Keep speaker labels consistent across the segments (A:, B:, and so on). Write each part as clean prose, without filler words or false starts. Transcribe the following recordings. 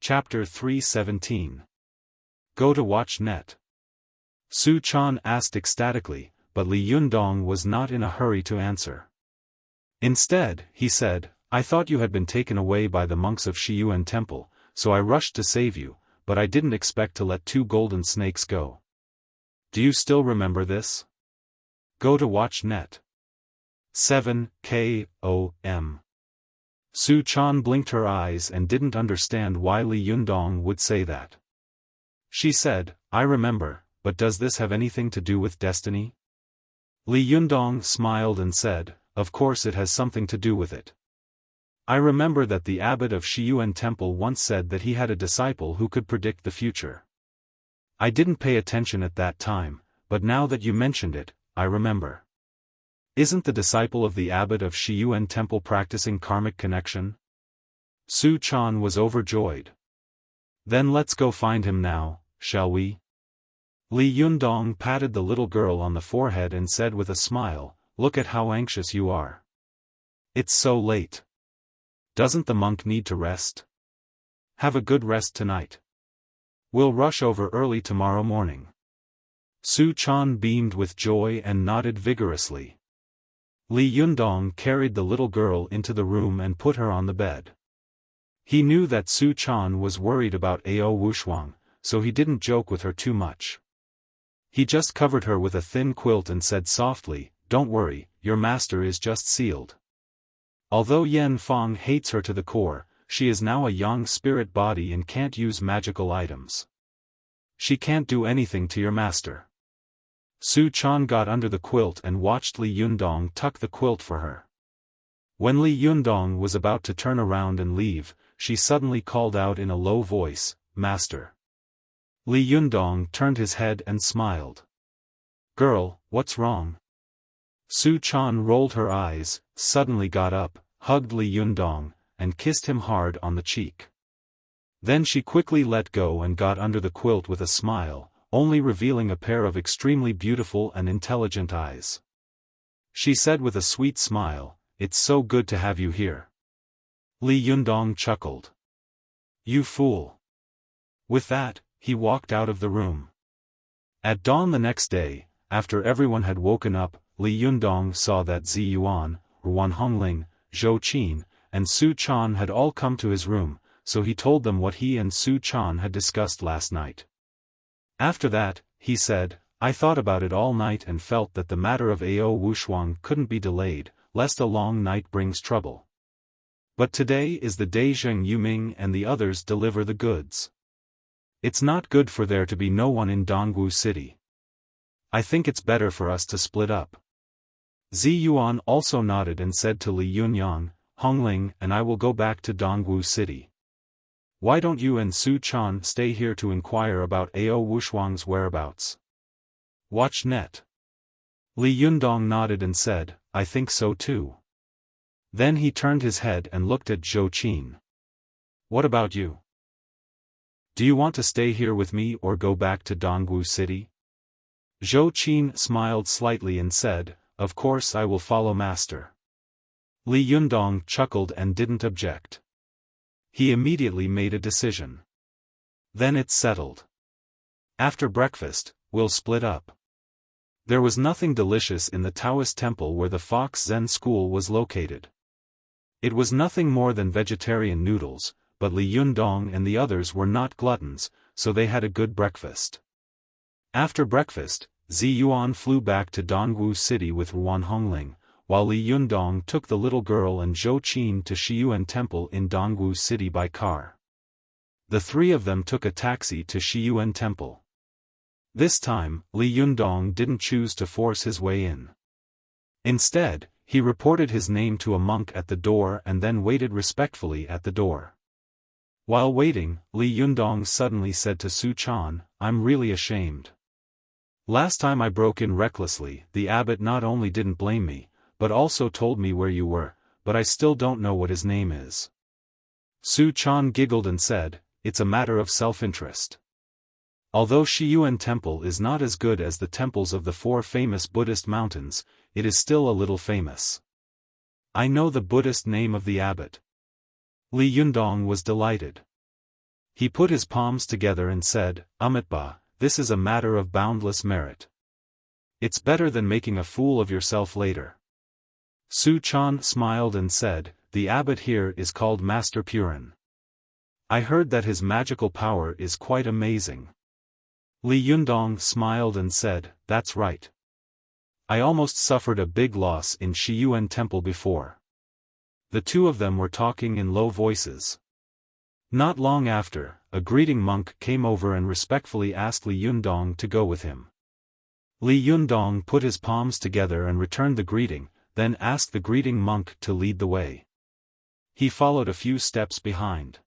A: Chapter 317. Go to watch net. Su Chan asked ecstatically, but Li Yundong was not in a hurry to answer. Instead, he said, I thought you had been taken away by the monks of Shiyuan Temple, so I rushed to save you, but I didn't expect to let 2 golden snakes go. Do you still remember this? Go to watch net. 7 K.O.M. Su Chan blinked her eyes and didn't understand why Li Yundong would say that. She said, I remember, but does this have anything to do with destiny? Li Yundong smiled and said, of course it has something to do with it. I remember that the abbot of Shiyuan Temple once said that he had a disciple who could predict the future. I didn't pay attention at that time, but now that you mentioned it, I remember. Isn't the disciple of the abbot of Shiyuan Temple practicing karmic connection? Su Chan was overjoyed. Then let's go find him now, shall we? Li Yundong patted the little girl on the forehead and said with a smile, look at how anxious you are. It's so late. Doesn't the monk need to rest? Have a good rest tonight. We'll rush over early tomorrow morning. Su Chan beamed with joy and nodded vigorously. Li Yundong carried the little girl into the room and put her on the bed. He knew that Su Chan was worried about Ao Wushuang, so he didn't joke with her too much. He just covered her with a thin quilt and said softly, don't worry, your master is just sealed. Although Yan Fong hates her to the core, she is now a young spirit body and can't use magical items. She can't do anything to your master. Su Chan got under the quilt and watched Li Yundong tuck the quilt for her. When Li Yundong was about to turn around and leave, she suddenly called out in a low voice, Master. Li Yundong turned his head and smiled. Girl, what's wrong? Su Chan rolled her eyes, suddenly got up, hugged Li Yundong, and kissed him hard on the cheek. Then she quickly let go and got under the quilt with a smile, only revealing a pair of extremely beautiful and intelligent eyes. She said with a sweet smile, it's so good to have you here. Li Yundong chuckled. You fool. With that, he walked out of the room. At dawn the next day, after everyone had woken up, Li Yundong saw that Zi Yuan, Ruan Hongling, Zhou Qin, and Su Chan had all come to his room, so he told them what he and Su Chan had discussed last night. After that, he said, I thought about it all night and felt that the matter of Ao Wushuang couldn't be delayed, lest a long night brings trouble. But today is the day Zheng Yuming and the others deliver the goods. It's not good for there to be no one in Dongwu City. I think it's better for us to split up. Zi Yuan also nodded and said to Li Yunyang, Hongling and I will go back to Dongwu City. Why don't you and Su Chan stay here to inquire about Ao Wushuang's whereabouts? Watch net. Li Yundong nodded and said, I think so too. Then he turned his head and looked at Zhou Qin. What about you? Do you want to stay here with me or go back to Dongwu City? Zhou Qin smiled slightly and said, of course I will follow master. Li Yundong chuckled and didn't object. He immediately made a decision. Then it's settled. After breakfast, we'll split up. There was nothing delicious in the Taoist temple where the Fox Zen school was located. It was nothing more than vegetarian noodles, but Li Yundong and the others were not gluttons, so they had a good breakfast. After breakfast, Zi Yuan flew back to Dongwu City with Ruan Hongling, while Li Yundong took the little girl and Zhou Qin to Shiyuan Temple in Dongwu City by car. The 3 of them took a taxi to Shiyuan Temple. This time, Li Yundong didn't choose to force his way in. Instead, he reported his name to a monk at the door and then waited respectfully at the door. While waiting, Li Yundong suddenly said to Su Chan, I'm really ashamed. Last time I broke in recklessly, the abbot not only didn't blame me, but also told me where you were, but I still don't know what his name is. Su Chan giggled and said, it's a matter of self-interest. Although Shiyuan Temple is not as good as the temples of the 4 famous Buddhist mountains, it is still a little famous. I know the Buddhist name of the abbot. Li Yundong was delighted. He put his palms together and said, Amitba, this is a matter of boundless merit. It's better than making a fool of yourself later. Su Chan smiled and said, the abbot here is called Master Purin. I heard that his magical power is quite amazing. Li Yundong smiled and said, that's right. I almost suffered a big loss in Shiyuan Temple before. The two of them were talking in low voices. Not long after, a greeting monk came over and respectfully asked Li Yundong to go with him. Li Yundong put his palms together and returned the greeting, then asked the greeting monk to lead the way. He followed a few steps behind.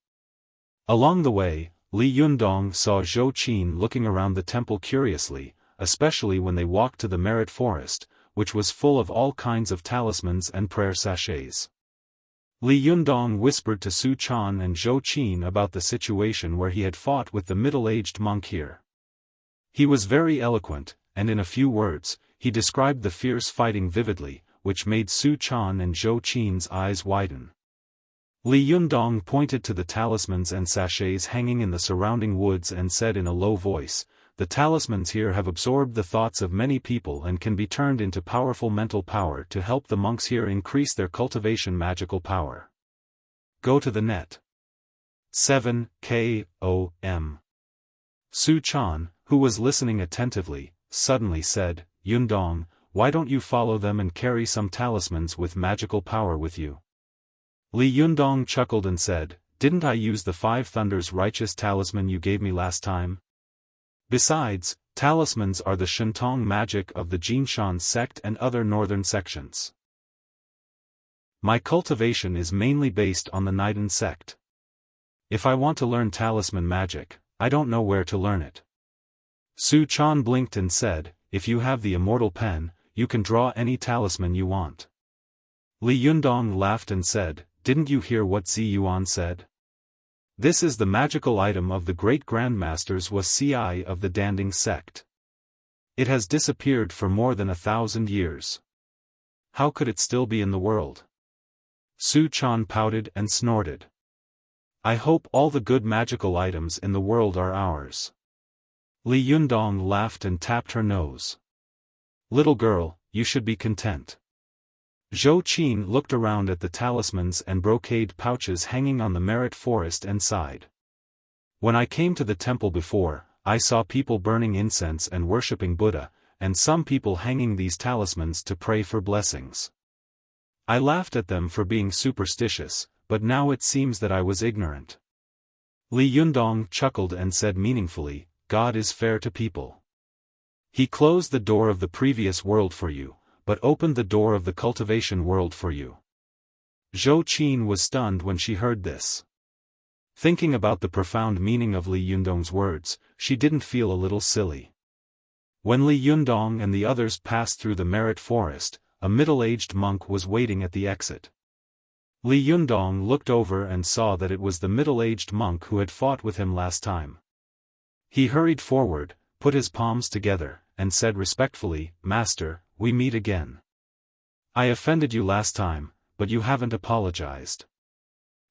A: Along the way, Li Yundong saw Zhou Qin looking around the temple curiously, especially when they walked to the merit forest, which was full of all kinds of talismans and prayer sachets. Li Yundong whispered to Su Chan and Zhou Qin about the situation where he had fought with the middle-aged monk here. He was very eloquent, and in a few words, he described the fierce fighting vividly, which made Su Chan and Zhou Qin's eyes widen. Li Yundong pointed to the talismans and sachets hanging in the surrounding woods and said in a low voice, the talismans here have absorbed the thoughts of many people and can be turned into powerful mental power to help the monks here increase their cultivation magical power. Go to the net. 7 K.O.M. Su Chan, who was listening attentively, suddenly said, Yundong, why don't you follow them and carry some talismans with magical power with you? Li Yundong chuckled and said, didn't I use the Five Thunders righteous talisman you gave me last time? Besides, talismans are the Shentong magic of the Jinshan sect and other northern sections. My cultivation is mainly based on the Niden sect. If I want to learn talisman magic, I don't know where to learn it. Su Chan blinked and said, if you have the immortal pen, you can draw any talisman you want. Li Yundong laughed and said, didn't you hear what Zi Yuan said? This is the magical item of the great grandmasters Wuxia of the Danding sect. It has disappeared for more than 1,000 years. How could it still be in the world? Su Chan pouted and snorted. I hope all the good magical items in the world are ours. Li Yundong laughed and tapped her nose. Little girl, you should be content. Zhou Qin looked around at the talismans and brocade pouches hanging on the merit forest and sighed. When I came to the temple before, I saw people burning incense and worshipping Buddha, and some people hanging these talismans to pray for blessings. I laughed at them for being superstitious, but now it seems that I was ignorant. Li Yundong chuckled and said meaningfully, God is fair to people. He closed the door of the previous world for you, but opened the door of the cultivation world for you. Zhou Qin was stunned when she heard this. Thinking about the profound meaning of Li Yundong's words, she didn't feel a little silly. When Li Yundong and the others passed through the merit forest, a middle-aged monk was waiting at the exit. Li Yundong looked over and saw that it was the middle-aged monk who had fought with him last time. He hurried forward, put his palms together, and said respectfully, Master, we meet again. I offended you last time, but you haven't apologized.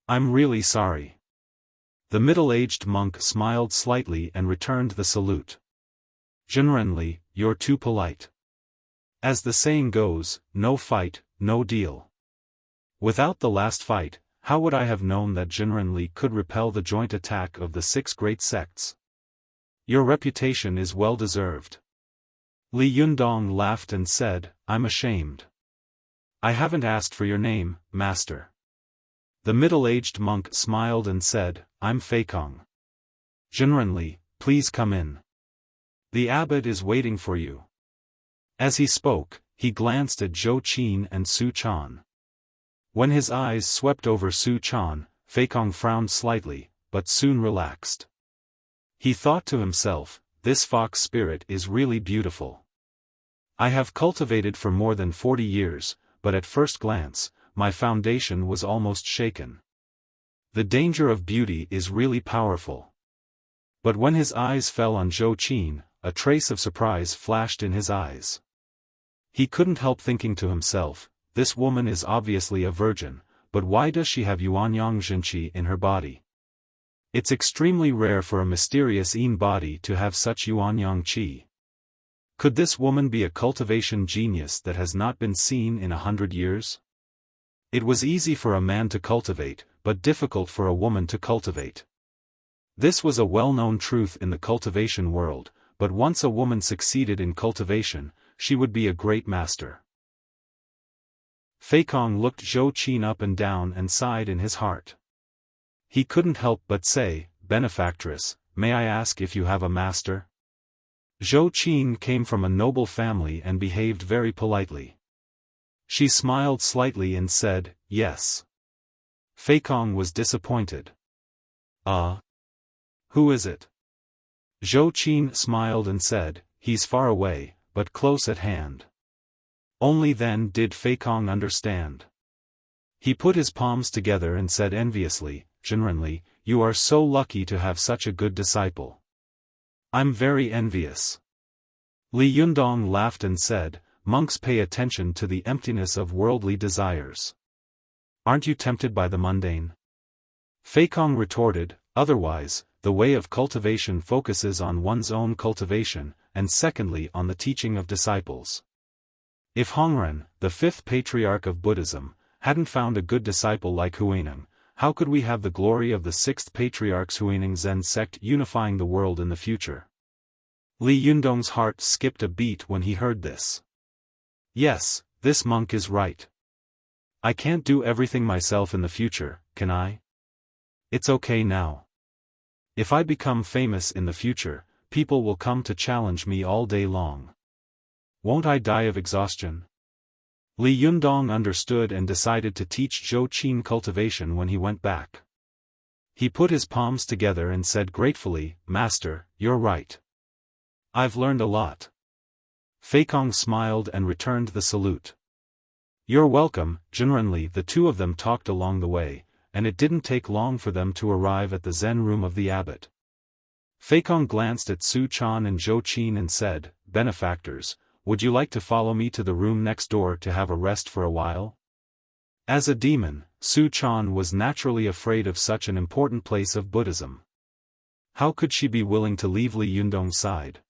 A: I'm really sorry. The middle-aged monk smiled slightly and returned the salute. Jinrenli, you're too polite. As the saying goes, no fight, no deal. Without the last fight, how would I have known that Jinrenli could repel the joint attack of the 6 great sects? Your reputation is well deserved. Li Yundong laughed and said, I'm ashamed. I haven't asked for your name, master. The middle-aged monk smiled and said, I'm Feikong. Jinrenli, please come in. The abbot is waiting for you. As he spoke, he glanced at Zhou Qin and Su Chan. When his eyes swept over Su Chan, Feikong frowned slightly, but soon relaxed. He thought to himself, this fox spirit is really beautiful. I have cultivated for more than 40 years, but at first glance, my foundation was almost shaken. The danger of beauty is really powerful. But when his eyes fell on Zhou Qin, a trace of surprise flashed in his eyes. He couldn't help thinking to himself, this woman is obviously a virgin, but why does she have Yuanyang Jinqi in her body? It's extremely rare for a mysterious Yin body to have such yuanyang qi. Could this woman be a cultivation genius that has not been seen in 100 years? It was easy for a man to cultivate, but difficult for a woman to cultivate. This was a well-known truth in the cultivation world, but once a woman succeeded in cultivation, she would be a great master. Feikong looked Zhou Qin up and down and sighed in his heart. He couldn't help but say, "Benefactress, may I ask if you have a master?" Zhou Qin came from a noble family and behaved very politely. She smiled slightly and said, "Yes." Feikong was disappointed. Who is it?" Zhou Qin smiled and said, "He's far away, but close at hand." Only then did Feikong understand. He put his palms together and said enviously, "Zhenrenli, you are so lucky to have such a good disciple." "I'm very envious." Li Yundong laughed and said, "Monks pay attention to the emptiness of worldly desires. Aren't you tempted by the mundane?" Feikong retorted, "Otherwise, the way of cultivation focuses on one's own cultivation, and secondly on the teaching of disciples. If Hongren, the fifth patriarch of Buddhism, hadn't found a good disciple like Huineng, how could we have the glory of the sixth patriarch's Huineng Zen sect unifying the world in the future?" Li Yundong's heart skipped a beat when he heard this. Yes, this monk is right. I can't do everything myself in the future, can I? It's okay now. If I become famous in the future, people will come to challenge me all day long. Won't I die of exhaustion? Li Yundong understood and decided to teach Zhou Qin cultivation when he went back. He put his palms together and said gratefully, "Master, you're right. I've learned a lot." Feikong smiled and returned the salute. "You're welcome, Zhenrenli." The two of them talked along the way, and it didn't take long for them to arrive at the Zen room of the abbot. Feikong glanced at Su Chan and Zhou Qin and said, "Benefactors, would you like to follow me to the room next door to have a rest for a while?" As a demon, Su Chan was naturally afraid of such an important place of Buddhism. How could she be willing to leave Li Yundong's side?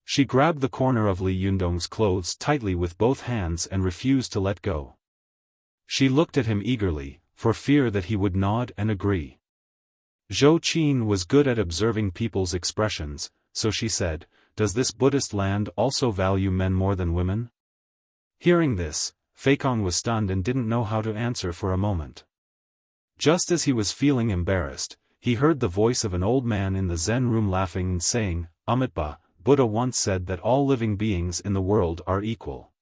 A: She grabbed the corner of Li Yundong's clothes tightly with both hands and refused to let go. She looked at him eagerly, for fear that he would nod and agree. Zhou Qin was good at observing people's expressions, so she said, "Does this Buddhist land also value men more than women?" Hearing this, Feikong was stunned and didn't know how to answer for a moment. Just as he was feeling embarrassed, he heard the voice of an old man in the Zen room laughing and saying, "Amitabha, Buddha once said that all living beings in the world are equal.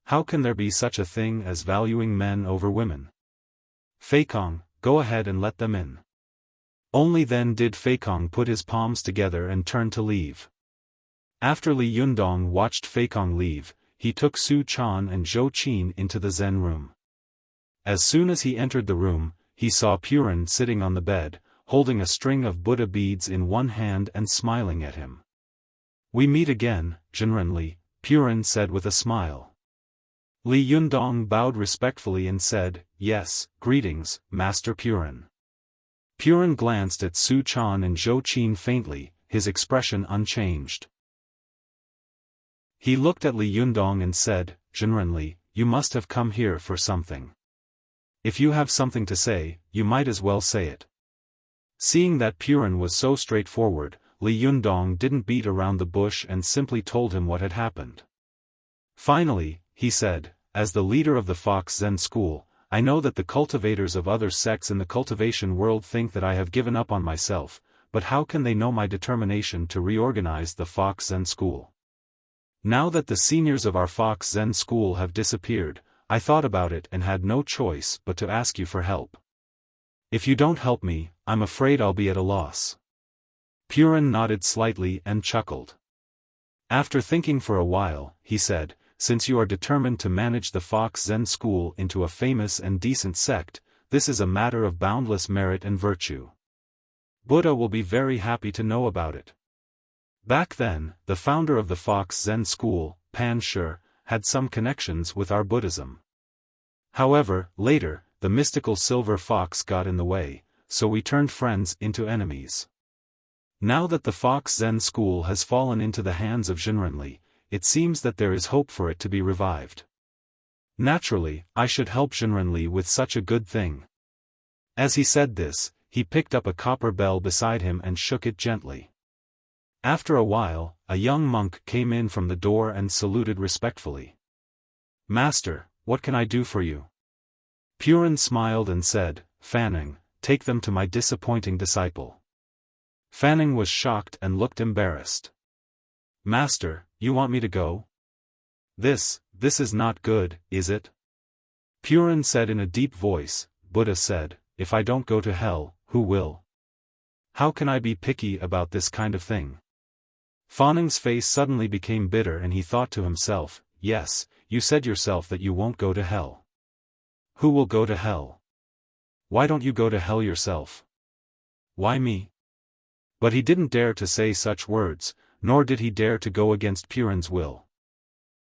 A: How can there be such a thing as valuing men over women? Feikong, go ahead and let them in." Only then did Feikong put his palms together and turn to leave. After Li Yundong watched Feikong leave, he took Su Chan and Zhou Qin into the Zen room. As soon as he entered the room, he saw Purin sitting on the bed, holding a string of Buddha beads in one hand and smiling at him. "We meet again, Zhenrenli," Purin said with a smile. Li Yundong bowed respectfully and said, "Yes, greetings, Master Purin." Purin glanced at Su Chan and Zhou Qin faintly, his expression unchanged. He looked at Li Yundong and said, "Zhenrenli, you must have come here for something. If you have something to say, you might as well say it." Seeing that Purin was so straightforward, Li Yundong didn't beat around the bush and simply told him what had happened. Finally, he said, "As the leader of the Fox Zen school, I know that the cultivators of other sects in the cultivation world think that I have given up on myself, but how can they know my determination to reorganize the Fox Zen school? Now that the seniors of our Fox Zen school have disappeared, I thought about it and had no choice but to ask you for help. If you don't help me, I'm afraid I'll be at a loss." Purin nodded slightly and chuckled. After thinking for a while, he said, "Since you are determined to manage the Fox Zen school into a famous and decent sect, this is a matter of boundless merit and virtue. Buddha will be very happy to know about it." Back then, the founder of the Fox Zen school, Pan Shi, had some connections with our Buddhism. However, later, the mystical silver fox got in the way, so we turned friends into enemies. Now that the Fox Zen school has fallen into the hands of Jinrenli, it seems that there is hope for it to be revived. Naturally, I should help Jinrenli with such a good thing." As he said this, he picked up a copper bell beside him and shook it gently. After a while, a young monk came in from the door and saluted respectfully. "Master, what can I do for you?" Purin smiled and said, "Fanning, take them to my disappointing disciple." Fanning was shocked and looked embarrassed. "Master, you want me to go? This is not good, is it?" Purin said in a deep voice. "Buddha said, if I don't go to hell, who will? How can I be picky about this kind of thing?" Fanning's face suddenly became bitter and he thought to himself, "Yes, you said yourself that you won't go to hell. Who will go to hell? Why don't you go to hell yourself? Why me?" But he didn't dare to say such words, nor did he dare to go against Purin's will.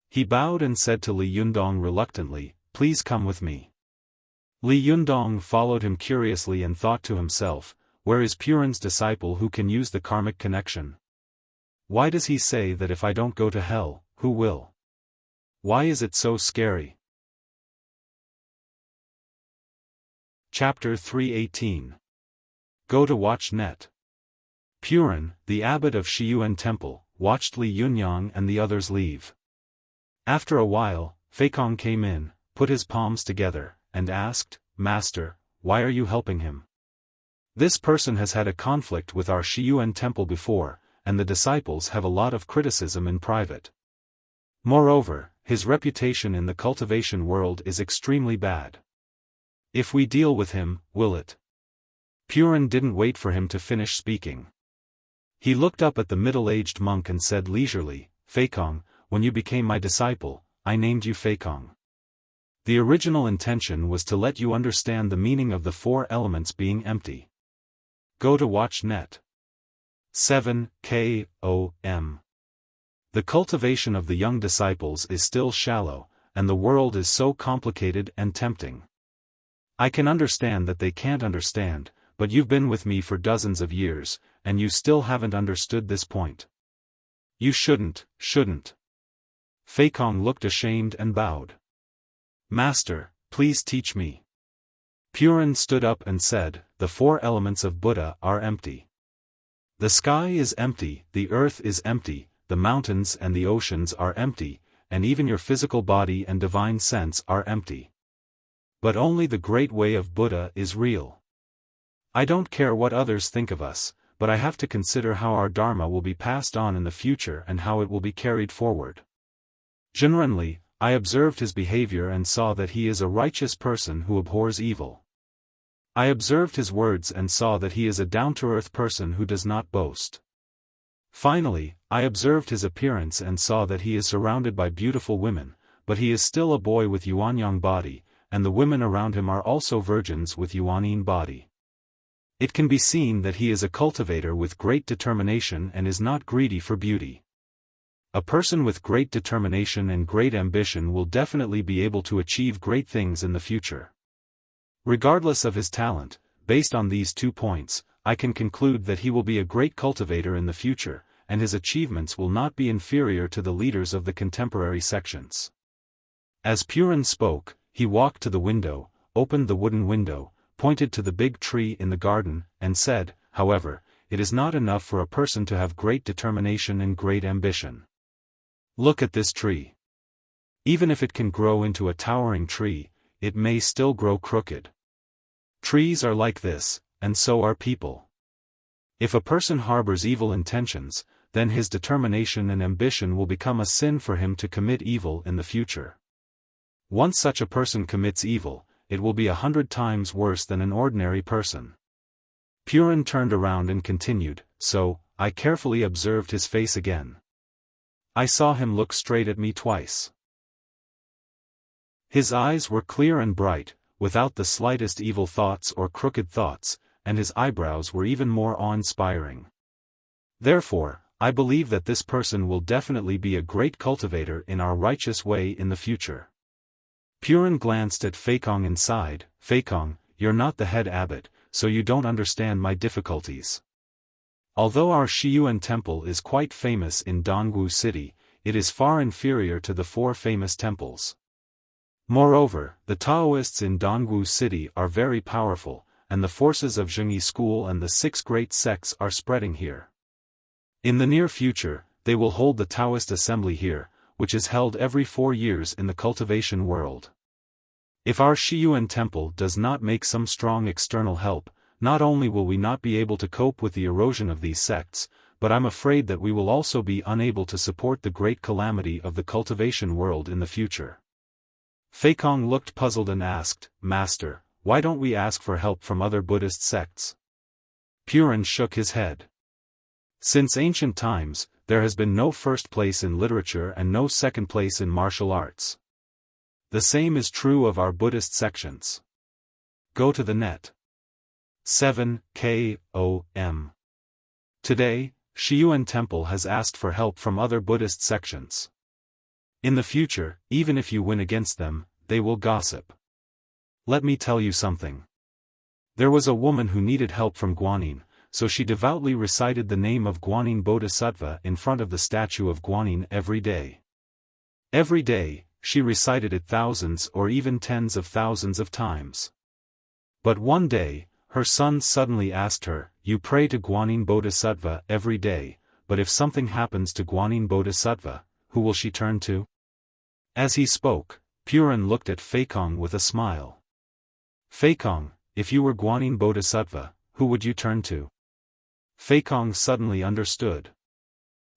A: He bowed and said to Li Yundong reluctantly, "Please come with me." Li Yundong followed him curiously and thought to himself, "Where is Purin's disciple who can use the karmic connection? Why does he say that if I don't go to hell, who will? Why is it so scary?" Chapter 318. Go to watch net. Purin, the abbot of Shiyuan Temple, watched Li Yunyang and the others leave. After a while, Feikong came in, put his palms together, and asked, "Master, why are you helping him? This person has had a conflict with our Shiyuan Temple before, and the disciples have a lot of criticism in private. Moreover, his reputation in the cultivation world is extremely bad. If we deal with him, will it?" Purin didn't wait for him to finish speaking. He looked up at the middle-aged monk and said leisurely, "Feikong, when you became my disciple, I named you Feikong. The original intention was to let you understand the meaning of the four elements being empty. Go to watch net. 7 KOM. The cultivation of the young disciples is still shallow, and the world is so complicated and tempting. I can understand that they can't understand, but you've been with me for dozens of years, and you still haven't understood this point. You shouldn't. Feikong looked ashamed and bowed. "Master, please teach me." Purin stood up and said, "The four elements of Buddha are empty. The sky is empty, the earth is empty, the mountains and the oceans are empty, and even your physical body and divine sense are empty. But only the great way of Buddha is real. I don't care what others think of us, but I have to consider how our Dharma will be passed on in the future and how it will be carried forward. Jinrenli, I observed his behavior and saw that he is a righteous person who abhors evil. I observed his words and saw that he is a down-to-earth person who does not boast. Finally, I observed his appearance and saw that he is surrounded by beautiful women, but he is still a boy with Yuanyang body, and the women around him are also virgins with Yuanyin body. It can be seen that he is a cultivator with great determination and is not greedy for beauty. A person with great determination and great ambition will definitely be able to achieve great things in the future. Regardless of his talent, based on these 2 points, I can conclude that he will be a great cultivator in the future, and his achievements will not be inferior to the leaders of the contemporary sections." As Purin spoke, he walked to the window, opened the wooden window, pointed to the big tree in the garden, and said, "However, it is not enough for a person to have great determination and great ambition. Look at this tree. Even if it can grow into a towering tree, it may still grow crooked. Trees are like this, and so are people. If a person harbors evil intentions, then his determination and ambition will become a sin for him to commit evil in the future. Once such a person commits evil, it will be 100 times worse than an ordinary person." Purin turned around and continued, "So, I carefully observed his face again. I saw him look straight at me twice. His eyes were clear and bright, without the slightest evil thoughts or crooked thoughts, and his eyebrows were even more awe-inspiring. Therefore, I believe that this person will definitely be a great cultivator in our righteous way in the future." Purin glanced at Feikong and sighed, "Feikong, you're not the head abbot, so you don't understand my difficulties. Although our Shiyuan temple is quite famous in Dongwu City, it is far inferior to the 4 famous temples. Moreover, the Taoists in Dongwu City are very powerful, and the forces of Zhengyi school and the 6 great sects are spreading here. In the near future, they will hold the Taoist assembly here, which is held every 4 years in the cultivation world. If our Shiyuan temple does not make some strong external help, not only will we not be able to cope with the erosion of these sects, but I'm afraid that we will also be unable to support the great calamity of the cultivation world in the future. Feikong looked puzzled and asked, Master, why don't we ask for help from other Buddhist sects? Purin shook his head. Since ancient times, there has been no first place in literature and no second place in martial arts. The same is true of our Buddhist sections. Go to the net. 7 KOM. Today, Shiyuan Temple has asked for help from other Buddhist sections. In the future, even if you win against them, they will gossip. Let me tell you something. There was a woman who needed help from Guanyin, so she devoutly recited the name of Guanyin Bodhisattva in front of the statue of Guanyin every day. Every day, she recited it thousands or even tens of thousands of times. But one day, her son suddenly asked her, You pray to Guanyin Bodhisattva every day, but if something happens to Guanyin Bodhisattva, who will she turn to? As he spoke, Purin looked at Feikong with a smile. Feikong, if you were Guanyin Bodhisattva, who would you turn to? Feikong suddenly understood.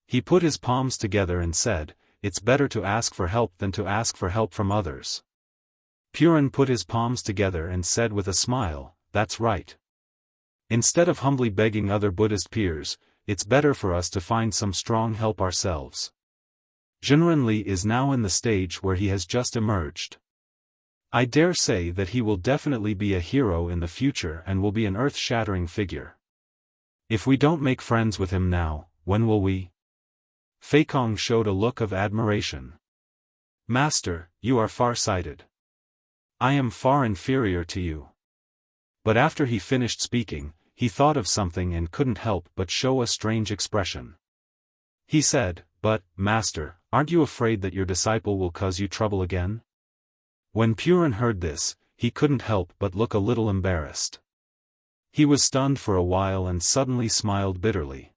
A: He put his palms together and said, It's better to ask for help than to ask for help from others. Purin put his palms together and said with a smile, That's right. Instead of humbly begging other Buddhist peers, it's better for us to find some strong help ourselves. Zhenrenli is now in the stage where he has just emerged. I dare say that he will definitely be a hero in the future and will be an earth-shattering figure. If we don't make friends with him now, when will we? Feikong showed a look of admiration. Master, you are far-sighted. I am far inferior to you. But after he finished speaking, he thought of something and couldn't help but show a strange expression. He said, But, Master, aren't you afraid that your disciple will cause you trouble again? When Purin heard this, he couldn't help but look a little embarrassed. He was stunned for a while and suddenly smiled bitterly.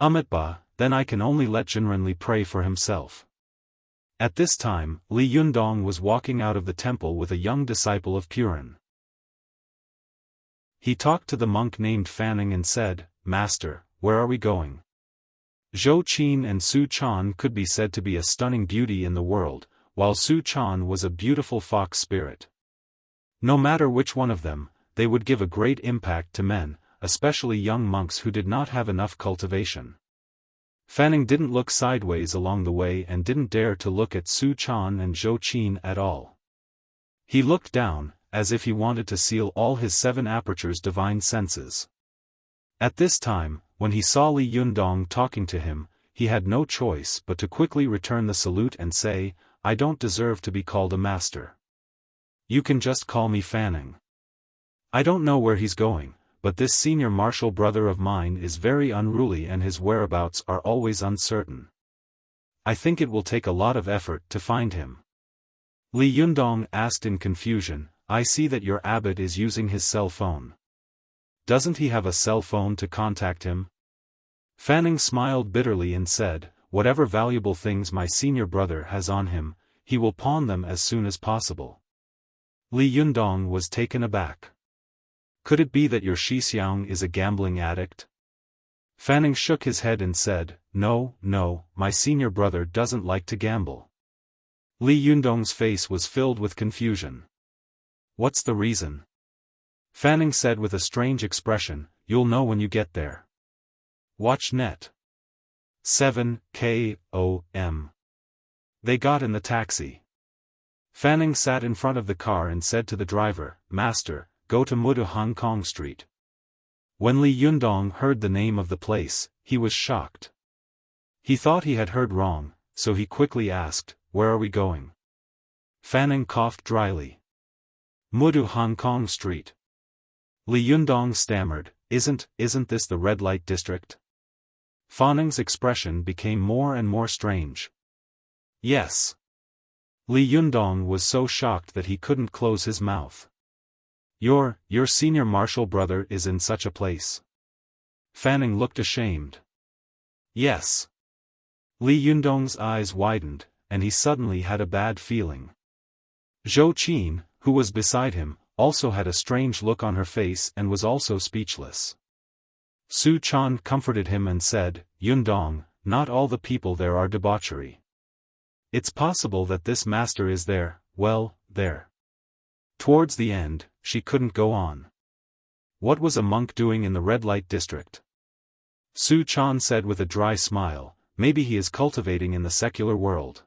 A: Amitba, then I can only let Zhenrenli pray for himself. At this time, Li Yundong was walking out of the temple with a young disciple of Purin. He talked to the monk named Fanning and said, Master, where are we going? Zhou Qin and Su Chan could be said to be a stunning beauty in the world, while Su Chan was a beautiful fox spirit. No matter which one of them, they would give a great impact to men, especially young monks who did not have enough cultivation. Fanning didn't look sideways along the way and didn't dare to look at Su Chan and Zhou Qin at all. He looked down, as if he wanted to seal all his 7 apertures divine senses. At this time, when he saw Li Yundong talking to him, he had no choice but to quickly return the salute and say, I don't deserve to be called a master. You can just call me Fanning. I don't know where he's going, but this senior martial brother of mine is very unruly and his whereabouts are always uncertain. I think it will take a lot of effort to find him. Li Yundong asked in confusion, I see that your abbot is using his cell phone. Doesn't he have a cell phone to contact him? Fanning smiled bitterly and said, Whatever valuable things my senior brother has on him, he will pawn them as soon as possible. Li Yundong was taken aback. Could it be that your Shixiang is a gambling addict? Fanning shook his head and said, No, my senior brother doesn't like to gamble. Li Yundong's face was filled with confusion. What's the reason? Fanning said with a strange expression, You'll know when you get there. Watch net. 7 KOM. They got in the taxi. Fanning sat in front of the car and said to the driver, Master, go to Mudu Hong Kong Street. When Li Yundong heard the name of the place, he was shocked. He thought he had heard wrong, so he quickly asked, Where are we going? Fanning coughed dryly. Mudu Hong Kong Street. Li Yundong stammered, Isn't this the red light district? Faning's expression became more and more strange. Yes. Li Yundong was so shocked that he couldn't close his mouth. Your senior martial brother is in such a place. Faning looked ashamed. Yes. Li Yundong's eyes widened, and he suddenly had a bad feeling. Zhou Qin, who was beside him, also had a strange look on her face and was also speechless. Su Chan comforted him and said, Yundong, not all the people there are debauchery. It's possible that this master is there. Towards the end, she couldn't go on. What was a monk doing in the red light district? Su Chan said with a dry smile, maybe he is cultivating in the secular world.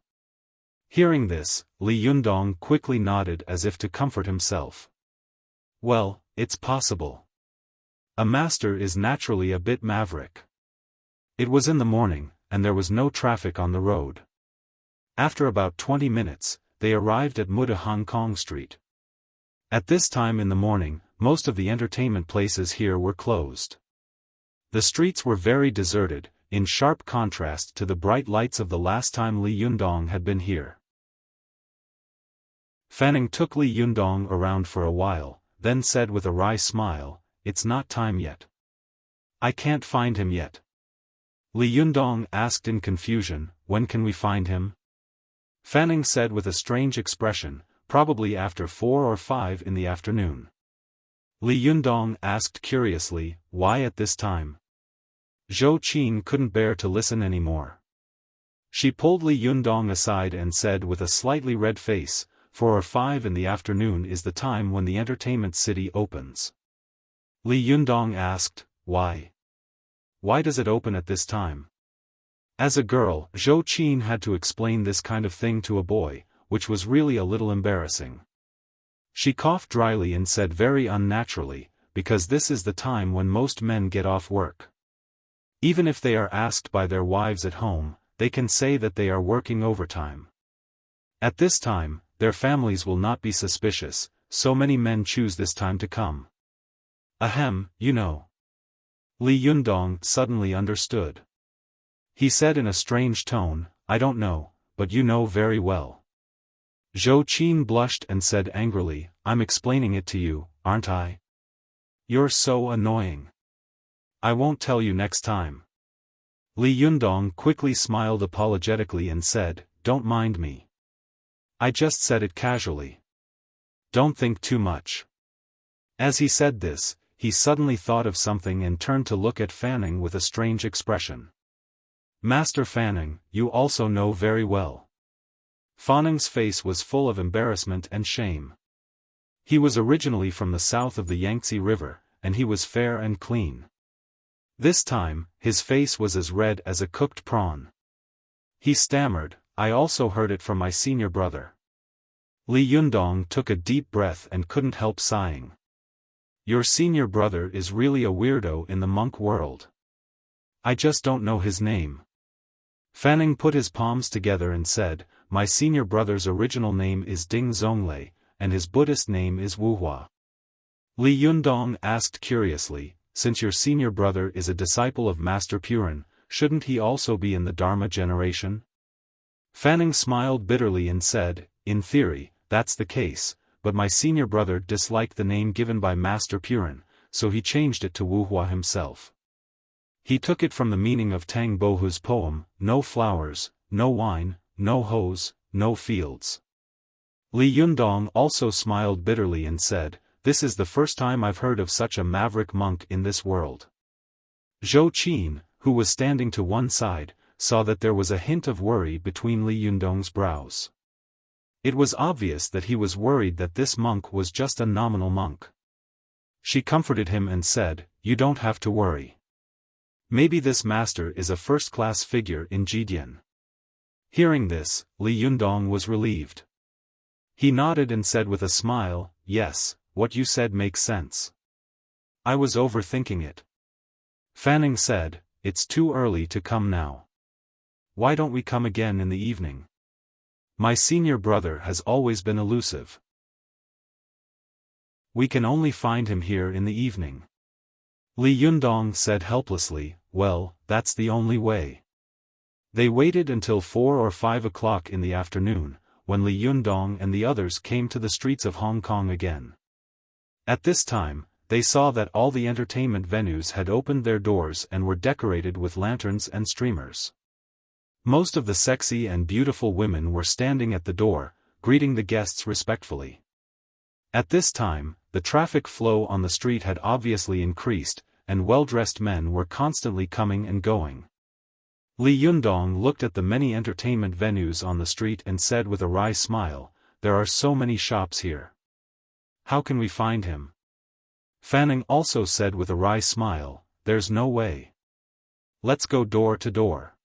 A: Hearing this, Li Yundong quickly nodded as if to comfort himself. Well, it's possible. A master is naturally a bit maverick. It was in the morning, and there was no traffic on the road. After about 20 minutes, they arrived at Muda Hong Kong Street. At this time in the morning, most of the entertainment places here were closed. The streets were very deserted, in sharp contrast to the bright lights of the last time Li Yundong had been here. Fanning took Li Yundong around for a while, then said with a wry smile, It's not time yet. I can't find him yet. Li Yundong asked in confusion, When can we find him? Fanning said with a strange expression, Probably after 4 or 5 in the afternoon. Li Yundong asked curiously, Why at this time? Zhou Qin couldn't bear to listen anymore. She pulled Li Yundong aside and said with a slightly red face, 4 or 5 in the afternoon is the time when the entertainment city opens. Li Yundong asked, Why? Why does it open at this time? As a girl, Zhou Qin had to explain this kind of thing to a boy, which was really a little embarrassing. She coughed dryly and said very unnaturally, because this is the time when most men get off work. Even if they are asked by their wives at home, they can say that they are working overtime. At this time, their families will not be suspicious, so many men choose this time to come. Ahem, you know. Li Yundong suddenly understood. He said in a strange tone, I don't know, but you know very well. Zhou Qin blushed and said angrily, I'm explaining it to you, aren't I? You're so annoying. I won't tell you next time. Li Yundong quickly smiled apologetically and said, Don't mind me. I just said it casually. Don't think too much. As he said this, he suddenly thought of something and turned to look at Fanning with a strange expression. Master Fanning, you also know very well. Fanning's face was full of embarrassment and shame. He was originally from the south of the Yangtze River, and he was fair and clean. This time, his face was as red as a cooked prawn. He stammered, I also heard it from my senior brother. Li Yundong took a deep breath and couldn't help sighing. Your senior brother is really a weirdo in the monk world. I just don't know his name. Fanning put his palms together and said, My senior brother's original name is Ding Zonglei, and his Buddhist name is Wuxia. Li Yundong asked curiously, Since your senior brother is a disciple of Master Purin, shouldn't he also be in the Dharma generation? Fanning smiled bitterly and said, In theory, that's the case, but my senior brother disliked the name given by Master Purin, so he changed it to Wuxia himself. He took it from the meaning of Tang Bohu's poem, No flowers, no wine, no hose, no fields. Li Yundong also smiled bitterly and said, This is the first time I've heard of such a maverick monk in this world. Zhou Qin, who was standing to one side, saw that there was a hint of worry between Li Yundong's brows. It was obvious that he was worried that this monk was just a nominal monk. She comforted him and said, You don't have to worry. Maybe this master is a first-class figure in Jidian. Hearing this, Li Yundong was relieved. He nodded and said with a smile, Yes, what you said makes sense. I was overthinking it. Fanning said, It's too early to come now. Why don't we come again in the evening? My senior brother has always been elusive. We can only find him here in the evening. Li Yundong said helplessly, well, that's the only way. They waited until 4 or 5 o'clock in the afternoon, when Li Yundong and the others came to the streets of Hong Kong again. At this time, they saw that all the entertainment venues had opened their doors and were decorated with lanterns and streamers. Most of the sexy and beautiful women were standing at the door, greeting the guests respectfully. At this time, the traffic flow on the street had obviously increased, and well-dressed men were constantly coming and going. Li Yundong looked at the many entertainment venues on the street and said with a wry smile, there are so many shops here. How can we find him? Fanning also said with a wry smile, there's no way. Let's go door to door.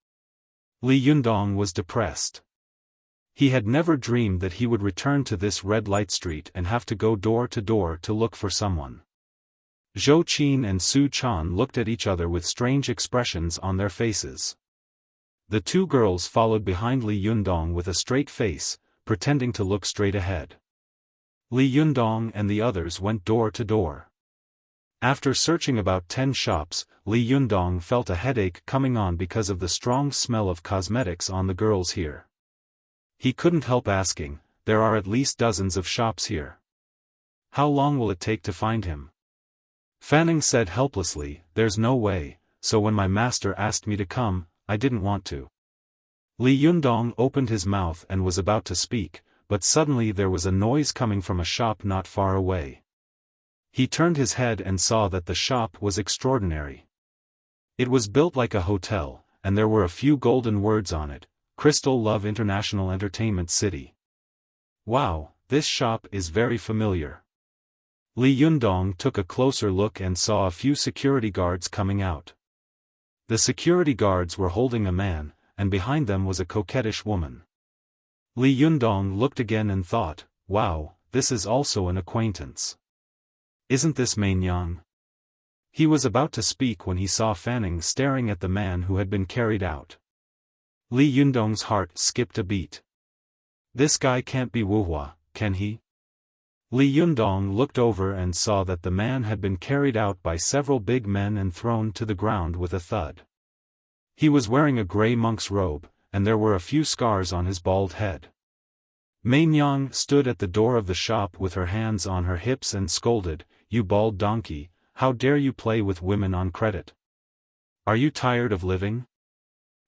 A: Li Yundong was depressed. He had never dreamed that he would return to this red light street and have to go door to door to look for someone. Zhou Qin and Su Chan looked at each other with strange expressions on their faces. The two girls followed behind Li Yundong with a straight face, pretending to look straight ahead. Li Yundong and the others went door to door. After searching about 10 shops, Li Yundong felt a headache coming on because of the strong smell of cosmetics on the girls here. He couldn't help asking, there are at least dozens of shops here. How long will it take to find him? Fanning said helplessly, there's no way, so when my master asked me to come, I didn't want to. Li Yundong opened his mouth and was about to speak, but suddenly there was a noise coming from a shop not far away. He turned his head and saw that the shop was extraordinary. It was built like a hotel, and there were a few golden words on it, Crystal Love International Entertainment City. Wow, this shop is very familiar. Li Yundong took a closer look and saw a few security guards coming out. The security guards were holding a man, and behind them was a coquettish woman. Li Yundong looked again and thought, wow, this is also an acquaintance. Isn't this Mei Nyang? He was about to speak when he saw Fanning staring at the man who had been carried out. Li Yundong's heart skipped a beat. This guy can't be Wuhua, can he? Li Yundong looked over and saw that the man had been carried out by several big men and thrown to the ground with a thud. He was wearing a grey monk's robe, and there were a few scars on his bald head. Mei Nyang stood at the door of the shop with her hands on her hips and scolded, you bald donkey, how dare you play with women on credit? Are you tired of living?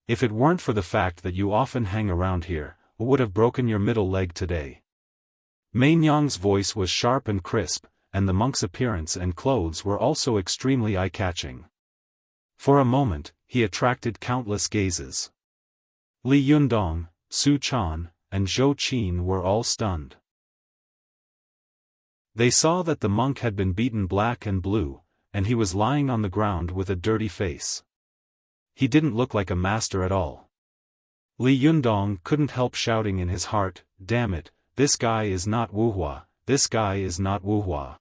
A: If it weren't for the fact that you often hang around here, I would have broken your middle leg today. Mei Nyang's voice was sharp and crisp, and the monk's appearance and clothes were also extremely eye-catching. For a moment, he attracted countless gazes. Li Yundong, Su Chan, and Zhou Qin were all stunned. They saw that the monk had been beaten black and blue, and he was lying on the ground with a dirty face. He didn't look like a master at all. Li Yundong couldn't help shouting in his heart, damn it, this guy is not Wuhua, this guy is not Wuhua.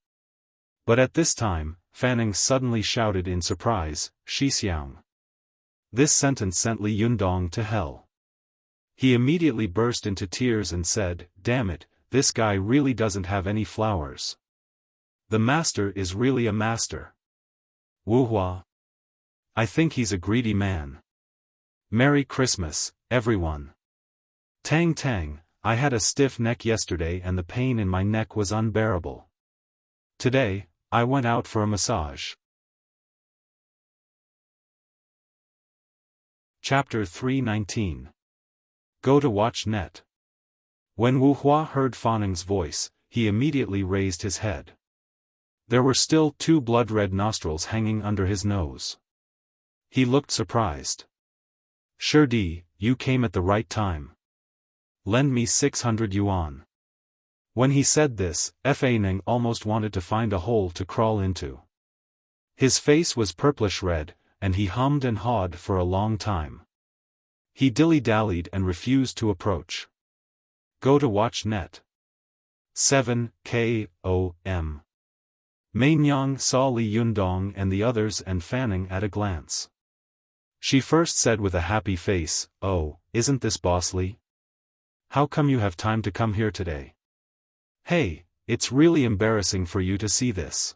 A: But at this time, Fanning suddenly shouted in surprise, Xiaofan. This sentence sent Li Yundong to hell. He immediately burst into tears and said, damn it, this guy really doesn't have any flowers. The master is really a master. Wuhua. I think he's a greedy man. Merry Christmas, everyone. Tang tang, I had a stiff neck yesterday and the pain in my neck was unbearable. Today, I went out for a massage. Chapter 319. Go to watch net. When Wu Hua heard Fanning's voice, he immediately raised his head. There were still 2 blood-red nostrils hanging under his nose. He looked surprised. Shirdi, you came at the right time. Lend me 600 yuan. When he said this, Fanning almost wanted to find a hole to crawl into. His face was purplish-red, and he hummed and hawed for a long time. He dilly-dallied and refused to approach. Go to watch net. 7 K.O.M. Mei Nyang saw Li Yundong and the others and Fanning at a glance. She first said with a happy face, oh, isn't this Boss Li? How come you have time to come here today? Hey, It's really embarrassing for you to see this.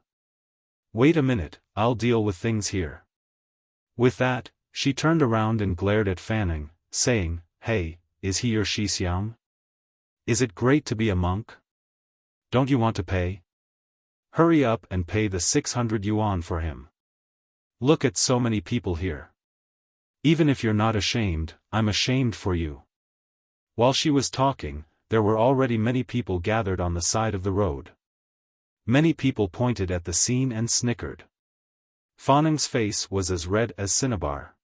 A: Wait a minute, I'll deal with things here. With that, she turned around and glared at Fanning, saying, Hey, is he your Xixiang? Is it great to be a monk? Don't you want to pay? Hurry up and pay the 600 yuan for him. Look at so many people here. Even if you're not ashamed, I'm ashamed for you. While she was talking, there were already many people gathered on the side of the road. Many people pointed at the scene and snickered. Fanning's face was as red as cinnabar.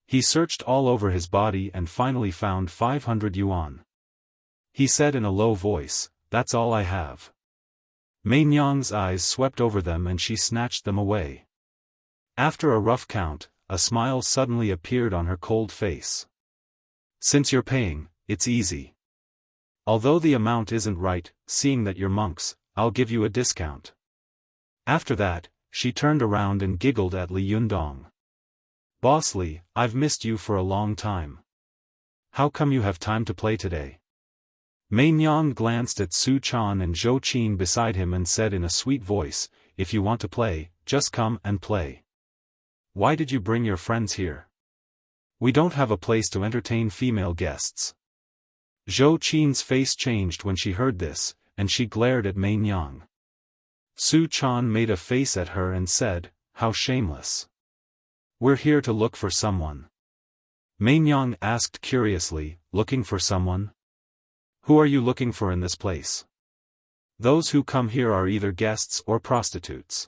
A: He searched all over his body and finally found 500 yuan. He said in a low voice, That's all I have. Mei Nyang's eyes swept over them and she snatched them away. After a rough count, a smile suddenly appeared on her cold face. Since you're paying, it's easy. Although the amount isn't right, seeing that you're monks, I'll give you a discount. After that, she turned around and giggled at Li Yundong. Boss Li, I've missed you for a long time. How come you have time to play today? Mei Nyang glanced at Su Chan and Zhou Qin beside him and said in a sweet voice, If you want to play, just come and play. Why did you bring your friends here? We don't have a place to entertain female guests. Zhou Qin's face changed when she heard this, and she glared at Mei Nyang. Su Chan made a face at her and said, How shameless. We're here to look for someone. Mei Nyang asked curiously, Looking for someone? Who are you looking for in this place? Those who come here are either guests or prostitutes.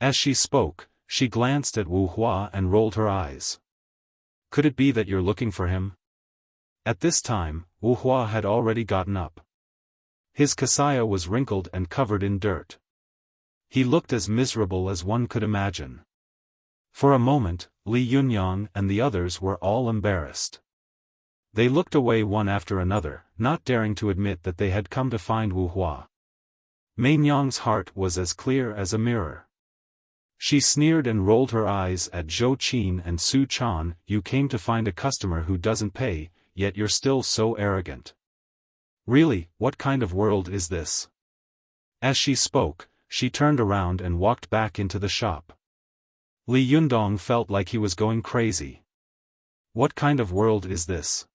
A: As she spoke, she glanced at Wu Hua and rolled her eyes. Could it be that you're looking for him? At this time, Wu Hua had already gotten up. His kasaya was wrinkled and covered in dirt. He looked as miserable as one could imagine. For a moment, Li Yunyang and the others were all embarrassed. They looked away one after another, not daring to admit that they had come to find Wu Hua. Mei Nyang's heart was as clear as a mirror. She sneered and rolled her eyes at Zhou Qin and Su Chan. You came to find a customer who doesn't pay, yet you're still so arrogant. Really, what kind of world is this? As she spoke, she turned around and walked back into the shop. Li Yundong felt like he was going crazy. What kind of world is this?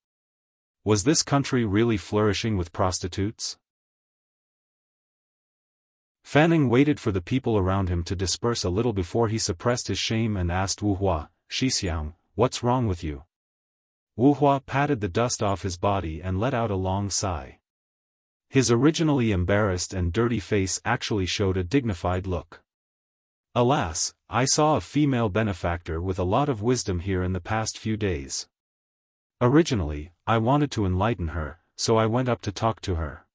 A: Was this country really flourishing with prostitutes? Fanning waited for the people around him to disperse a little before he suppressed his shame and asked Wu Hua, Xixiang, what's wrong with you? Wu Hua patted the dust off his body and let out a long sigh. His originally embarrassed and dirty face actually showed a dignified look. Alas, I saw a female benefactor with a lot of wisdom here in the past few days. Originally, I wanted to enlighten her, so I went up to talk to her.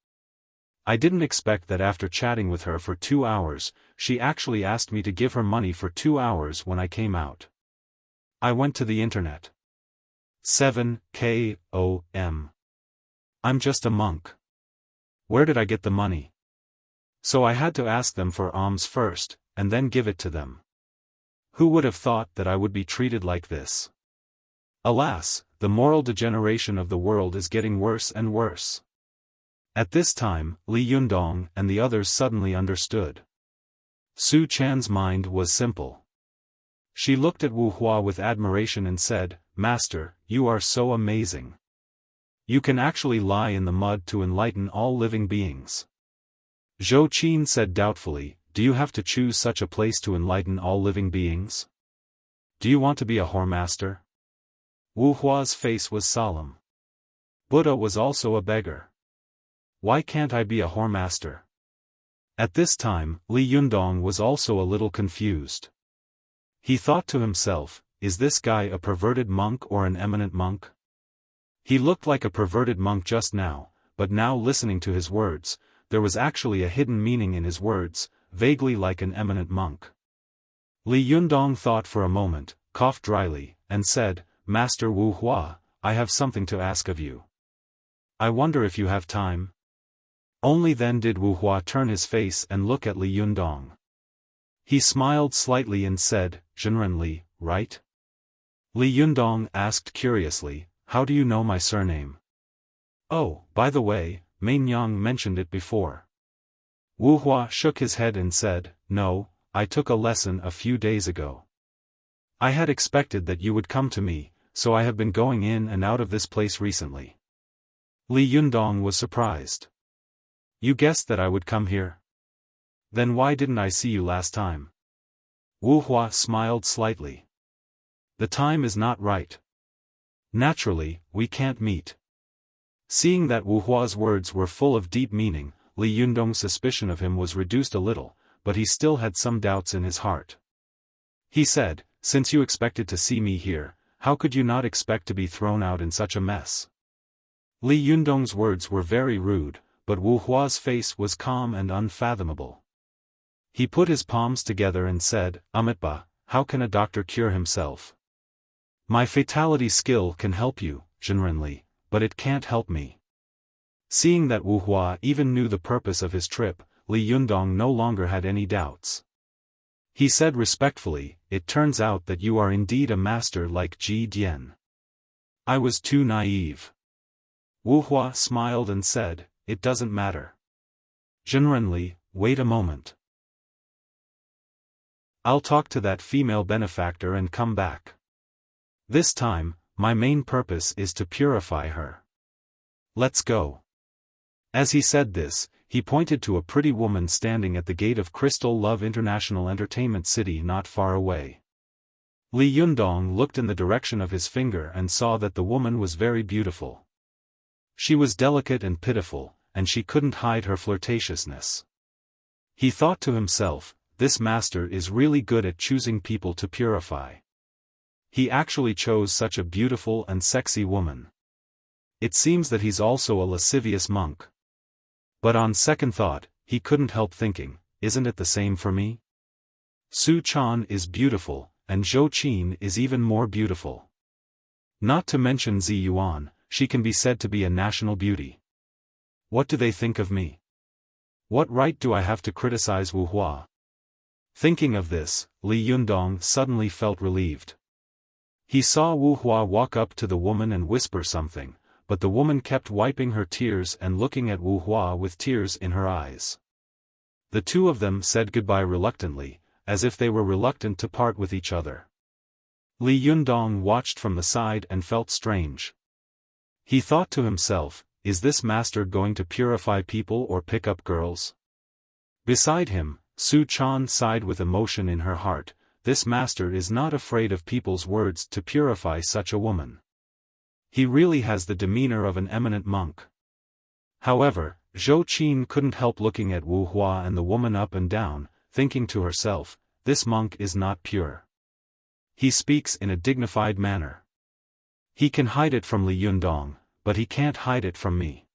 A: I didn't expect that after chatting with her for 2 hours, she actually asked me to give her money for 2 hours when I came out. I went to the internet. 7KOM. I'm just a monk. Where did I get the money? So I had to ask them for alms first, and then give it to them. Who would have thought that I would be treated like this? Alas, the moral degeneration of the world is getting worse and worse. At this time, Li Yundong and the others suddenly understood. Su Chan's mind was simple. She looked at Wu Hua with admiration and said, Master, you are so amazing. You can actually lie in the mud to enlighten all living beings. Zhou Qin said doubtfully, Do you have to choose such a place to enlighten all living beings? Do you want to be a whoremaster? Wu Hua's face was solemn. Buddha was also a beggar. Why can't I be a whoremaster? At this time, Li Yundong was also a little confused. He thought to himself, is this guy a perverted monk or an eminent monk? He looked like a perverted monk just now, but now listening to his words, there was actually a hidden meaning in his words, vaguely like an eminent monk. Li Yundong thought for a moment, coughed dryly, and said, Master Wu Hua, I have something to ask of you. I wonder if you have time? Only then did Wu Hua turn his face and look at Li Yundong. He smiled slightly and said, Zhenren Li, right? Li Yundong asked curiously, How do you know my surname? Oh, by the way, Mei Nyang mentioned it before. Wu Hua shook his head and said, "No, I took a lesson a few days ago. I had expected that you would come to me, so I have been going in and out of this place recently." Li Yundong was surprised. "You guessed that I would come here? Then why didn't I see you last time?" Wu Hua smiled slightly. "The time is not right. Naturally, we can't meet." Seeing that Wu Hua's words were full of deep meaning, Li Yundong's suspicion of him was reduced a little, but he still had some doubts in his heart. He said, "Since you expected to see me here, how could you not expect to be thrown out in such a mess?" Li Yundong's words were very rude, but Wu Hua's face was calm and unfathomable. He put his palms together and said, "Amitba, how can a doctor cure himself? My fatality skill can help you, Jinrenli, but it can't help me." Seeing that Wu Hua even knew the purpose of his trip, Li Yundong no longer had any doubts. He said respectfully, "It turns out that you are indeed a master like Ji Dian. I was too naive." Wu Hua smiled and said, "It doesn't matter. Jinrenli, wait a moment. I'll talk to that female benefactor and come back. This time, my main purpose is to purify her. Let's go." As he said this, he pointed to a pretty woman standing at the gate of Crystal Love International Entertainment City not far away. Li Yundong looked in the direction of his finger and saw that the woman was very beautiful. She was delicate and pitiful, and she couldn't hide her flirtatiousness. He thought to himself, "This master is really good at choosing people to purify. He actually chose such a beautiful and sexy woman. It seems that he's also a lascivious monk." But on second thought, he couldn't help thinking, "Isn't it the same for me? Su Chan is beautiful, and Zhou Qin is even more beautiful. Not to mention Zi Yuan, she can be said to be a national beauty. What do they think of me? What right do I have to criticize Wu Hua?" Thinking of this, Li Yundong suddenly felt relieved. He saw Wu Hua walk up to the woman and whisper something, but the woman kept wiping her tears and looking at Wu Hua with tears in her eyes. The two of them said goodbye reluctantly, as if they were reluctant to part with each other. Li Yundong watched from the side and felt strange. He thought to himself, "Is this master going to purify people or pick up girls?" Beside him, Su Chan sighed with emotion in her heart. This master is not afraid of people's words to purify such a woman. He really has the demeanor of an eminent monk. However, Zhou Qin couldn't help looking at Wu Hua and the woman up and down, thinking to herself, "This monk is not pure. He speaks in a dignified manner. He can hide it from Li Yundong, but he can't hide it from me."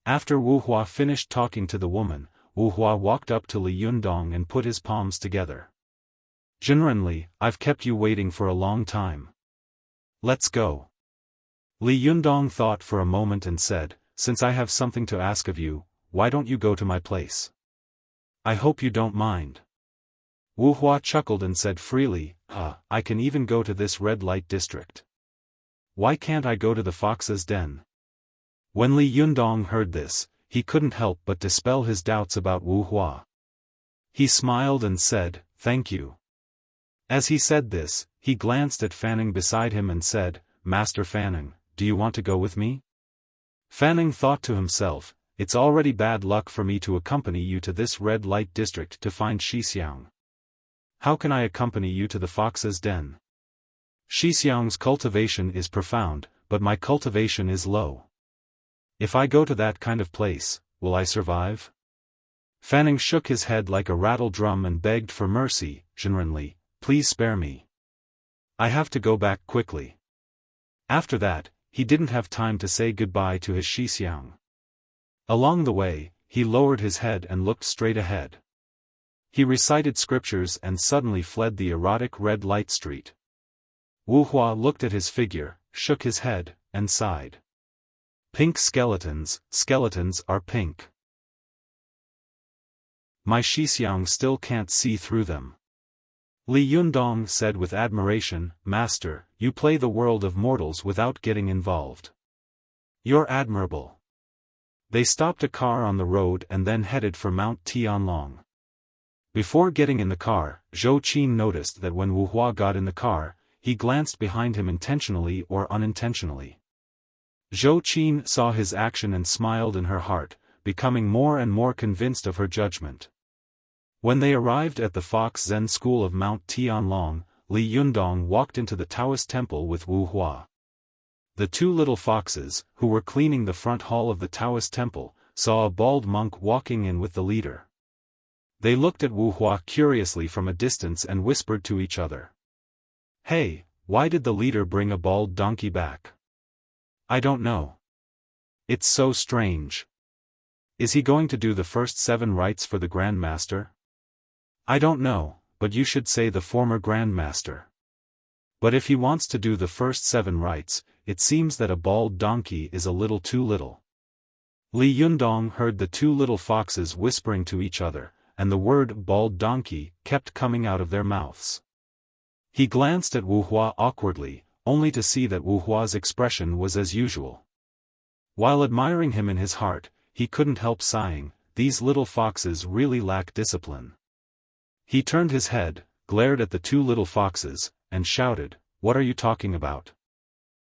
A: After Wu Hua finished talking to the woman, Wu Hua walked up to Li Yundong and put his palms together. "Jinrenli, I've kept you waiting for a long time. Let's go." Li Yundong thought for a moment and said, "Since I have something to ask of you, why don't you go to my place? I hope you don't mind." Wu Hua chuckled and said freely, I can even go to this red light district. Why can't I go to the fox's den?" When Li Yundong heard this, he couldn't help but dispel his doubts about Wu Hua. He smiled and said, "Thank you." As he said this, he glanced at Fanning beside him and said, "Master Fanning, do you want to go with me?" Fanning thought to himself, "It's already bad luck for me to accompany you to this red light district to find Xixiang. How can I accompany you to the fox's den? Xixiang's cultivation is profound, but my cultivation is low. If I go to that kind of place, will I survive?" Fanning shook his head like a rattle drum and begged for mercy, "Jinrenli, please spare me. I have to go back quickly." After that, he didn't have time to say goodbye to his Xixiang. Along the way, he lowered his head and looked straight ahead. He recited scriptures and suddenly fled the erotic red light street. Wu Hua looked at his figure, shook his head, and sighed. Pink skeletons are pink. My Xixiang still can't see through them. Li Yundong said with admiration, "Master, you play the world of mortals without getting involved. You're admirable." They stopped a car on the road and then headed for Mount Tianlong. Before getting in the car, Zhou Qin noticed that when Wu Hua got in the car, he glanced behind him intentionally or unintentionally. Zhou Qin saw his action and smiled in her heart, becoming more and more convinced of her judgment. When they arrived at the Fox Zen School of Mount Tianlong, Li Yundong walked into the Taoist temple with Wu Hua. The two little foxes, who were cleaning the front hall of the Taoist temple, saw a bald monk walking in with the leader. They looked at Wu Hua curiously from a distance and whispered to each other. "Hey, why did the leader bring a bald donkey back? I don't know. It's so strange. Is he going to do the first 7 rites for the Grand Master? I don't know, but you should say the former Grand Master. But if he wants to do the first 7 rites, it seems that a bald donkey is a little too little." Li Yundong heard the two little foxes whispering to each other, and the word bald donkey kept coming out of their mouths. He glanced at Wu Hua awkwardly, only to see that Wu Hua's expression was as usual. While admiring him in his heart, he couldn't help sighing, these little foxes really lack discipline. He turned his head, glared at the two little foxes, and shouted, "What are you talking about?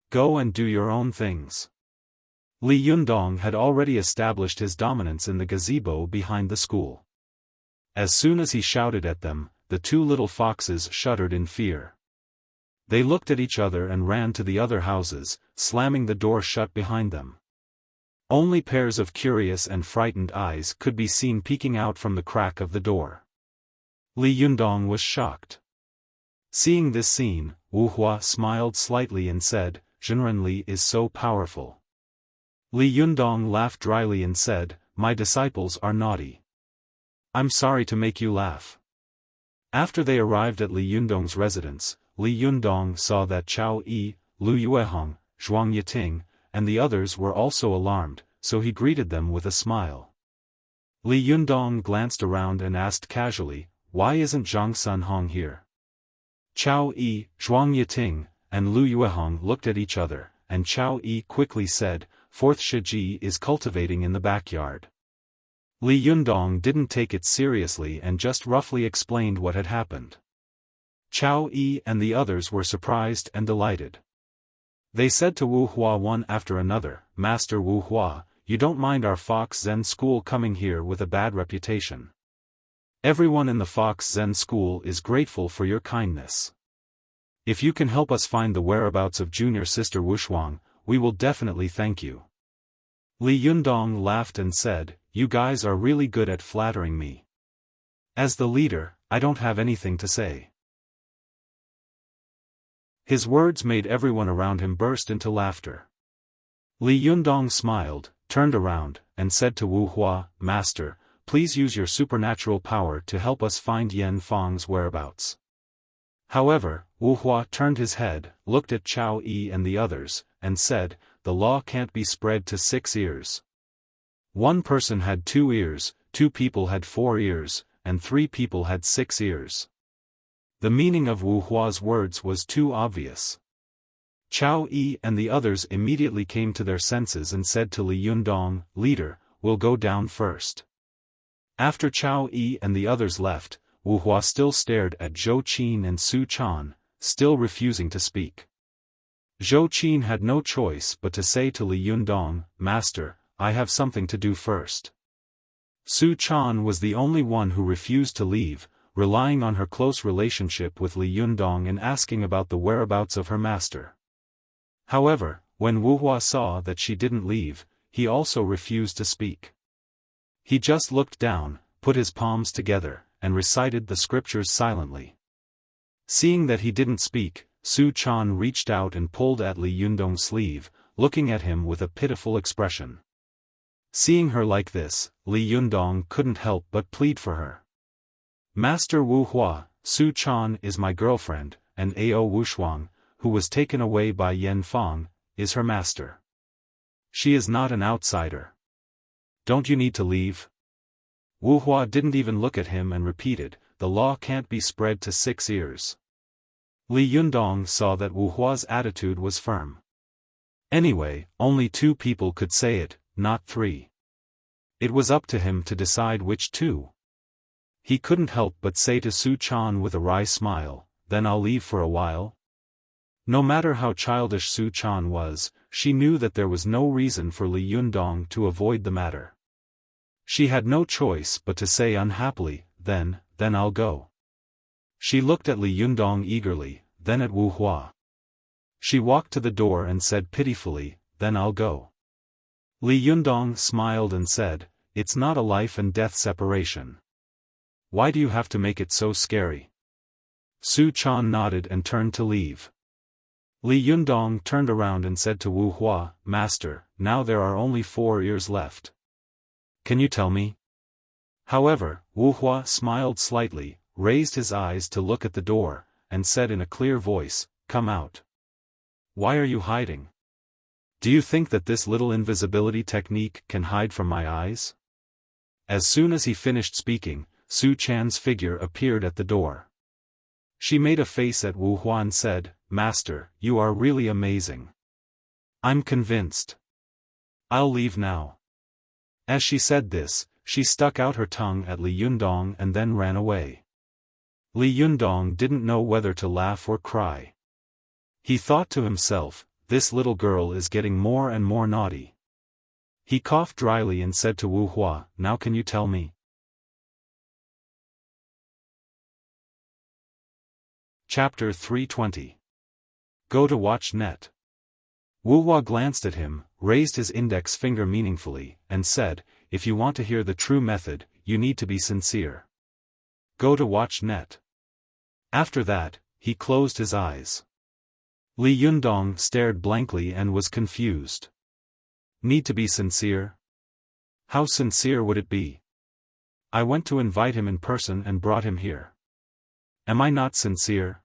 A: Go and do your own things." Li Yundong had already established his dominance in the gazebo behind the school. As soon as he shouted at them, the two little foxes shuddered in fear. They looked at each other and ran to the other houses, slamming the door shut behind them. Only pairs of curious and frightened eyes could be seen peeking out from the crack of the door. Li Yundong was shocked. Seeing this scene, Wu Hua smiled slightly and said, "Zhenren is so powerful." Li Yundong laughed dryly and said, "My disciples are naughty. I'm sorry to make you laugh." After they arrived at Li Yundong's residence, Li Yundong saw that Chao Yi, Lu Yuehong, Zhuang Yiting, and the others were also alarmed, so he greeted them with a smile. Li Yundong glanced around and asked casually, "Why isn't Zhang Sunhong here?" Chao Yi, Zhuang Yiting, and Lu Yuehong looked at each other, and Chao Yi quickly said, "Fourth Shiji is cultivating in the backyard." Li Yundong didn't take it seriously and just roughly explained what had happened. Chao Yi and the others were surprised and delighted. They said to Wu Hua one after another, "Master Wu Hua, you don't mind our Fox Zen School coming here with a bad reputation. Everyone in the Fox Zen School is grateful for your kindness. If you can help us find the whereabouts of junior sister Wushuang, we will definitely thank you." Li Yundong laughed and said, "You guys are really good at flattering me. As the leader, I don't have anything to say." His words made everyone around him burst into laughter. Li Yundong smiled, turned around, and said to Wu Hua, "Master, please use your supernatural power to help us find Yan Fang's whereabouts." However, Wu Hua turned his head, looked at Chao Yi and the others, and said, "The law can't be spread to 6 ears. One person had 2 ears, 2 people had 4 ears, and 3 people had 6 ears." The meaning of Wu Hua's words was too obvious. Chao Yi and the others immediately came to their senses and said to Li Yundong, "Leader, we'll go down first." After Chao Yi and the others left, Wu Hua still stared at Zhou Qin and Su Chan, still refusing to speak. Zhou Qin had no choice but to say to Li Yundong, "Master, I have something to do first." Su Chan was the only one who refused to leave, relying on her close relationship with Li Yundong and asking about the whereabouts of her master. However, when Wu Hua saw that she didn't leave, he also refused to speak. He just looked down, put his palms together, and recited the scriptures silently. Seeing that he didn't speak, Su Chan reached out and pulled at Li Yundong's sleeve, looking at him with a pitiful expression. Seeing her like this, Li Yundong couldn't help but plead for her. "Master Wu Hua, Su Chan is my girlfriend, and Ao Wushuang, who was taken away by Yan Fang, is her master. She is not an outsider. Don't you need to leave?" Wu Hua didn't even look at him and repeated, "The law can't be spread to 6 ears." Li Yundong saw that Wu Hua's attitude was firm. Anyway, only 2 people could say it, not 3. It was up to him to decide which two. He couldn't help but say to Su Chan with a wry smile, "Then I'll leave for a while." No matter how childish Su Chan was, she knew that there was no reason for Li Yundong to avoid the matter. She had no choice but to say unhappily, then I'll go." She looked at Li Yundong eagerly, then at Wu Hua. She walked to the door and said pitifully, "Then I'll go." Li Yundong smiled and said, "It's not a life and death separation. Why do you have to make it so scary?" Su Chan nodded and turned to leave. Li Yundong turned around and said to Wu Hua, "Master, now there are only 4 ears left. Can you tell me?" However, Wu Hua smiled slightly, raised his eyes to look at the door, and said in a clear voice, "Come out. Why are you hiding? Do you think that this little invisibility technique can hide from my eyes?" As soon as he finished speaking, Su Chan's figure appeared at the door. She made a face at Wu Hua and said, "Master, you are really amazing. I'm convinced. I'll leave now." As she said this, she stuck out her tongue at Li Yundong and then ran away. Li Yundong didn't know whether to laugh or cry. He thought to himself, "This little girl is getting more and more naughty." He coughed dryly and said to Wu Hua, "Now can you tell me?" Chapter 320. Go to watch net. Wu Hua glanced at him, raised his index finger meaningfully, and said, "If you want to hear the true method, you need to be sincere. Go to watch net." After that, he closed his eyes. Li Yundong stared blankly and was confused. Need to be sincere? How sincere would it be? I went to invite him in person and brought him here. Am I not sincere?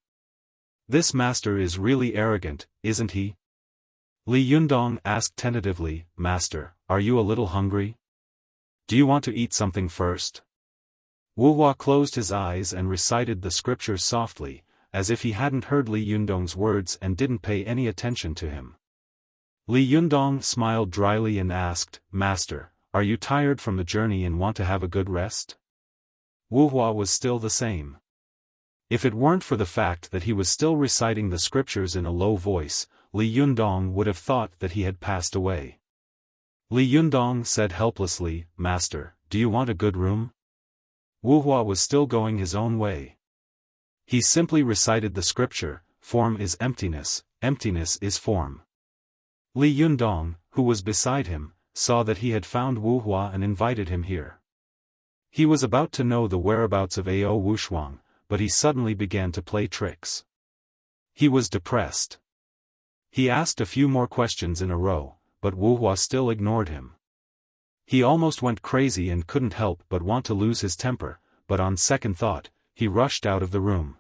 A: This master is really arrogant, isn't he? Li Yundong asked tentatively, "Master, are you a little hungry? Do you want to eat something first?" Wu Hua closed his eyes and recited the scriptures softly, as if he hadn't heard Li Yundong's words and didn't pay any attention to him. Li Yundong smiled dryly and asked, "Master, are you tired from the journey and want to have a good rest?" Wu Hua was still the same. If it weren't for the fact that he was still reciting the scriptures in a low voice, Li Yundong would have thought that he had passed away. Li Yundong said helplessly, "Master, do you want a good room?" Wu Hua was still going his own way. He simply recited the scripture, "Form is emptiness, emptiness is form." Li Yundong, who was beside him, saw that he had found Wu Hua and invited him here. He was about to know the whereabouts of Ao Wushuang, but he suddenly began to play tricks. He was depressed. He asked a few more questions in a row, but Wu Hua still ignored him. He almost went crazy and couldn't help but want to lose his temper, but on second thought, he rushed out of the room.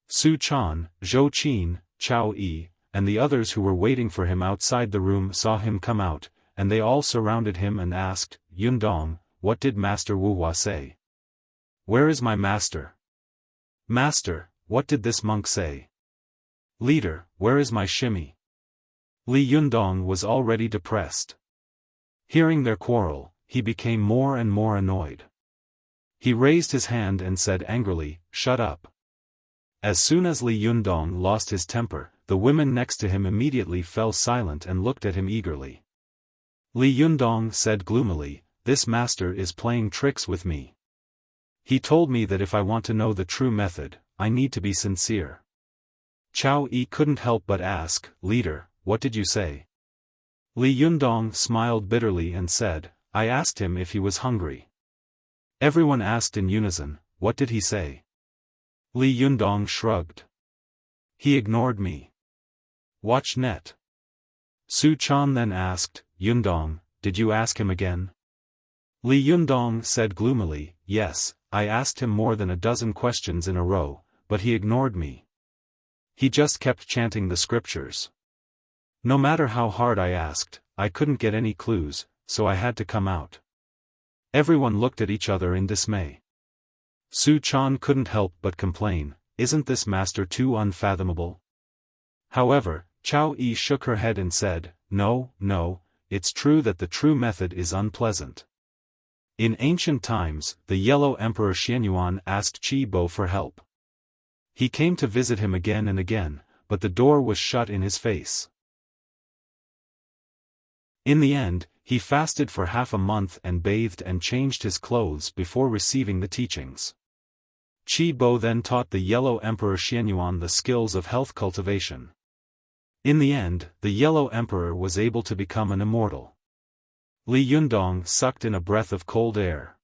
A: Su Chan, Zhou Qin, Chao Yi, and the others who were waiting for him outside the room saw him come out, and they all surrounded him and asked, "Yundong, what did Master Wu Hua say? Where is my master? Master, what did this monk say? Leader, where is my shimmy?" Li Yundong was already depressed. Hearing their quarrel, he became more and more annoyed. He raised his hand and said angrily, "Shut up." As soon as Li Yundong lost his temper, the women next to him immediately fell silent and looked at him eagerly. Li Yundong said gloomily, "This master is playing tricks with me. He told me that if I want to know the true method, I need to be sincere." Chao Yi couldn't help but ask, "Leader, what did you say?" Li Yundong smiled bitterly and said, "I asked him if he was hungry." Everyone asked in unison, "What did he say?" Li Yundong shrugged. "He ignored me." Watch net. Su Chan then asked, "Yundong, did you ask him again?" Li Yundong said gloomily, "Yes, I asked him more than a dozen questions in a row, but he ignored me. He just kept chanting the scriptures. No matter how hard I asked, I couldn't get any clues, so I had to come out." Everyone looked at each other in dismay. Su Chan couldn't help but complain, "Isn't this master too unfathomable?" However, Chao Yi shook her head and said, No, it's true that the true method is unpleasant. In ancient times, the Yellow Emperor Xianyuan asked Qi Bo for help. He came to visit him again and again, but the door was shut in his face. In the end, he fasted for half a month and bathed and changed his clothes before receiving the teachings. Qi Bo then taught the Yellow Emperor Xianyuan the skills of health cultivation. In the end, the Yellow Emperor was able to become an immortal. Li Yundong sucked in a breath of cold air.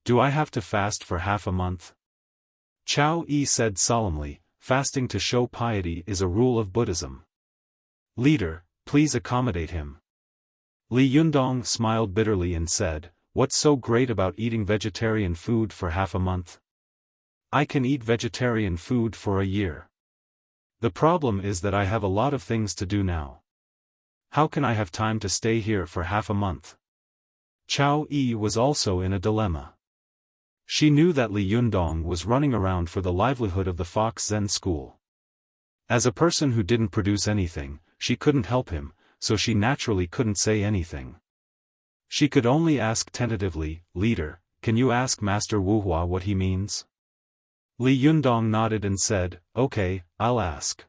A: Do I have to fast for half a month? Chao Yi said solemnly, fasting to show piety is a rule of Buddhism. Leader, please accommodate him. Li Yundong smiled bitterly and said, what's so great about eating vegetarian food for half a month? I can eat vegetarian food for a year. The problem is that I have a lot of things to do now. How can I have time to stay here for half a month? Chao Yi was also in a dilemma. She knew that Li Yundong was running around for the livelihood of the Fox Zen school. As a person who didn't produce anything, she couldn't help him, so she naturally couldn't say anything. She could only ask tentatively, Leader, can you ask Master Wuhua what he means? Li Yundong nodded and said, okay, I'll ask.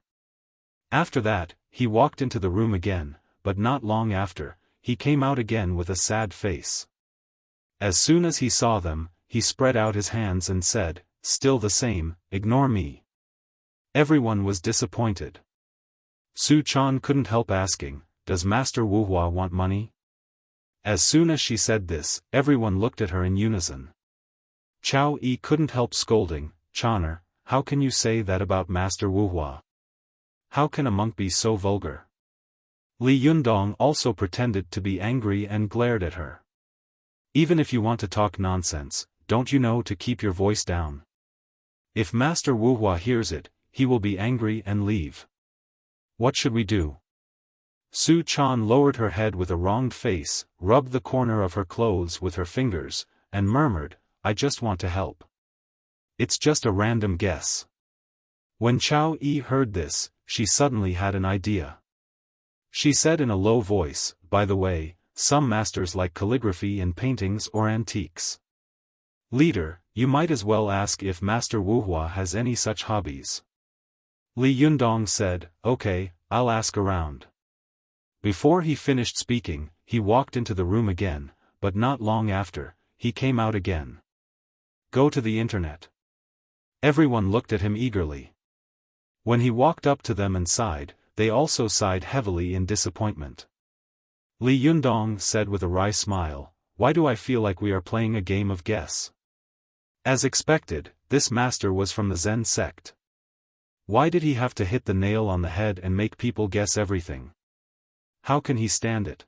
A: After that, he walked into the room again, but not long after, he came out again with a sad face. As soon as he saw them, he spread out his hands and said, still the same, ignore me. Everyone was disappointed. Su Chan couldn't help asking, does Master Wuhua want money? As soon as she said this, everyone looked at her in unison. Chao Yi couldn't help scolding, Chaner, how can you say that about Master Wuhua? How can a monk be so vulgar? Li Yundong also pretended to be angry and glared at her. Even if you want to talk nonsense, don't you know to keep your voice down? If Master Wuhua hears it, he will be angry and leave. What should we do? Su Chan lowered her head with a wronged face, rubbed the corner of her clothes with her fingers, and murmured, I just want to help. It's just a random guess. When Chao Yi heard this, she suddenly had an idea. She said in a low voice, by the way, some masters like calligraphy and paintings or antiques. Leader, you might as well ask if Master Wuhua has any such hobbies. Li Yundong said, okay, I'll ask around. Before he finished speaking, he walked into the room again, but not long after, he came out again. Go to the internet. Everyone looked at him eagerly. When he walked up to them and sighed, they also sighed heavily in disappointment. Li Yundong said with a wry smile, why do I feel like we are playing a game of guess? As expected, this master was from the Zen sect. Why did he have to hit the nail on the head and make people guess everything? How can he stand it?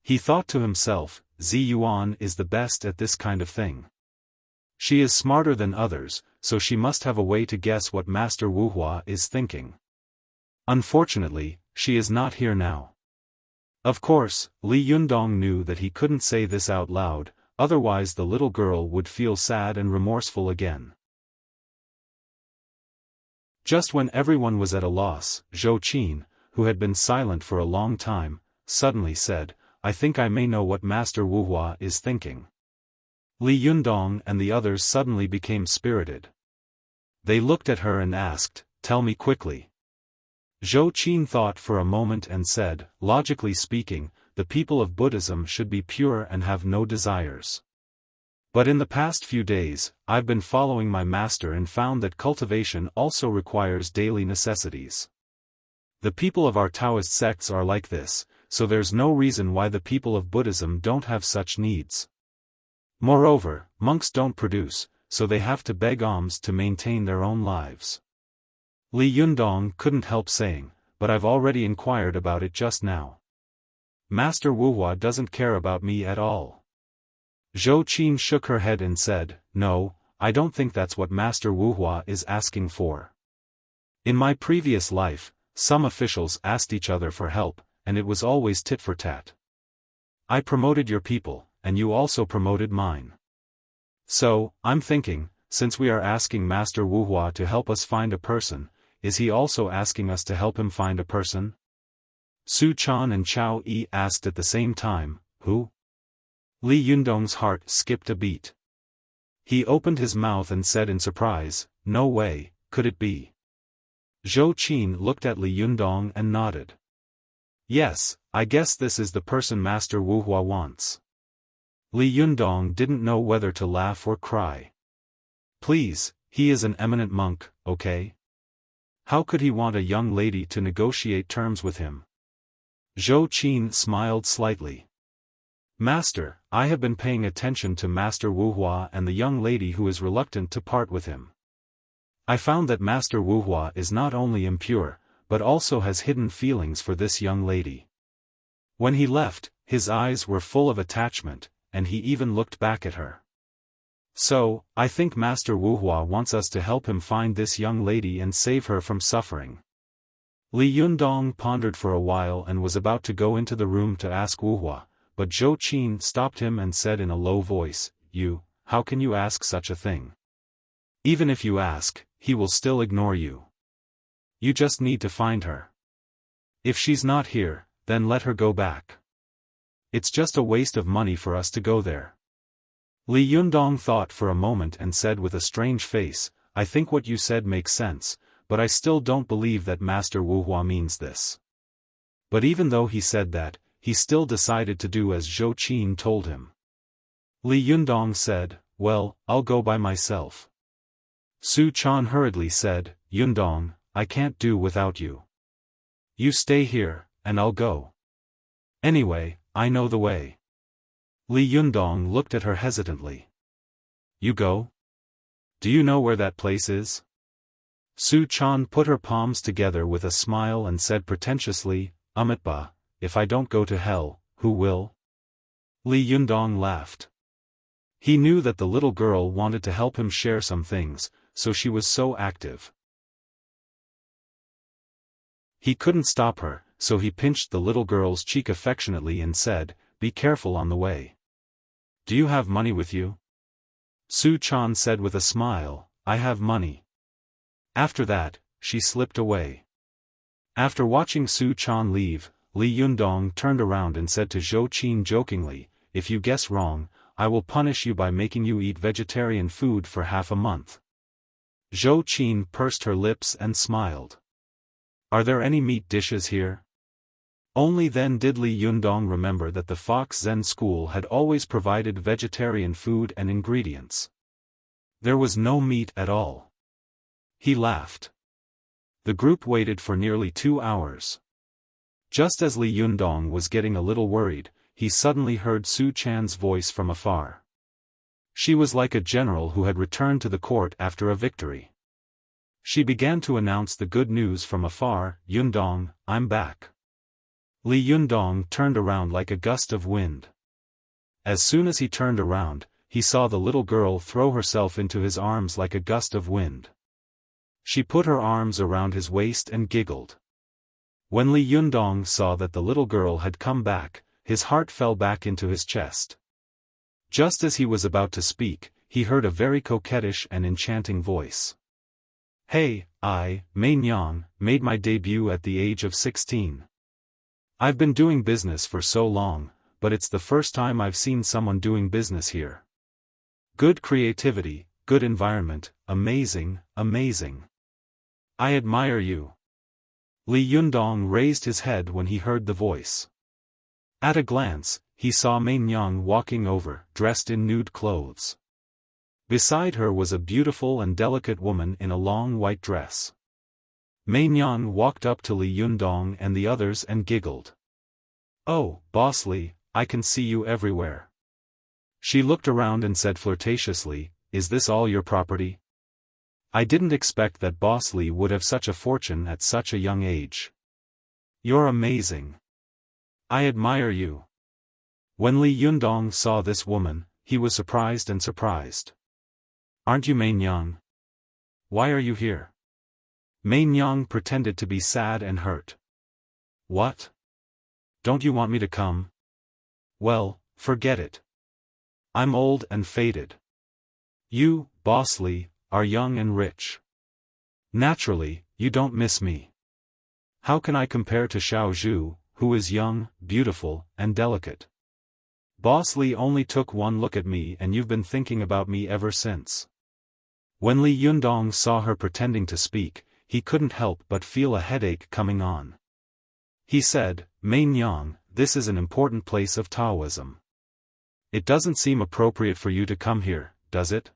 A: He thought to himself, Zi Yuan is the best at this kind of thing. She is smarter than others, so she must have a way to guess what Master Wuhua is thinking. Unfortunately, she is not here now. Of course, Li Yundong knew that he couldn't say this out loud, otherwise the little girl would feel sad and remorseful again. Just when everyone was at a loss, Zhou Qin, who had been silent for a long time, suddenly said, I think I may know what Master Wuhua is thinking. Li Yundong and the others suddenly became spirited. They looked at her and asked, tell me quickly. Zhou Qin thought for a moment and said, logically speaking, the people of Buddhism should be pure and have no desires. But in the past few days, I've been following my master and found that cultivation also requires daily necessities. The people of our Taoist sects are like this, so there's no reason why the people of Buddhism don't have such needs. Moreover, monks don't produce, so they have to beg alms to maintain their own lives. Li Yundong couldn't help saying, but I've already inquired about it just now. Master Wuhua doesn't care about me at all. Zhou Qin shook her head and said, no, I don't think that's what Master Wuhua is asking for. In my previous life, some officials asked each other for help, and it was always tit for tat. I promoted your people, and you also promoted mine. So, I'm thinking, since we are asking Master Wuhua to help us find a person, is he also asking us to help him find a person? Su Chan and Chao Yi asked at the same time, who? Li Yundong's heart skipped a beat. He opened his mouth and said in surprise, "No way, could it be?" Zhou Qin looked at Li Yundong and nodded. "Yes, I guess this is the person Master Wuhua wants." Li Yundong didn't know whether to laugh or cry. Please, he is an eminent monk, okay? How could he want a young lady to negotiate terms with him? Zhou Qin smiled slightly. "Master, I have been paying attention to Master Wuhua and the young lady who is reluctant to part with him. I found that Master Wuhua is not only impure, but also has hidden feelings for this young lady. When he left, his eyes were full of attachment, and he even looked back at her. So, I think Master Wuhua wants us to help him find this young lady and save her from suffering." Li Yundong pondered for a while and was about to go into the room to ask Wuhua, but Zhou Qin stopped him and said in a low voice, How can you ask such a thing? Even if you ask, he will still ignore you. You just need to find her. If she's not here, then let her go back. It's just a waste of money for us to go there." Li Yundong thought for a moment and said with a strange face, "I think what you said makes sense, but I still don't believe that Master Wuhua means this." But even though he said that, he still decided to do as Zhou Qin told him. Li Yundong said, "Well, I'll go by myself." Su Chan hurriedly said, "Yundong, I can't do without you. You stay here, and I'll go. Anyway, I know the way." Li Yundong looked at her hesitantly. "You go? Do you know where that place is?" Su Chan put her palms together with a smile and said pretentiously, "Amitba, if I don't go to hell, who will?" Li Yundong laughed. He knew that the little girl wanted to help him share some things, so she was so active. He couldn't stop her, so he pinched the little girl's cheek affectionately and said, "Be careful on the way. Do you have money with you?" Su Chan said with a smile, "I have money." After that, she slipped away. After watching Su Chan leave, Li Yundong turned around and said to Zhou Qin jokingly, "If you guess wrong, I will punish you by making you eat vegetarian food for half a month." Zhou Qin pursed her lips and smiled. "Are there any meat dishes here?" Only then did Li Yundong remember that the Fox Zen school had always provided vegetarian food and ingredients. There was no meat at all. He laughed. The group waited for nearly 2 hours. Just as Li Yundong was getting a little worried, he suddenly heard Su Chan's voice from afar. She was like a general who had returned to the court after a victory. She began to announce the good news from afar, "Yundong, I'm back." Li Yundong turned around like a gust of wind. As soon as he turned around, he saw the little girl throw herself into his arms like a gust of wind. She put her arms around his waist and giggled. When Li Yundong saw that the little girl had come back, his heart fell back into his chest. Just as he was about to speak, he heard a very coquettish and enchanting voice. "Hey, I, Mei Nyang, made my debut at the age of 16. I've been doing business for so long, but it's the first time I've seen someone doing business here. Good creativity, good environment, amazing, amazing. I admire you." Li Yundong raised his head when he heard the voice. At a glance, he saw Mei Nyang walking over, dressed in nude clothes. Beside her was a beautiful and delicate woman in a long white dress. Mei Nyang walked up to Li Yundong and the others and giggled. "Oh, Boss Li, I can see you everywhere." She looked around and said flirtatiously, "Is this all your property? I didn't expect that Boss Li would have such a fortune at such a young age. You're amazing. I admire you." When Li Yundong saw this woman, he was surprised and surprised. "Aren't you Mei Nyang? Why are you here?" Mei Nyang pretended to be sad and hurt. "What? Don't you want me to come? Well, forget it. I'm old and faded. You, Boss Li, are young and rich. Naturally, you don't miss me. How can I compare to Xiao Zhu, who is young, beautiful, and delicate?" Boss Li only took one look at me and you've been thinking about me ever since. When Li Yundong saw her pretending to speak, he couldn't help but feel a headache coming on. He said, Main Yang, this is an important place of Taoism. It doesn't seem appropriate for you to come here, does it?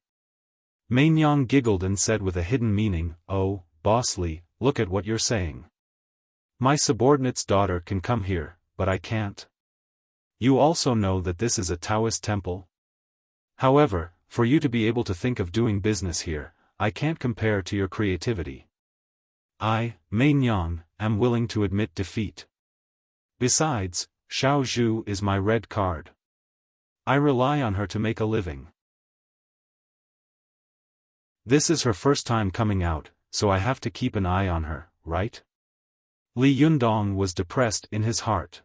A: Main Yang giggled and said with a hidden meaning, oh, Boss Li, look at what you're saying. My subordinate's daughter can come here, but I can't. You also know that this is a Taoist temple? However, for you to be able to think of doing business here, I can't compare to your creativity. I, Main Yang, am willing to admit defeat. Besides, Xiao Zhu is my red card. I rely on her to make a living. This is her first time coming out, so I have to keep an eye on her, right? Li Yundong was depressed in his heart.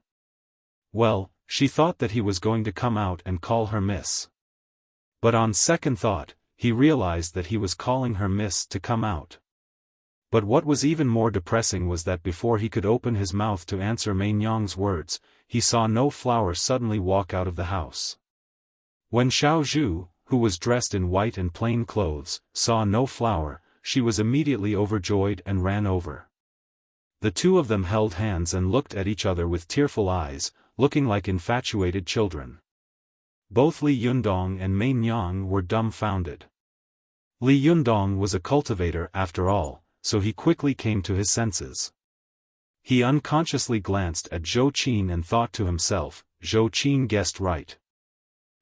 A: Well, she thought that he was going to come out and call her miss. But on second thought, he realized that he was calling her miss to come out. But what was even more depressing was that before he could open his mouth to answer Main Yang's words, he saw No Flower suddenly walk out of the house. When Xiao Zhu, who was dressed in white and plain clothes, saw No Flower, she was immediately overjoyed and ran over. The two of them held hands and looked at each other with tearful eyes, looking like infatuated children. Both Li Yundong and Main Yang were dumbfounded. Li Yundong was a cultivator after all, so he quickly came to his senses. He unconsciously glanced at Zhou Qin and thought to himself, Zhou Qin guessed right.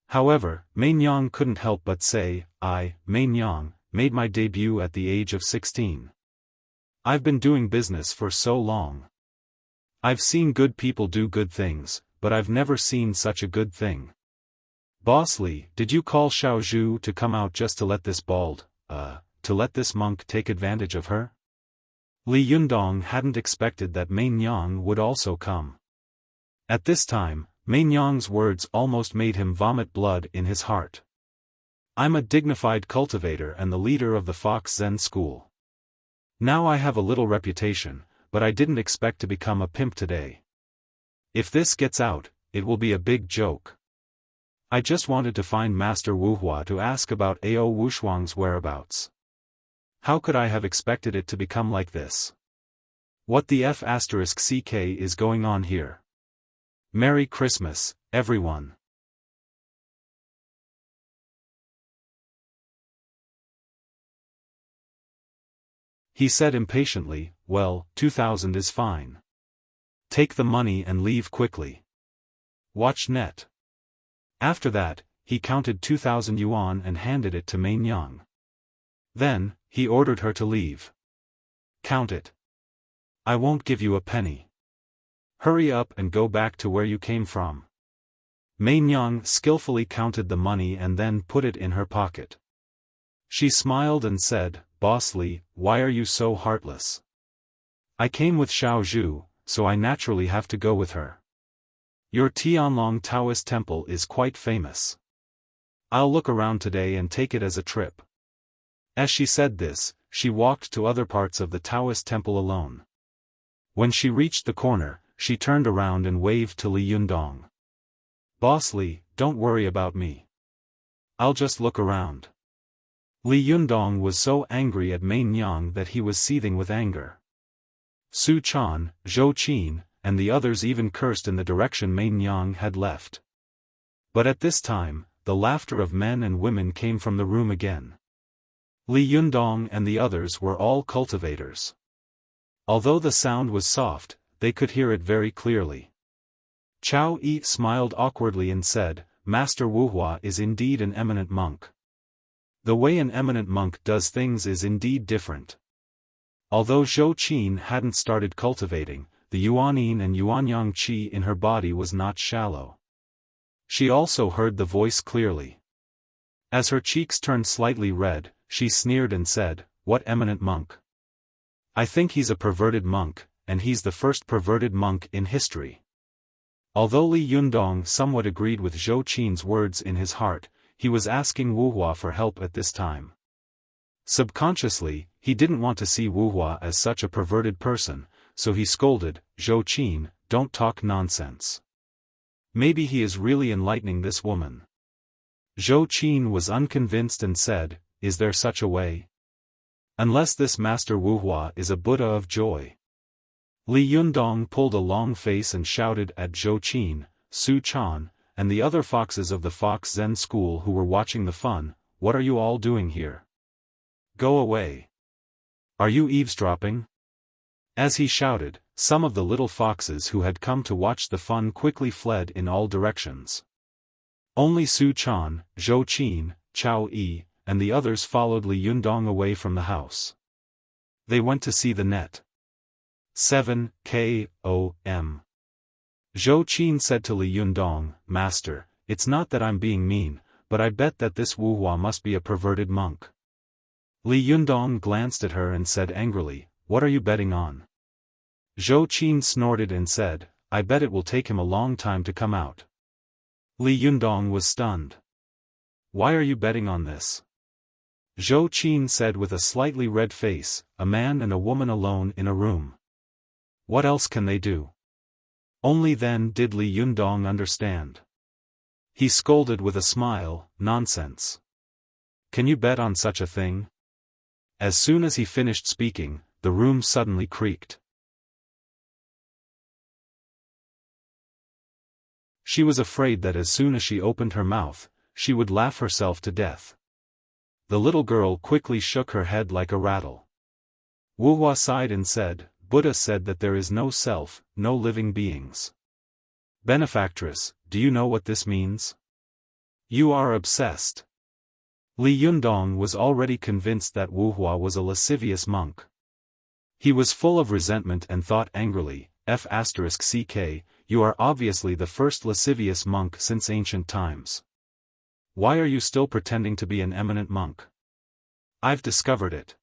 A: However, Main Yang couldn't help but say, I, Main Yang, made my debut at the age of 16. I've been doing business for so long. I've seen good people do good things, but I've never seen such a good thing. Boss Li, did you call Xiao Zhu to come out just to let this to let this monk take advantage of her? Li Yundong hadn't expected that Main Yang would also come. At this time, Main Yang's words almost made him vomit blood in his heart. I'm a dignified cultivator and the leader of the Fox Zen school. Now I have a little reputation, but I didn't expect to become a pimp today. If this gets out, it will be a big joke. I just wanted to find Master Wuhua to ask about Ao Wushuang's whereabouts. How could I have expected it to become like this? What the F***ck is going on here? Merry Christmas, everyone. He said impatiently, well, 2,000 is fine. Take the money and leave quickly. Watch net. After that, he counted 2,000 yuan and handed it to Main Yang. Then, he ordered her to leave. Count it. I won't give you a penny. Hurry up and go back to where you came from. Main Yang skillfully counted the money and then put it in her pocket. She smiled and said, Boss Li, why are you so heartless? I came with Xiao Zhu, so I naturally have to go with her. Your Tianlong Taoist temple is quite famous. I'll look around today and take it as a trip. As she said this, she walked to other parts of the Taoist temple alone. When she reached the corner, she turned around and waved to Li Yundong. Boss Li, don't worry about me. I'll just look around. Li Yundong was so angry at Main Yang that he was seething with anger. Su Chan, Zhou Qin, and the others even cursed in the direction Main Yang had left. But at this time, the laughter of men and women came from the room again. Li Yundong and the others were all cultivators. Although the sound was soft, they could hear it very clearly. Chao Yi smiled awkwardly and said, Master Wuhua is indeed an eminent monk. The way an eminent monk does things is indeed different. Although Zhou Qin hadn't started cultivating, the Yuanyin and Yuanyang qi in her body was not shallow. She also heard the voice clearly. As her cheeks turned slightly red, she sneered and said, What eminent monk? I think he's a perverted monk, and he's the first perverted monk in history. Although Li Yundong somewhat agreed with Zhou Qin's words in his heart, he was asking Wuhua for help at this time. Subconsciously, he didn't want to see Wuhua as such a perverted person, so he scolded, Zhou Qin, don't talk nonsense. Maybe he is really enlightening this woman. Zhou Qin was unconvinced and said, is there such a way? Unless this Master Wuhua is a Buddha of joy. Li Yundong pulled a long face and shouted at Zhou Qin, Su Chan, and the other foxes of the Fox Zen school who were watching the fun, what are you all doing here? Go away. Are you eavesdropping? As he shouted, some of the little foxes who had come to watch the fun quickly fled in all directions. Only Su Chan, Zhou Qin, Chao Yi, and the others followed Li Yundong away from the house. They went to see the net. 7 K.O.M. Zhou Qin said to Li Yundong, Master, it's not that I'm being mean, but I bet that this Wuhua must be a perverted monk. Li Yundong glanced at her and said angrily, what are you betting on? Zhou Qin snorted and said, I bet it will take him a long time to come out. Li Yundong was stunned. Why are you betting on this? Zhou Qin said with a slightly red face, a man and a woman alone in a room. What else can they do? Only then did Li Yundong understand. He scolded with a smile, nonsense. Can you bet on such a thing? As soon as he finished speaking, the room suddenly creaked. She was afraid that as soon as she opened her mouth, she would laugh herself to death. The little girl quickly shook her head like a rattle. Wuhua sighed and said, Buddha said that there is no self, no living beings. Benefactress, do you know what this means? You are obsessed. Li Yundong was already convinced that Wuhua was a lascivious monk. He was full of resentment and thought angrily, F***ck, you are obviously the first lascivious monk since ancient times. Why are you still pretending to be an eminent monk? I've discovered it.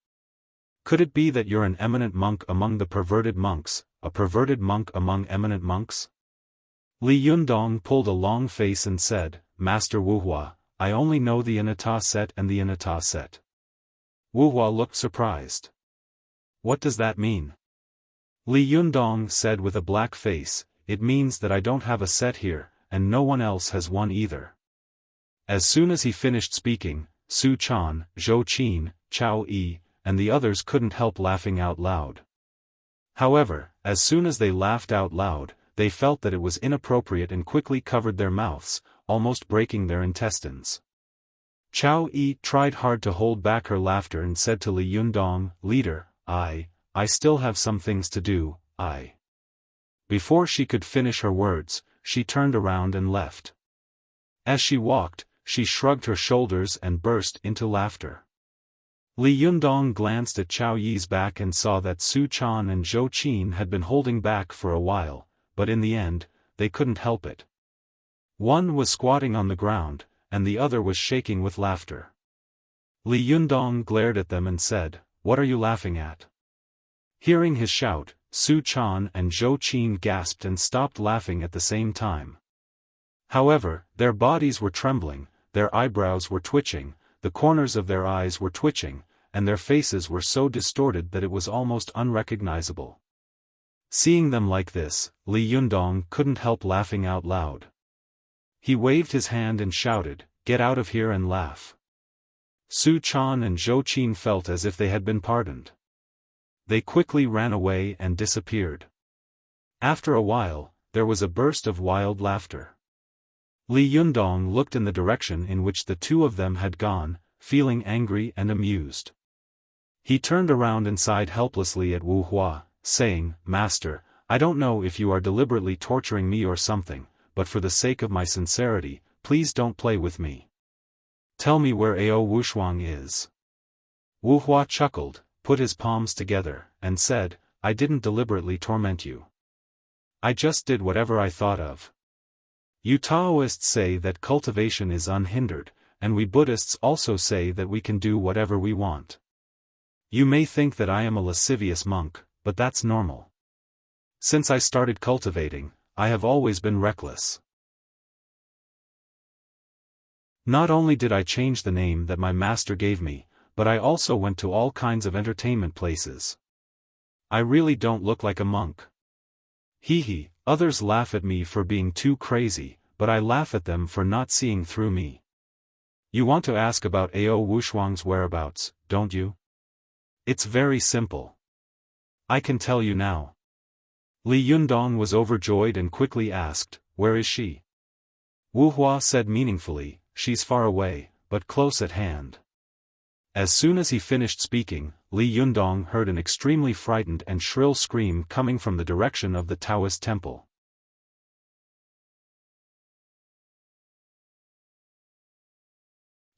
A: Could it be that you're an eminent monk among the perverted monks, a perverted monk among eminent monks? Li Yundong pulled a long face and said, Master Wuhua, I only know the Anatta set and the Anatta set. Wuhua looked surprised. What does that mean? Li Yundong said with a black face, it means that I don't have a set here, and no one else has one either. As soon as he finished speaking, Su Chan, Zhou Qin, Chao Yi, and the others couldn't help laughing out loud. However, as soon as they laughed out loud, they felt that it was inappropriate and quickly covered their mouths, almost breaking their intestines. Chao Yi tried hard to hold back her laughter and said to Li Yundong, Leader, I still have some things to do, Before she could finish her words, she turned around and left. As she walked, she shrugged her shoulders and burst into laughter. Li Yundong glanced at Chao Yi's back and saw that Su Chan and Zhou Qin had been holding back for a while, but in the end, they couldn't help it. One was squatting on the ground, and the other was shaking with laughter. Li Yundong glared at them and said, What are you laughing at? Hearing his shout, Su Chan and Zhou Qin gasped and stopped laughing at the same time. However, their bodies were trembling, their eyebrows were twitching, the corners of their eyes were twitching, and their faces were so distorted that it was almost unrecognizable. Seeing them like this, Li Yundong couldn't help laughing out loud. He waved his hand and shouted, Get out of here and laugh. Su Chan and Zhou Qin felt as if they had been pardoned. They quickly ran away and disappeared. After a while, there was a burst of wild laughter. Li Yundong looked in the direction in which the two of them had gone, feeling angry and amused. He turned around and sighed helplessly at Wuhua, saying, Master, I don't know if you are deliberately torturing me or something, but for the sake of my sincerity, please don't play with me. Tell me where Ao Wushuang is. Wuhua chuckled, put his palms together, and said, I didn't deliberately torment you. I just did whatever I thought of. You Taoists say that cultivation is unhindered, and we Buddhists also say that we can do whatever we want. You may think that I am a lascivious monk, but that's normal. Since I started cultivating, I have always been reckless. Not only did I change the name that my master gave me, but I also went to all kinds of entertainment places. I really don't look like a monk. Hee hee, others laugh at me for being too crazy, but I laugh at them for not seeing through me. You want to ask about Ao Wushuang's whereabouts, don't you? It's very simple. I can tell you now. Li Yundong was overjoyed and quickly asked, "Where is she?" Wu Hua said meaningfully, "She's far away, but close at hand." As soon as he finished speaking, Li Yundong heard an extremely frightened and shrill scream coming from the direction of the Taoist temple.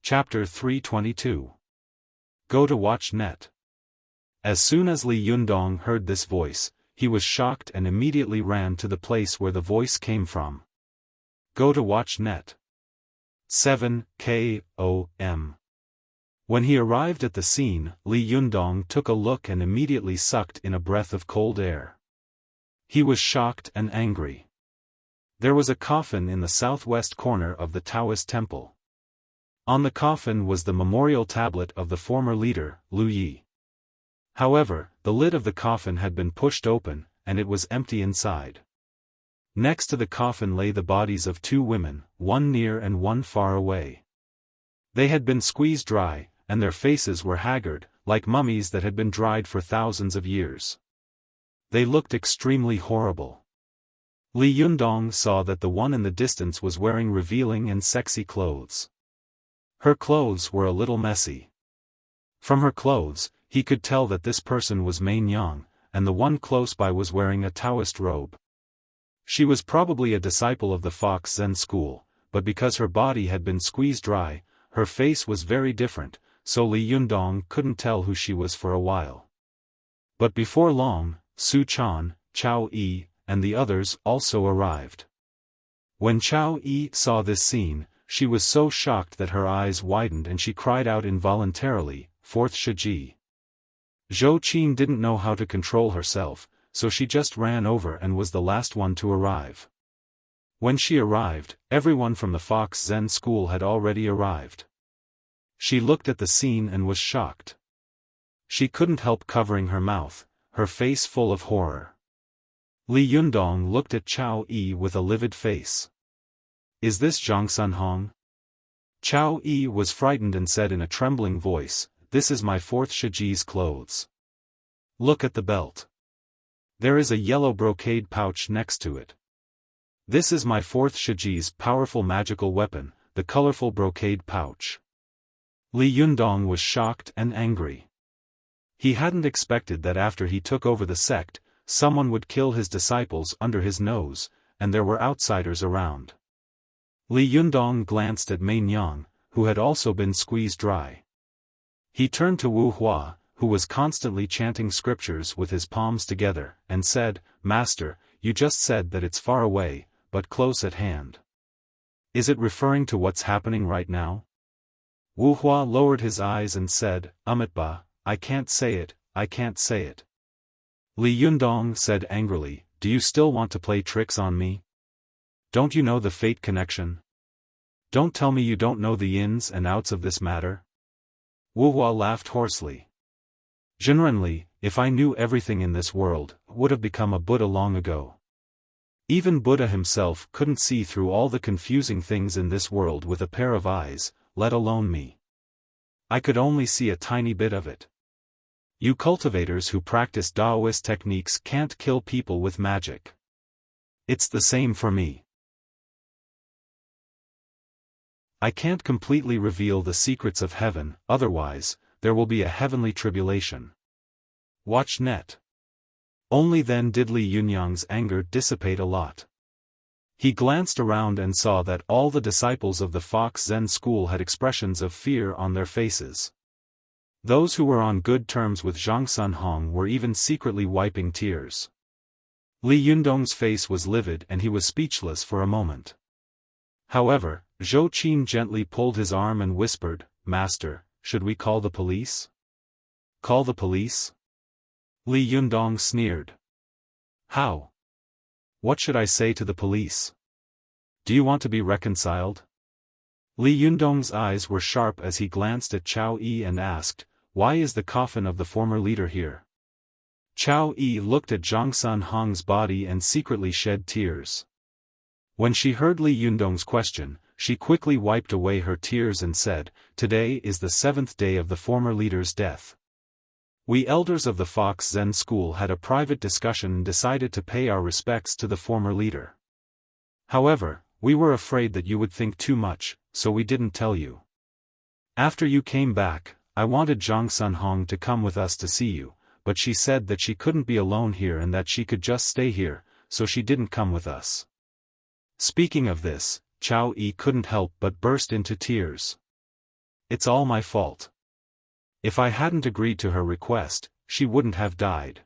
A: Chapter 322. Go to watch net. As soon as Li Yundong heard this voice, he was shocked and immediately ran to the place where the voice came from. Go to watch net. 7 K.O.M. When he arrived at the scene, Li Yundong took a look and immediately sucked in a breath of cold air. He was shocked and angry. There was a coffin in the southwest corner of the Taoist temple. On the coffin was the memorial tablet of the former leader, Lu Yi. However, the lid of the coffin had been pushed open, and it was empty inside. Next to the coffin lay the bodies of two women, one near and one far away. They had been squeezed dry, and their faces were haggard, like mummies that had been dried for thousands of years. They looked extremely horrible. Li Yundong saw that the one in the distance was wearing revealing and sexy clothes. Her clothes were a little messy. From her clothes, he could tell that this person was Main Yang, and the one close by was wearing a Taoist robe. She was probably a disciple of the Fox Zen school, but because her body had been squeezed dry, her face was very different, so Li Yundong couldn't tell who she was for a while. But before long, Su Chan, Chao Yi, and the others also arrived. When Chao Yi saw this scene, she was so shocked that her eyes widened and she cried out involuntarily, "Fourth Shiji." Zhou Qin didn't know how to control herself, so she just ran over and was the last one to arrive. When she arrived, everyone from the Fox Zen school had already arrived. She looked at the scene and was shocked. She couldn't help covering her mouth, her face full of horror. Li Yundong looked at Chao Yi with a livid face. "Is this Zhangsun Hong?" Chao Yi was frightened and said in a trembling voice, "This is my fourth Shiji's clothes. Look at the belt. There is a yellow brocade pouch next to it. This is my fourth Shiji's powerful magical weapon, the colorful brocade pouch." Li Yundong was shocked and angry. He hadn't expected that after he took over the sect, someone would kill his disciples under his nose, and there were outsiders around. Li Yundong glanced at Main Yang, who had also been squeezed dry. He turned to Wu Hua, who was constantly chanting scriptures with his palms together, and said, "Master, you just said that it's far away, but close at hand. Is it referring to what's happening right now?" Wu Hua lowered his eyes and said, "Amitba, I can't say it, I can't say it." Li Yundong said angrily, "Do you still want to play tricks on me? Don't you know the fate connection? Don't tell me you don't know the ins and outs of this matter." Wu Hua laughed hoarsely. "Generally, if I knew everything in this world, I would have become a Buddha long ago. Even Buddha himself couldn't see through all the confusing things in this world with a pair of eyes, let alone me. I could only see a tiny bit of it. You cultivators who practice Taoist techniques can't kill people with magic. It's the same for me. I can't completely reveal the secrets of heaven, otherwise, there will be a heavenly tribulation. Watch net." Only then did Li Yunyan's anger dissipate a lot. He glanced around and saw that all the disciples of the Fox Zen school had expressions of fear on their faces. Those who were on good terms with Zhangsun Hong were even secretly wiping tears. Li Yundong's face was livid and he was speechless for a moment. However, Zhou Qin gently pulled his arm and whispered, "Master, should we call the police?" "Call the police?" Li Yundong sneered. "How? What should I say to the police? Do you want to be reconciled?" Li Yundong's eyes were sharp as he glanced at Chao Yi and asked, "Why is the coffin of the former leader here?" Chao Yi looked at Zhangsun Hong's body and secretly shed tears. When she heard Li Yundong's question, she quickly wiped away her tears and said, "Today is the 7th day of the former leader's death. We elders of the Fox Zen school had a private discussion and decided to pay our respects to the former leader. However, we were afraid that you would think too much, so we didn't tell you. After you came back, I wanted Zhang Sunhong to come with us to see you, but she said that she couldn't be alone here and that she could just stay here, so she didn't come with us." Speaking of this, Chao Yi couldn't help but burst into tears. "It's all my fault. If I hadn't agreed to her request, she wouldn't have died."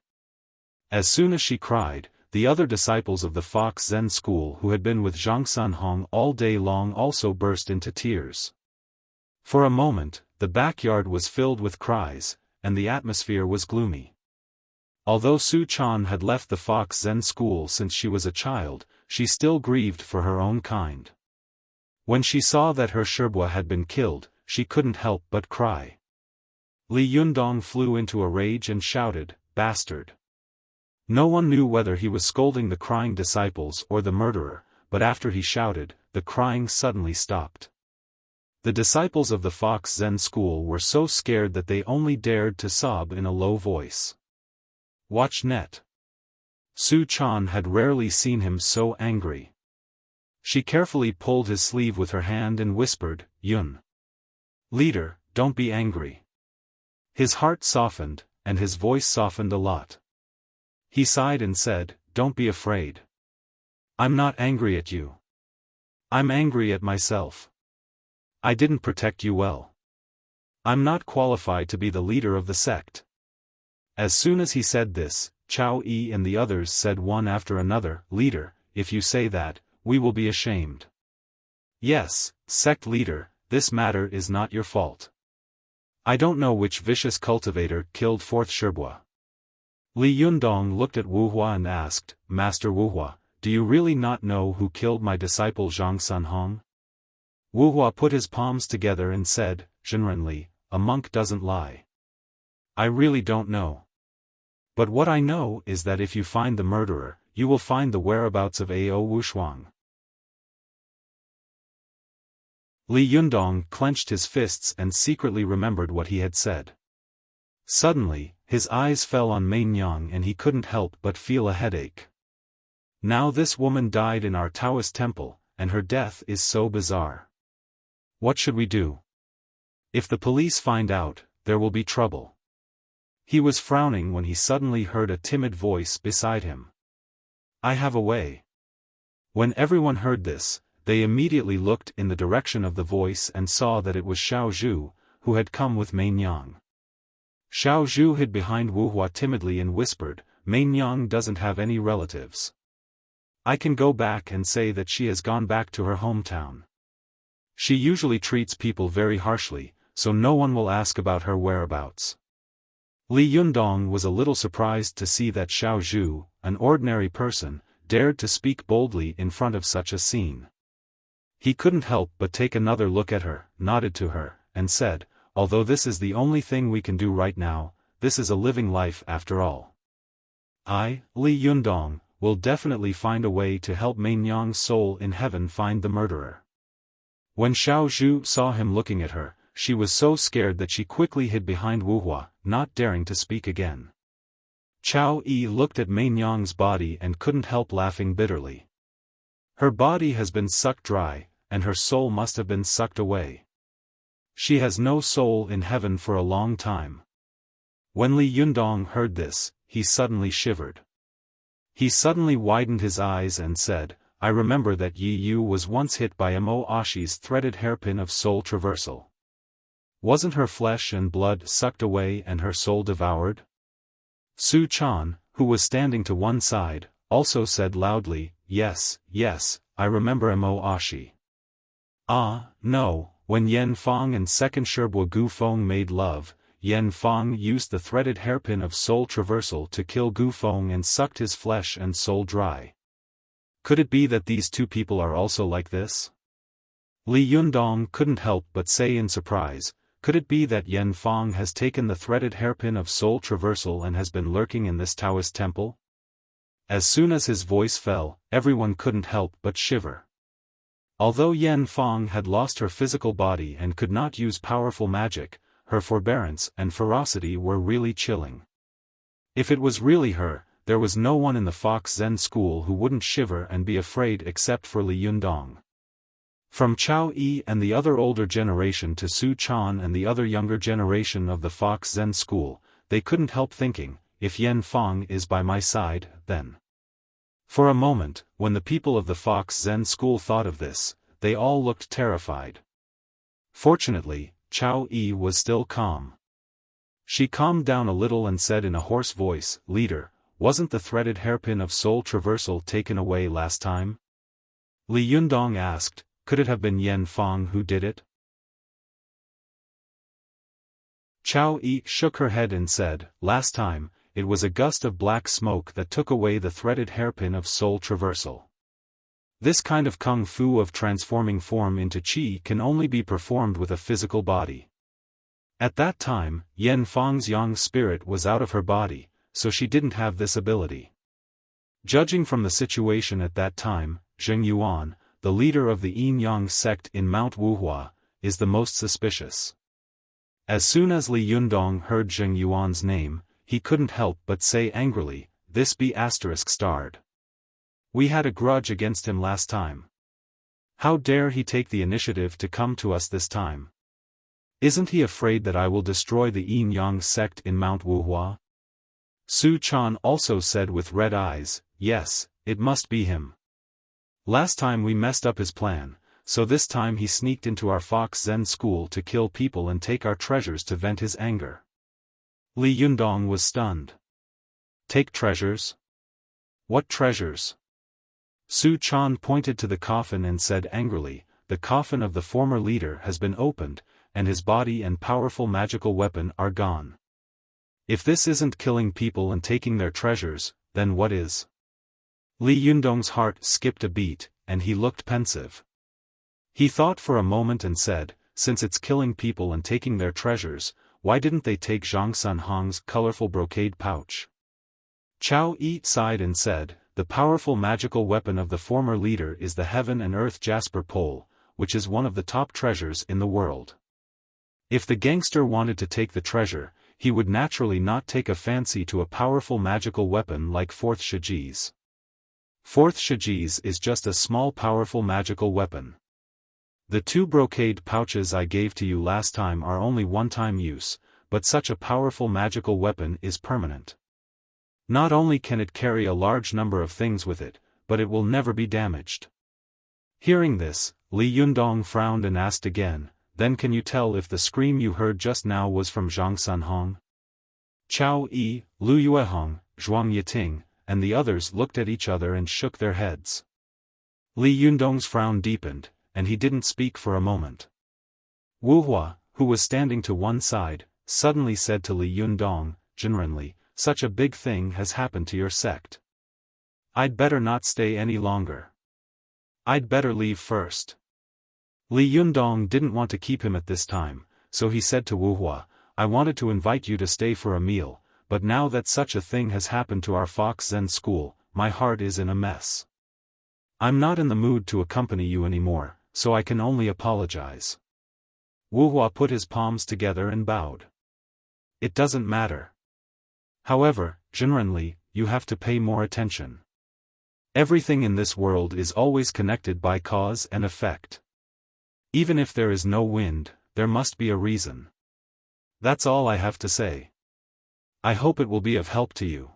A: As soon as she cried, the other disciples of the Fox Zen school who had been with Zhang Sunhong all day long also burst into tears. For a moment, the backyard was filled with cries, and the atmosphere was gloomy. Although Su Chan had left the Fox Zen school since she was a child, she still grieved for her own kind. When she saw that her Sherbua had been killed, she couldn't help but cry. Li Yundong flew into a rage and shouted, "Bastard!" No one knew whether he was scolding the crying disciples or the murderer, but after he shouted, the crying suddenly stopped. The disciples of the Fox Zen school were so scared that they only dared to sob in a low voice. Watch net. Su Chan had rarely seen him so angry. She carefully pulled his sleeve with her hand and whispered, "Yun. Leader, don't be angry." His heart softened, and his voice softened a lot. He sighed and said, "Don't be afraid. I'm not angry at you. I'm angry at myself. I didn't protect you well. I'm not qualified to be the leader of the sect." As soon as he said this, Chao Yi and the others said one after another, "Leader, if you say that, we will be ashamed." "Yes, sect leader, this matter is not your fault. I don't know which vicious cultivator killed 4th Sherbua." Li Yundong looked at Wu Hua and asked, "Master Wu Hua, do you really not know who killed my disciple Zhang Sunhong?" Wu Hua put his palms together and said, "Zhenrenli, a monk doesn't lie. I really don't know. But what I know is that if you find the murderer, you will find the whereabouts of Ao Wushuang." Li Yundong clenched his fists and secretly remembered what he had said. Suddenly, his eyes fell on Mei Nyang and he couldn't help but feel a headache. Now this woman died in our Taoist temple, and her death is so bizarre. What should we do? If the police find out, there will be trouble. He was frowning when he suddenly heard a timid voice beside him. "I have a way." When everyone heard this, they immediately looked in the direction of the voice and saw that it was Xiao Zhu, who had come with Mei Nyang. Xiao Zhu hid behind Wu Hua timidly and whispered, "Mei Nyang doesn't have any relatives. I can go back and say that she has gone back to her hometown. She usually treats people very harshly, so no one will ask about her whereabouts." Li Yundong was a little surprised to see that Xiao Zhu, an ordinary person, dared to speak boldly in front of such a scene. He couldn't help but take another look at her, nodded to her, and said, "Although this is the only thing we can do right now, this is a living life after all. I, Li Yundong, will definitely find a way to help Mei Nyang's soul in heaven find the murderer." When Xiao Zhu saw him looking at her, she was so scared that she quickly hid behind Wu Hua, not daring to speak again. Chao Yi looked at Mei Nyang's body and couldn't help laughing bitterly. Her body has been sucked dry, and her soul must have been sucked away. She has no soul in heaven for a long time. When Li Yundong heard this, he suddenly shivered. He suddenly widened his eyes and said, "I remember that Yi Yu was once hit by Mo Ashi's threaded hairpin of soul traversal. Wasn't her flesh and blood sucked away and her soul devoured?" Su Chan, who was standing to one side, also said loudly, Yes, I remember Mo Ashi. Ah, no, when Yen Fong and second Sherbua Gu Feng made love, Yen Fong used the threaded hairpin of soul traversal to kill Gu Feng and sucked his flesh and soul dry. Could it be that these two people are also like this? Li Yundong couldn't help but say in surprise, could it be that Yen Fong has taken the threaded hairpin of soul traversal and has been lurking in this Taoist temple? As soon as his voice fell, everyone couldn't help but shiver. Although Yan Fang had lost her physical body and could not use powerful magic, her forbearance and ferocity were really chilling. If it was really her, there was no one in the Fox Zen school who wouldn't shiver and be afraid except for Li Yundong. From Chao Yi and the other older generation to Su Chan and the other younger generation of the Fox Zen school, they couldn't help thinking, if Yan Fang is by my side, then. For a moment, when the people of the Fox Zen school thought of this, they all looked terrified. Fortunately, Chao Yi was still calm. She calmed down a little and said in a hoarse voice, "Leader, wasn't the threaded hairpin of soul traversal taken away last time?" Li Yundong asked, "Could it have been Yan Fang who did it?" Chao Yi shook her head and said, "Last time, it was a gust of black smoke that took away the threaded hairpin of soul traversal. This kind of kung fu of transforming form into qi can only be performed with a physical body. At that time, Yan Fang's yang spirit was out of her body, so she didn't have this ability. Judging from the situation at that time, Zheng Yuan, the leader of the Yin-Yang sect in Mount Wuhua, is the most suspicious." As soon as Li Yundong heard Zheng Yuan's name, he couldn't help but say angrily, "This be ****. We had a grudge against him last time. How dare he take the initiative to come to us this time? Isn't he afraid that I will destroy the Yin-Yang sect in Mount Wuhua?" Su Chan also said with red eyes, "Yes, it must be him. Last time we messed up his plan, so this time he sneaked into our Fox Zen school to kill people and take our treasures to vent his anger." Li Yundong was stunned. "Take treasures? What treasures?" Su Chan pointed to the coffin and said angrily, "The coffin of the former leader has been opened, and his body and powerful magical weapon are gone. If this isn't killing people and taking their treasures, then what is?" Li Yundong's heart skipped a beat, and he looked pensive. He thought for a moment and said, "Since it's killing people and taking their treasures, why didn't they take Zhang Sun Hong's colorful brocade pouch?" Chao Yi sighed and said, "The powerful magical weapon of the former leader is the Heaven and Earth Jasper Pole, which is one of the top treasures in the world. If the gangster wanted to take the treasure, he would naturally not take a fancy to a powerful magical weapon like Fourth Shiji's. Fourth Shiji's is just a small powerful magical weapon. The 2 brocade pouches I gave to you last time are only one-time use, but such a powerful magical weapon is permanent. Not only can it carry a large number of things with it, but it will never be damaged." Hearing this, Li Yundong frowned and asked again, "Then can you tell if the scream you heard just now was from Zhang Sun Hong?" Chao Yi, Lu Yuehong, Zhuang Yiting, and the others looked at each other and shook their heads. Li Yundong's frown deepened, and he didn't speak for a moment. Wuhua, who was standing to one side, suddenly said to Li Yundong, "Jinrenli, such a big thing has happened to your sect. I'd better not stay any longer. I'd better leave first." Li Yundong didn't want to keep him at this time, so he said to Wuhua, "I wanted to invite you to stay for a meal, but now that such a thing has happened to our Fox Zen school, my heart is in a mess. I'm not in the mood to accompany you anymore, so I can only apologize." Wuhua put his palms together and bowed. "It doesn't matter. However, Jinrenli, you have to pay more attention. Everything in this world is always connected by cause and effect. Even if there is no wind, there must be a reason. That's all I have to say. I hope it will be of help to you."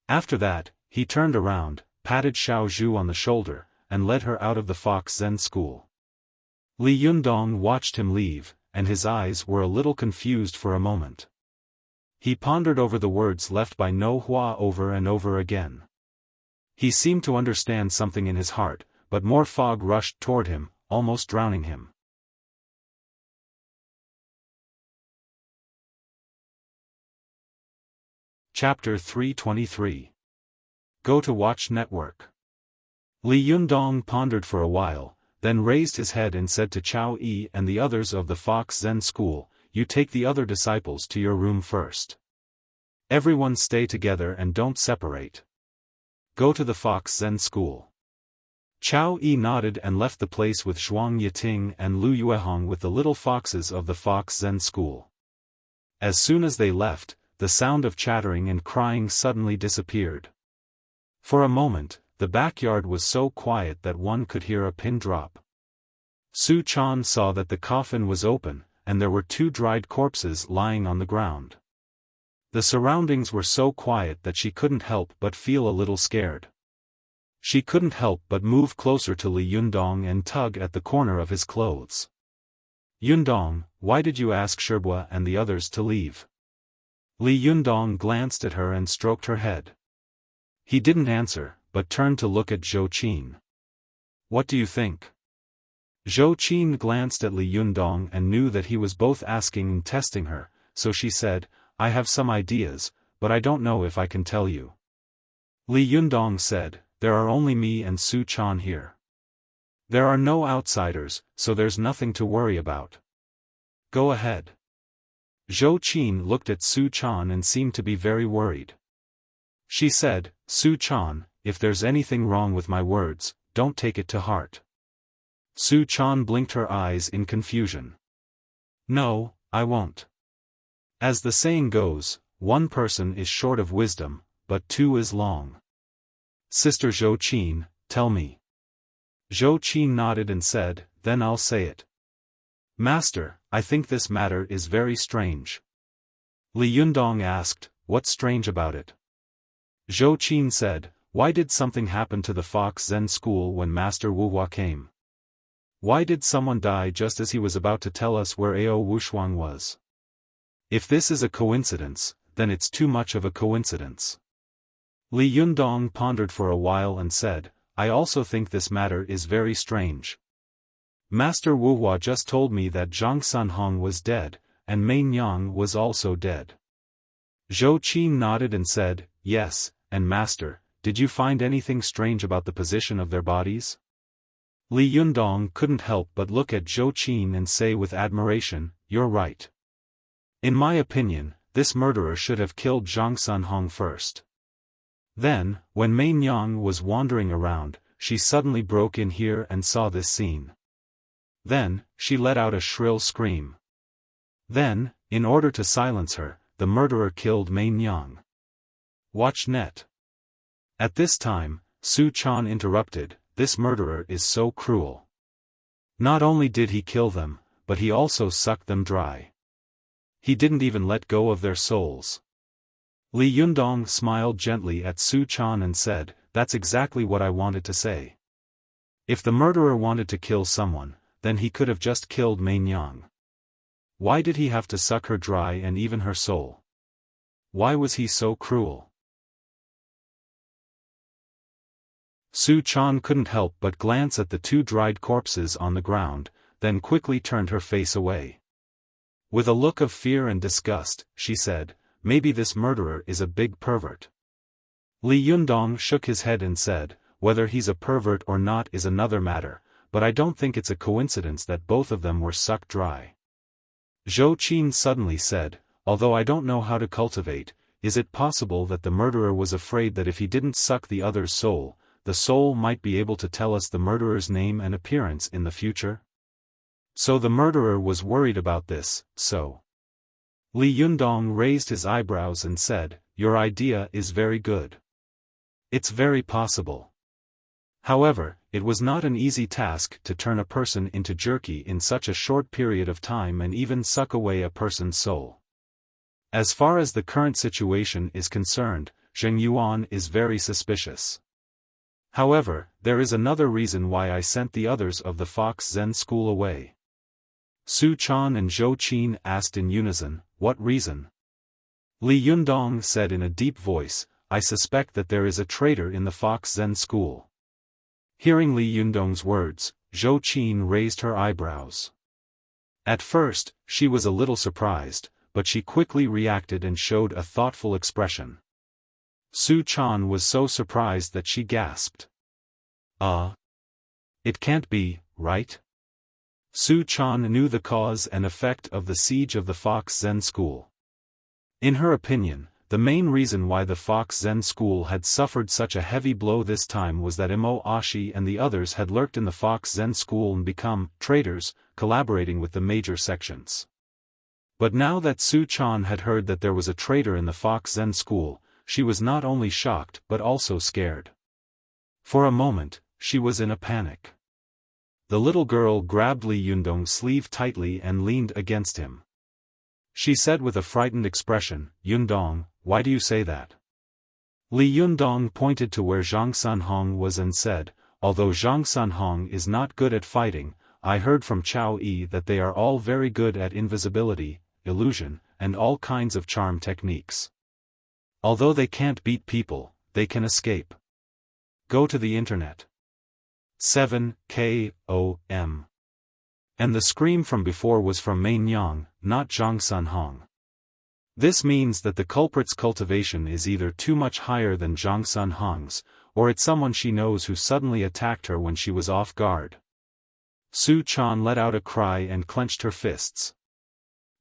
A: After that, he turned around, patted Xiao Zhu on the shoulder, and led her out of the Fox Zen school. Li Yundong watched him leave, and his eyes were a little confused for a moment. He pondered over the words left by No Hua over and over again. He seemed to understand something in his heart, but more fog rushed toward him, almost drowning him. Chapter 323. Go to Watch Network. Li Yundong pondered for a while, then raised his head and said to Chao Yi and the others of the Fox Zen school, "You take the other disciples to your room first. Everyone stay together and don't separate. Go to the Fox Zen school. Chao Yi nodded and left the place with Zhuang Yiting and Lu Yuehong with the little foxes of the Fox Zen school. As soon as they left, the sound of chattering and crying suddenly disappeared. For a moment, the backyard was so quiet that one could hear a pin drop. Su Chan saw that the coffin was open, and there were 2 dried corpses lying on the ground. The surroundings were so quiet that she couldn't help but feel a little scared. She couldn't help but move closer to Li Yundong and tug at the corner of his clothes. Yundong, why did you ask Shibua and the others to leave? Li Yundong glanced at her and stroked her head. He didn't answer, but turned to look at Zhou Qin. What do you think? Zhou Qin glanced at Li Yundong and knew that he was both asking and testing her, so she said, I have some ideas, but I don't know if I can tell you. Li Yundong said, there are only me and Su Chan here. There are no outsiders, so there's nothing to worry about. Go ahead. Zhou Qin looked at Su Chan and seemed to be very worried. She said, Su Chan, if there's anything wrong with my words, don't take it to heart. Su Chan blinked her eyes in confusion. No, I won't. As the saying goes, 1 person is short of wisdom, but 2 is long. Sister Zhou Qin, tell me. Zhou Qin nodded and said, then I'll say it. Master, I think this matter is very strange. Li Yundong asked, what's strange about it? Zhou Qin said, why did something happen to the Fox Zen school when Master Wuhua came? Why did someone die just as he was about to tell us where Ao Wushuang was? If this is a coincidence, then it's too much of a coincidence. Li Yundong pondered for a while and said, I also think this matter is very strange. Master Wuhua just told me that Zhang Sunhong was dead, and Mei Nyang was also dead. Zhou Qin nodded and said, yes, and Master, did you find anything strange about the position of their bodies? Li Yundong couldn't help but look at Zhou Qin and say with admiration, you're right. In my opinion, this murderer should have killed Zhang Sunhong first. Then, when Mei Nyang was wandering around, she suddenly broke in here and saw this scene. Then, she let out a shrill scream. Then, in order to silence her, the murderer killed Mei Nyang. Watch net. At this time, Su Chan interrupted, this murderer is so cruel. Not only did he kill them, but he also sucked them dry. He didn't even let go of their souls. Li Yundong smiled gently at Su Chan and said, that's exactly what I wanted to say. If the murderer wanted to kill someone, then he could have just killed Mei Nyang. Why did he have to suck her dry and even her soul? Why was he so cruel? Su Chan couldn't help but glance at the 2 dried corpses on the ground, then quickly turned her face away. With a look of fear and disgust, she said, maybe this murderer is a big pervert. Li Yundong shook his head and said, whether he's a pervert or not is another matter, but I don't think it's a coincidence that both of them were sucked dry. Zhou Qin suddenly said, although I don't know how to cultivate, is it possible that the murderer was afraid that if he didn't suck the other's soul, the soul might be able to tell us the murderer's name and appearance in the future? So the murderer was worried about this, so. Li Yundong raised his eyebrows and said, your idea is very good. It's very possible. However, it was not an easy task to turn a person into jerky in such a short period of time and even suck away a person's soul. As far as the current situation is concerned, Zheng Yuan is very suspicious. However, there is another reason why I sent the others of the Fox Zen school away. Su Chan and Zhou Qin asked in unison, what reason? Li Yundong said in a deep voice, I suspect that there is a traitor in the Fox Zen school. Hearing Li Yundong's words, Zhou Qin raised her eyebrows. At first, she was a little surprised, but she quickly reacted and showed a thoughtful expression. Su Chan was so surprised that she gasped. It can't be, right? Su Chan knew the cause and effect of the siege of the Fox Zen school. In her opinion, The main reason why the Fox Zen school had suffered such a heavy blow this time was that Imo Ashi and the others had lurked in the Fox Zen school and become traitors, collaborating with the major sections. But now that Su Chan had heard that there was a traitor in the Fox Zen school, she was not only shocked but also scared. For a moment, she was in a panic. The little girl grabbed Li Yundong's sleeve tightly and leaned against him. She said with a frightened expression, "Yundong, why do you say that?" Li Yundong pointed to where Zhang Sunhong was and said, "Although Zhang Sunhong is not good at fighting, I heard from Chao Yi that they are all very good at invisibility, illusion, and all kinds of charm techniques. Although they can't beat people, they can escape. Go to the internet. 7KOM." And the scream from before was from Main Yang, not Zhang Sunhong. This means that the culprit's cultivation is either too much higher than Zhang Sunhong's, or it's someone she knows who suddenly attacked her when she was off guard. Su Chan let out a cry and clenched her fists.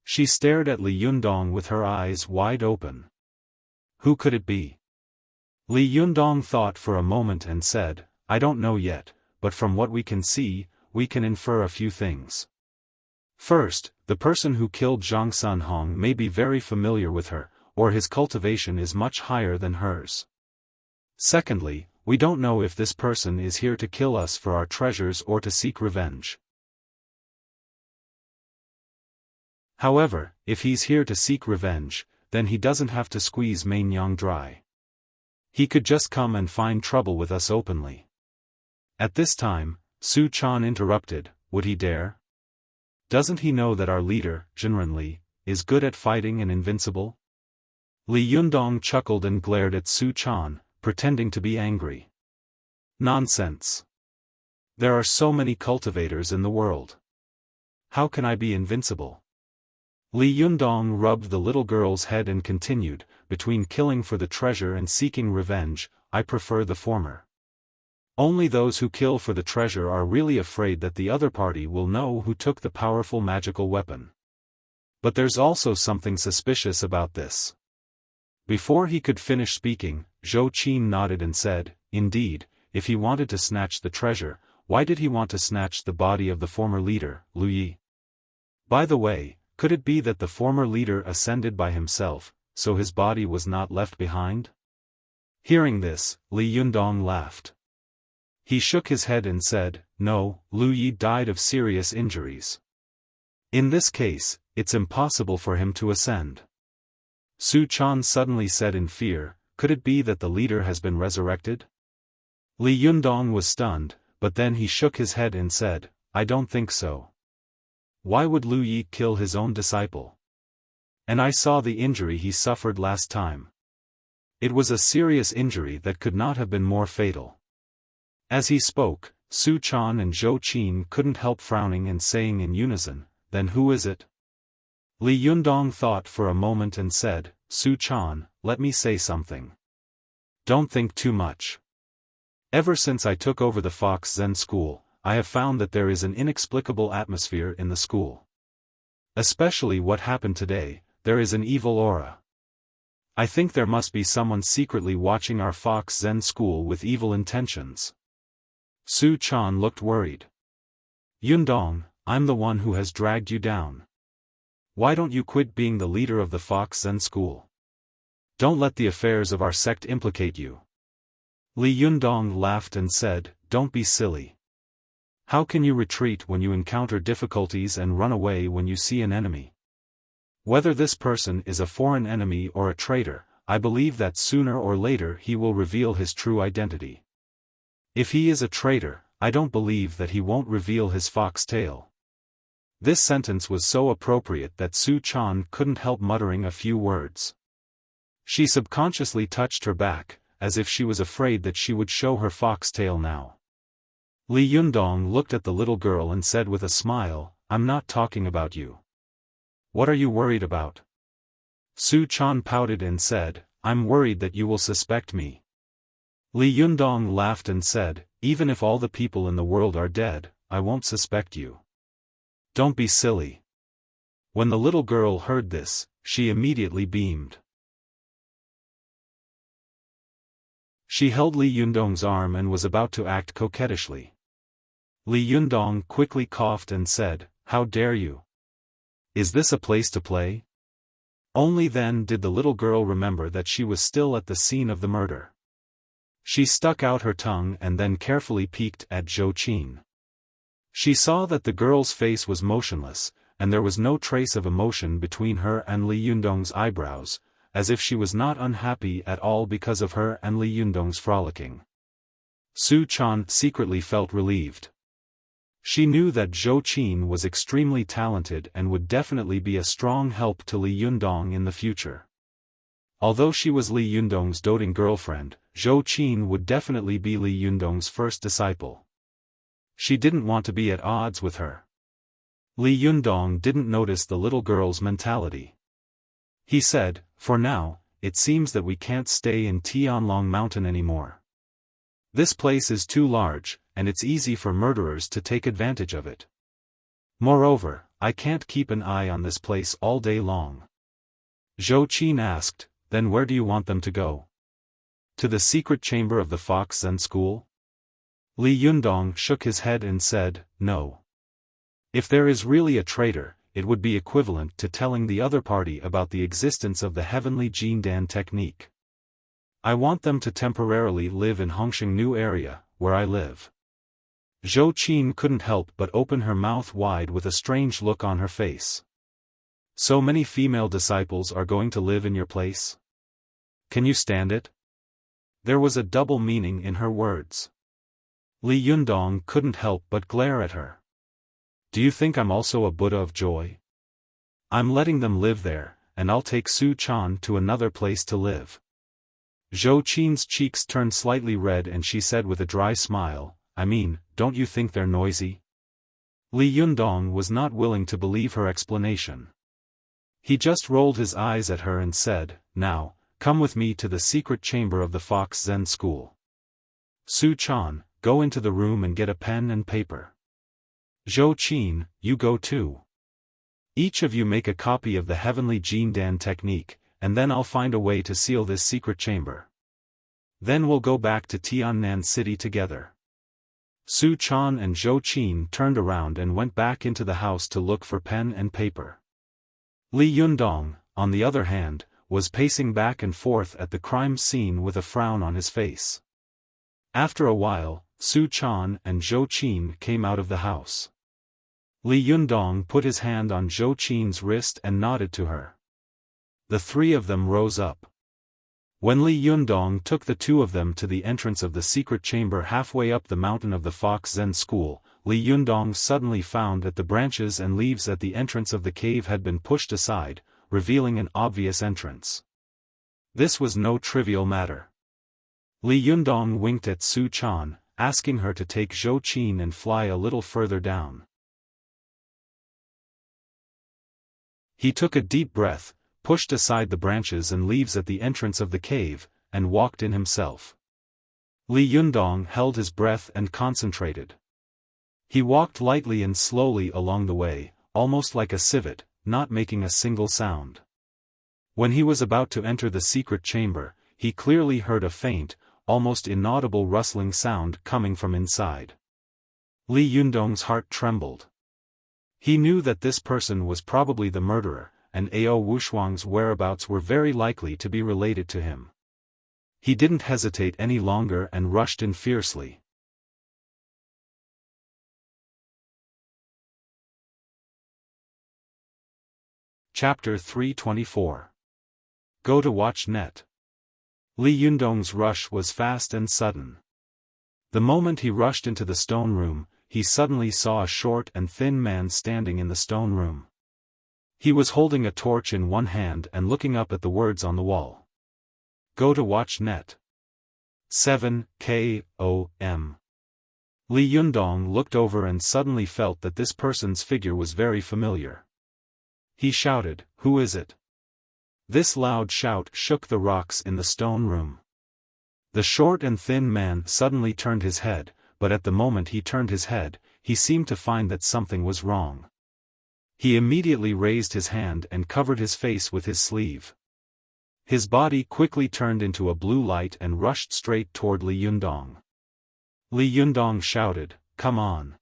A: She stared at Li Yundong with her eyes wide open. Who could it be? Li Yundong thought for a moment and said, "I don't know yet, but from what we can see, we can infer a few things. First, the person who killed Zhang Sunhong may be very familiar with her, or his cultivation is much higher than hers. Secondly, we don't know if this person is here to kill us for our treasures or to seek revenge. However, if he's here to seek revenge, then he doesn't have to squeeze Main Yang dry. He could just come and find trouble with us openly." At this time, Su Chan interrupted, "Would he dare? Doesn't he know that our leader, Jinrenli, is good at fighting and invincible?" Li Yundong chuckled and glared at Su Chan, pretending to be angry. "Nonsense. There are so many cultivators in the world. How can I be invincible?" Li Yundong rubbed the little girl's head and continued, "Between killing for the treasure and seeking revenge, I prefer the former. Only those who kill for the treasure are really afraid that the other party will know who took the powerful magical weapon. But there's also something suspicious about this." Before he could finish speaking, Zhou Qin nodded and said, "Indeed, if he wanted to snatch the treasure, why did he want to snatch the body of the former leader, Lu Yi? By the way, could it be that the former leader ascended by himself, so his body was not left behind?" Hearing this, Li Yundong laughed. He shook his head and said, "No, Lu Yi died of serious injuries. In this case, it's impossible for him to ascend." Su Chan suddenly said in fear, "Could it be that the leader has been resurrected?" Li Yundong was stunned, but then he shook his head and said, "I don't think so. Why would Lu Yi kill his own disciple? And I saw the injury he suffered last time. It was a serious injury that could not have been more fatal." As he spoke, Su Chan and Zhou Qin couldn't help frowning and saying in unison, "Then who is it?" Li Yundong thought for a moment and said, "Su Chan, let me say something. Don't think too much. Ever since I took over the Fox Zen school, I have found that there is an inexplicable atmosphere in the school. Especially what happened today, there is an evil aura. I think there must be someone secretly watching our Fox Zen school with evil intentions." Su Chan looked worried. "Yundong, I'm the one who has dragged you down. Why don't you quit being the leader of the Fox Zen school? Don't let the affairs of our sect implicate you." Li Yundong laughed and said, "Don't be silly. How can you retreat when you encounter difficulties and run away when you see an enemy? Whether this person is a foreign enemy or a traitor, I believe that sooner or later he will reveal his true identity. If he is a traitor, I don't believe that he won't reveal his fox tail." This sentence was so appropriate that Su Chan couldn't help muttering a few words. She subconsciously touched her back, as if she was afraid that she would show her fox tail now. Li Yundong looked at the little girl and said with a smile, "I'm not talking about you. What are you worried about?" Su Chan pouted and said, "I'm worried that you will suspect me." Li Yundong laughed and said, "Even if all the people in the world are dead, I won't suspect you. Don't be silly." When the little girl heard this, she immediately beamed. She held Li Yundong's arm and was about to act coquettishly. Li Yundong quickly coughed and said, "How dare you? Is this a place to play?" Only then did the little girl remember that she was still at the scene of the murder. She stuck out her tongue and then carefully peeked at Zhou Qin. She saw that the girl's face was motionless, and there was no trace of emotion between her and Li Yundong's eyebrows, as if she was not unhappy at all because of her and Li Yundong's frolicking. Su Chan secretly felt relieved. She knew that Zhou Qin was extremely talented and would definitely be a strong help to Li Yundong in the future. Although she was Li Yundong's doting girlfriend, Zhou Qin would definitely be Li Yundong's first disciple. She didn't want to be at odds with her. Li Yundong didn't notice the little girl's mentality. He said, "For now, it seems that we can't stay in Tianlong Mountain anymore. This place is too large, and it's easy for murderers to take advantage of it. Moreover, I can't keep an eye on this place all day long." Zhou Qin asked, "Then where do you want them to go? To the secret chamber of the Fox Zen School?" Li Yundong shook his head and said, "No. If there is really a traitor, it would be equivalent to telling the other party about the existence of the heavenly Jindan technique. I want them to temporarily live in Hongsheng New area, where I live." Zhou Qin couldn't help but open her mouth wide with a strange look on her face. "So many female disciples are going to live in your place? Can you stand it?" There was a double meaning in her words. Li Yundong couldn't help but glare at her. "Do you think I'm also a Buddha of joy? I'm letting them live there, and I'll take Su Chan to another place to live." Zhou Qin's cheeks turned slightly red and she said with a dry smile, "I mean, don't you think they're noisy?" Li Yundong was not willing to believe her explanation. He just rolled his eyes at her and said, "Now, come with me to the secret chamber of the Fox Zen School. Su Chan, go into the room and get a pen and paper. Zhou Qin, you go too. Each of you make a copy of the heavenly Jindan technique, and then I'll find a way to seal this secret chamber. Then we'll go back to Tiannan City together." Su Chan and Zhou Qin turned around and went back into the house to look for pen and paper. Li Yundong, on the other hand, was pacing back and forth at the crime scene with a frown on his face. After a while, Su Chan and Zhou Qin came out of the house. Li Yundong put his hand on Zhou Qin's wrist and nodded to her. The three of them rose up. When Li Yundong took the two of them to the entrance of the secret chamber halfway up the mountain of the Fox Zen School, Li Yundong suddenly found that the branches and leaves at the entrance of the cave had been pushed aside, revealing an obvious entrance. This was no trivial matter. Li Yundong winked at Su Chan, asking her to take Zhou Qin and fly a little further down. He took a deep breath, pushed aside the branches and leaves at the entrance of the cave, and walked in himself. Li Yundong held his breath and concentrated. He walked lightly and slowly along the way, almost like a civet, not making a single sound. When he was about to enter the secret chamber, he clearly heard a faint, almost inaudible rustling sound coming from inside. Li Yundong's heart trembled. He knew that this person was probably the murderer, and Ao Wushuang's whereabouts were very likely to be related to him. He didn't hesitate any longer and rushed in fiercely. Chapter 324. Go to watch net. Li Yundong's rush was fast and sudden. The moment he rushed into the stone room, he suddenly saw a short and thin man standing in the stone room. He was holding a torch in one hand and looking up at the words on the wall. Go to watch net. 7 KOM. Li Yundong looked over and suddenly felt that this person's figure was very familiar. He shouted, "Who is it?" This loud shout shook the rocks in the stone room. The short and thin man suddenly turned his head, but at the moment he turned his head, he seemed to find that something was wrong. He immediately raised his hand and covered his face with his sleeve. His body quickly turned into a blue light and rushed straight toward Li Yundong. Li Yundong shouted, "Come on!"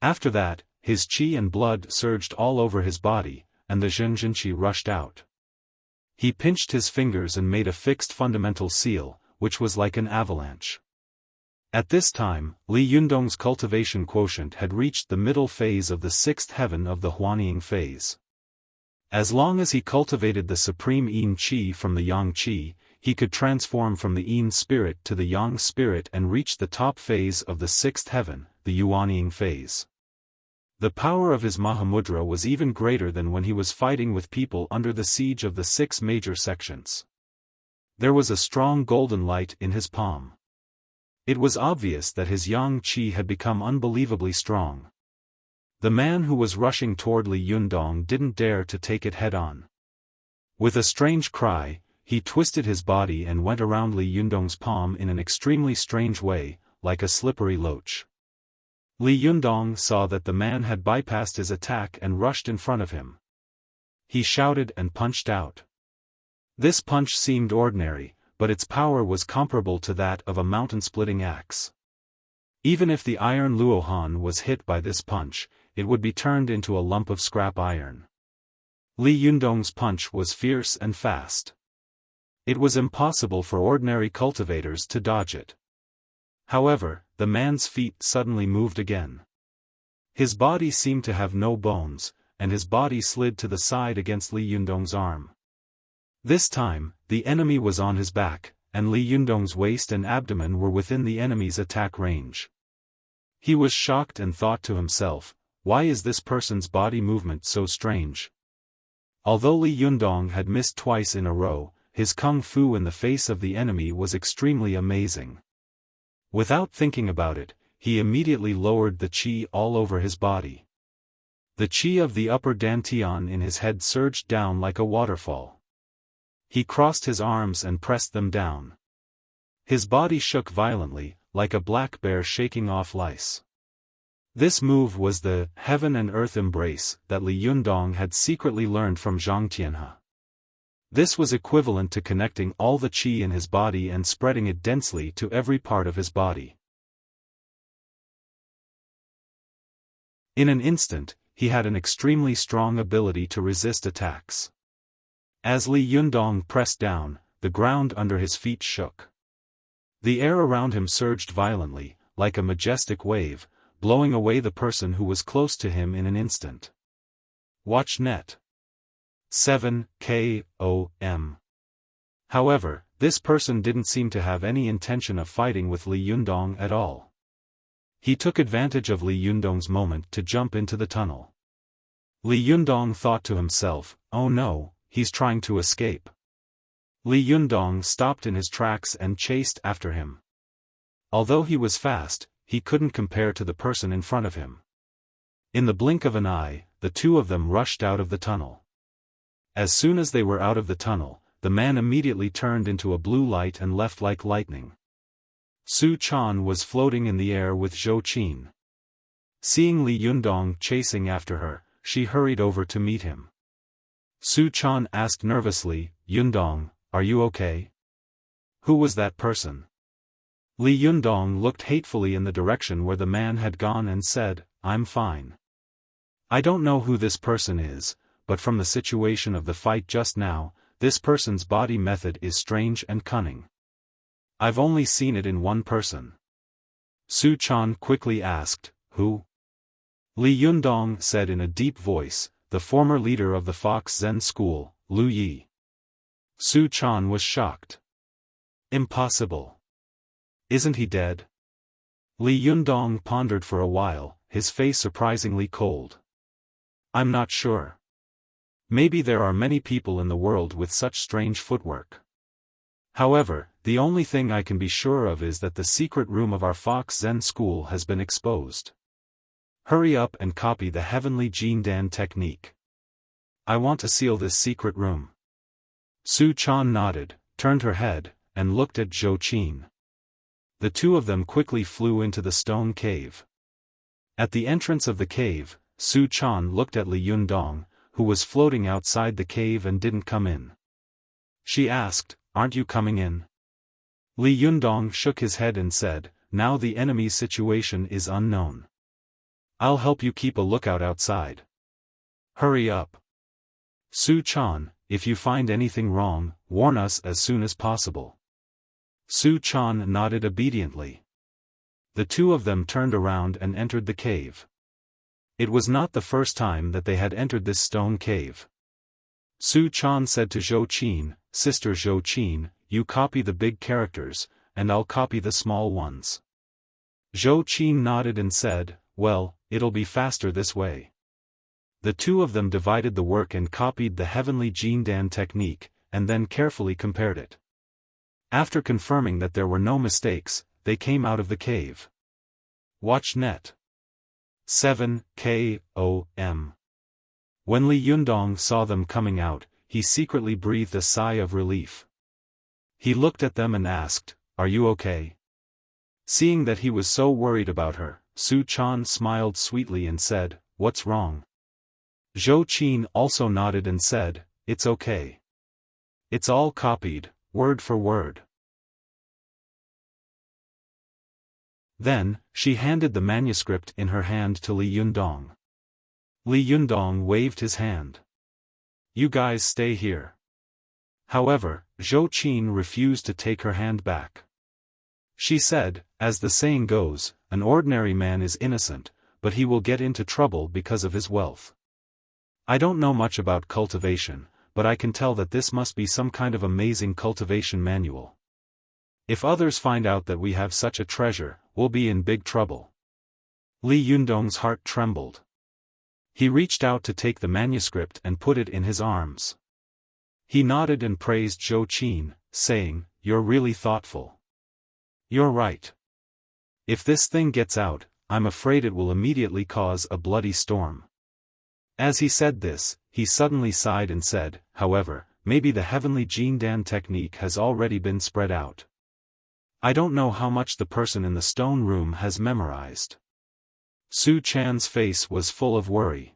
A: After that, his qi and blood surged all over his body, and the Zhenjinqi rushed out. He pinched his fingers and made a fixed fundamental seal, which was like an avalanche. At this time, Li Yundong's cultivation quotient had reached the middle phase of the sixth heaven of the Huanying phase. As long as he cultivated the supreme Yin Qi from the Yang Qi, he could transform from the Yin spirit to the Yang spirit and reach the top phase of the sixth heaven, the Yuanying phase. The power of his Mahamudra was even greater than when he was fighting with people under the siege of the 6 major sections. There was a strong golden light in his palm. It was obvious that his Yang Qi had become unbelievably strong. The man who was rushing toward Li Yundong didn't dare to take it head-on. With a strange cry, he twisted his body and went around Li Yundong's palm in an extremely strange way, like a slippery loach. Li Yundong saw that the man had bypassed his attack and rushed in front of him. He shouted and punched out. This punch seemed ordinary, but its power was comparable to that of a mountain-splitting axe. Even if the iron Luohan was hit by this punch, it would be turned into a lump of scrap iron. Li Yundong's punch was fierce and fast. It was impossible for ordinary cultivators to dodge it. However, the man's feet suddenly moved again. His body seemed to have no bones, and his body slid to the side against Li Yundong's arm. This time, the enemy was on his back, and Li Yundong's waist and abdomen were within the enemy's attack range. He was shocked and thought to himself, why is this person's body movement so strange? Although Li Yundong had missed twice in a row, his kung fu in the face of the enemy was extremely amazing. Without thinking about it, he immediately lowered the qi all over his body. The qi of the upper dantian in his head surged down like a waterfall. He crossed his arms and pressed them down. His body shook violently, like a black bear shaking off lice. This move was the heaven and earth embrace that Li Yundong had secretly learned from Zhang Tianhe. This was equivalent to connecting all the qi in his body and spreading it densely to every part of his body. In an instant, he had an extremely strong ability to resist attacks. As Li Yundong pressed down, the ground under his feet shook. The air around him surged violently, like a majestic wave, blowing away the person who was close to him in an instant. Watch net. 7 KOM. However, this person didn't seem to have any intention of fighting with Li Yundong at all. He took advantage of Li Yundong's moment to jump into the tunnel. Li Yundong thought to himself, oh no, he's trying to escape. Li Yundong stopped in his tracks and chased after him. Although he was fast, he couldn't compare to the person in front of him. In the blink of an eye, the two of them rushed out of the tunnel. As soon as they were out of the tunnel, the man immediately turned into a blue light and left like lightning. Su Chan was floating in the air with Zhou Qin. Seeing Li Yundong chasing after her, she hurried over to meet him. Su Chan asked nervously, Yundong, are you okay? Who was that person? Li Yundong looked hatefully in the direction where the man had gone and said, I'm fine. I don't know who this person is, but from the situation of the fight just now, this person's body method is strange and cunning. I've only seen it in one person. Su Chan quickly asked, who? Li Yundong said in a deep voice, the former leader of the Fox Zen school, Lu Yi. Su Chan was shocked. Impossible. Isn't he dead? Li Yundong pondered for a while, his face surprisingly cold. I'm not sure. Maybe there are many people in the world with such strange footwork. However, the only thing I can be sure of is that the secret room of our Fox Zen school has been exposed. Hurry up and copy the heavenly Jindan technique. I want to seal this secret room. Su Chan nodded, turned her head, and looked at Zhou Qin. The two of them quickly flew into the stone cave. At the entrance of the cave, Su Chan looked at Li Yundong, who was floating outside the cave and didn't come in. She asked, "Aren't you coming in?" Li Yundong shook his head and said, "Now the enemy's situation is unknown. I'll help you keep a lookout outside. Hurry up. Su Chan, if you find anything wrong, warn us as soon as possible." Su Chan nodded obediently. The two of them turned around and entered the cave. It was not the first time that they had entered this stone cave. Su Chan said to Zhou Qin, "Sister Zhou Qin, you copy the big characters, and I'll copy the small ones." Zhou Qin nodded and said, "Well, it'll be faster this way." The two of them divided the work and copied the heavenly Jindan technique, and then carefully compared it. After confirming that there were no mistakes, they came out of the cave. Watch net. 7 KOM. When Li Yundong saw them coming out, he secretly breathed a sigh of relief. He looked at them and asked, "Are you okay?" Seeing that he was so worried about her, Su Chan smiled sweetly and said, "What's wrong?" Zhou Qin also nodded and said, "It's okay. It's all copied, word for word." Then, she handed the manuscript in her hand to Li Yundong. Li Yundong waved his hand. "You guys stay here." However, Zhou Qin refused to take her hand back. She said, "As the saying goes, an ordinary man is innocent, but he will get into trouble because of his wealth. I don't know much about cultivation, but I can tell that this must be some kind of amazing cultivation manual. If others find out that we have such a treasure, we'll be in big trouble." Li Yundong's heart trembled. He reached out to take the manuscript and put it in his arms. He nodded and praised Zhou Qin, saying, "You're really thoughtful. You're right. If this thing gets out, I'm afraid it will immediately cause a bloody storm." As he said this, he suddenly sighed and said, "However, maybe the heavenly Jindan technique has already been spread out. I don't know how much the person in the stone room has memorized." Su Chan's face was full of worry.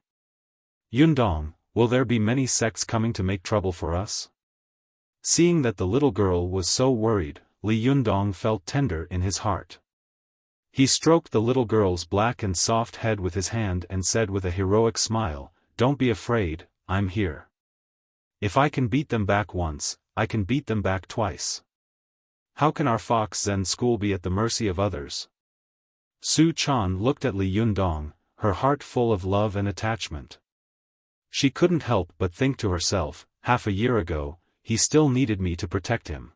A: "Yundong, will there be many sects coming to make trouble for us?" Seeing that the little girl was so worried, Li Yundong felt tender in his heart. He stroked the little girl's black and soft head with his hand and said with a heroic smile, "Don't be afraid, I'm here. If I can beat them back once, I can beat them back twice. How can our Fox Zen school be at the mercy of others?" Su Chan looked at Li Yundong, her heart full of love and attachment. She couldn't help but think to herself, half a year ago, he still needed me to protect him.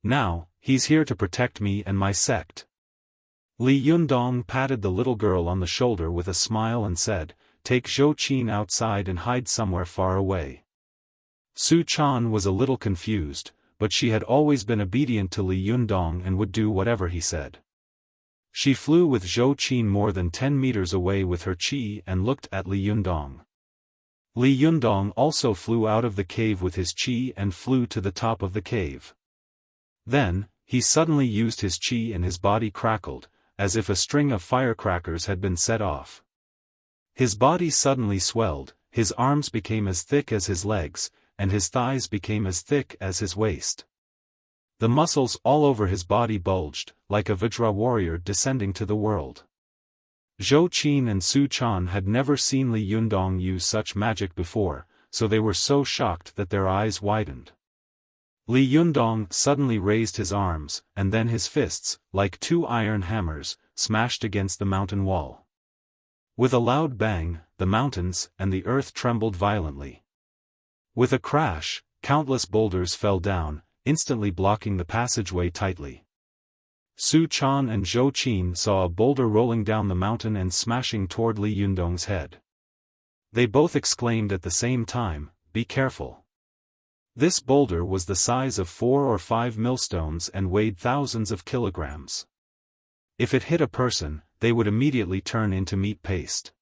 A: Now, he's here to protect me and my sect. Li Yundong patted the little girl on the shoulder with a smile and said, "Take Zhou Qin outside and hide somewhere far away." Su Chan was a little confused, but she had always been obedient to Li Yundong and would do whatever he said. She flew with Zhou Qin more than 10 meters away with her qi and looked at Li Yundong. Li Yundong also flew out of the cave with his qi and flew to the top of the cave. Then, he suddenly used his qi and his body crackled, as if a string of firecrackers had been set off. His body suddenly swelled, his arms became as thick as his legs, and his thighs became as thick as his waist. The muscles all over his body bulged, like a Vajra warrior descending to the world. Zhou Qin and Su Chan had never seen Li Yundong use such magic before, so they were so shocked that their eyes widened. Li Yundong suddenly raised his arms, and then his fists, like two iron hammers, smashed against the mountain wall. With a loud bang, the mountains and the earth trembled violently. With a crash, countless boulders fell down, instantly blocking the passageway tightly. Su Chan and Zhou Qin saw a boulder rolling down the mountain and smashing toward Li Yundong's head. They both exclaimed at the same time, "Be careful." This boulder was the size of 4 or 5 millstones and weighed thousands of kilograms. If it hit a person, they would immediately turn into meat paste.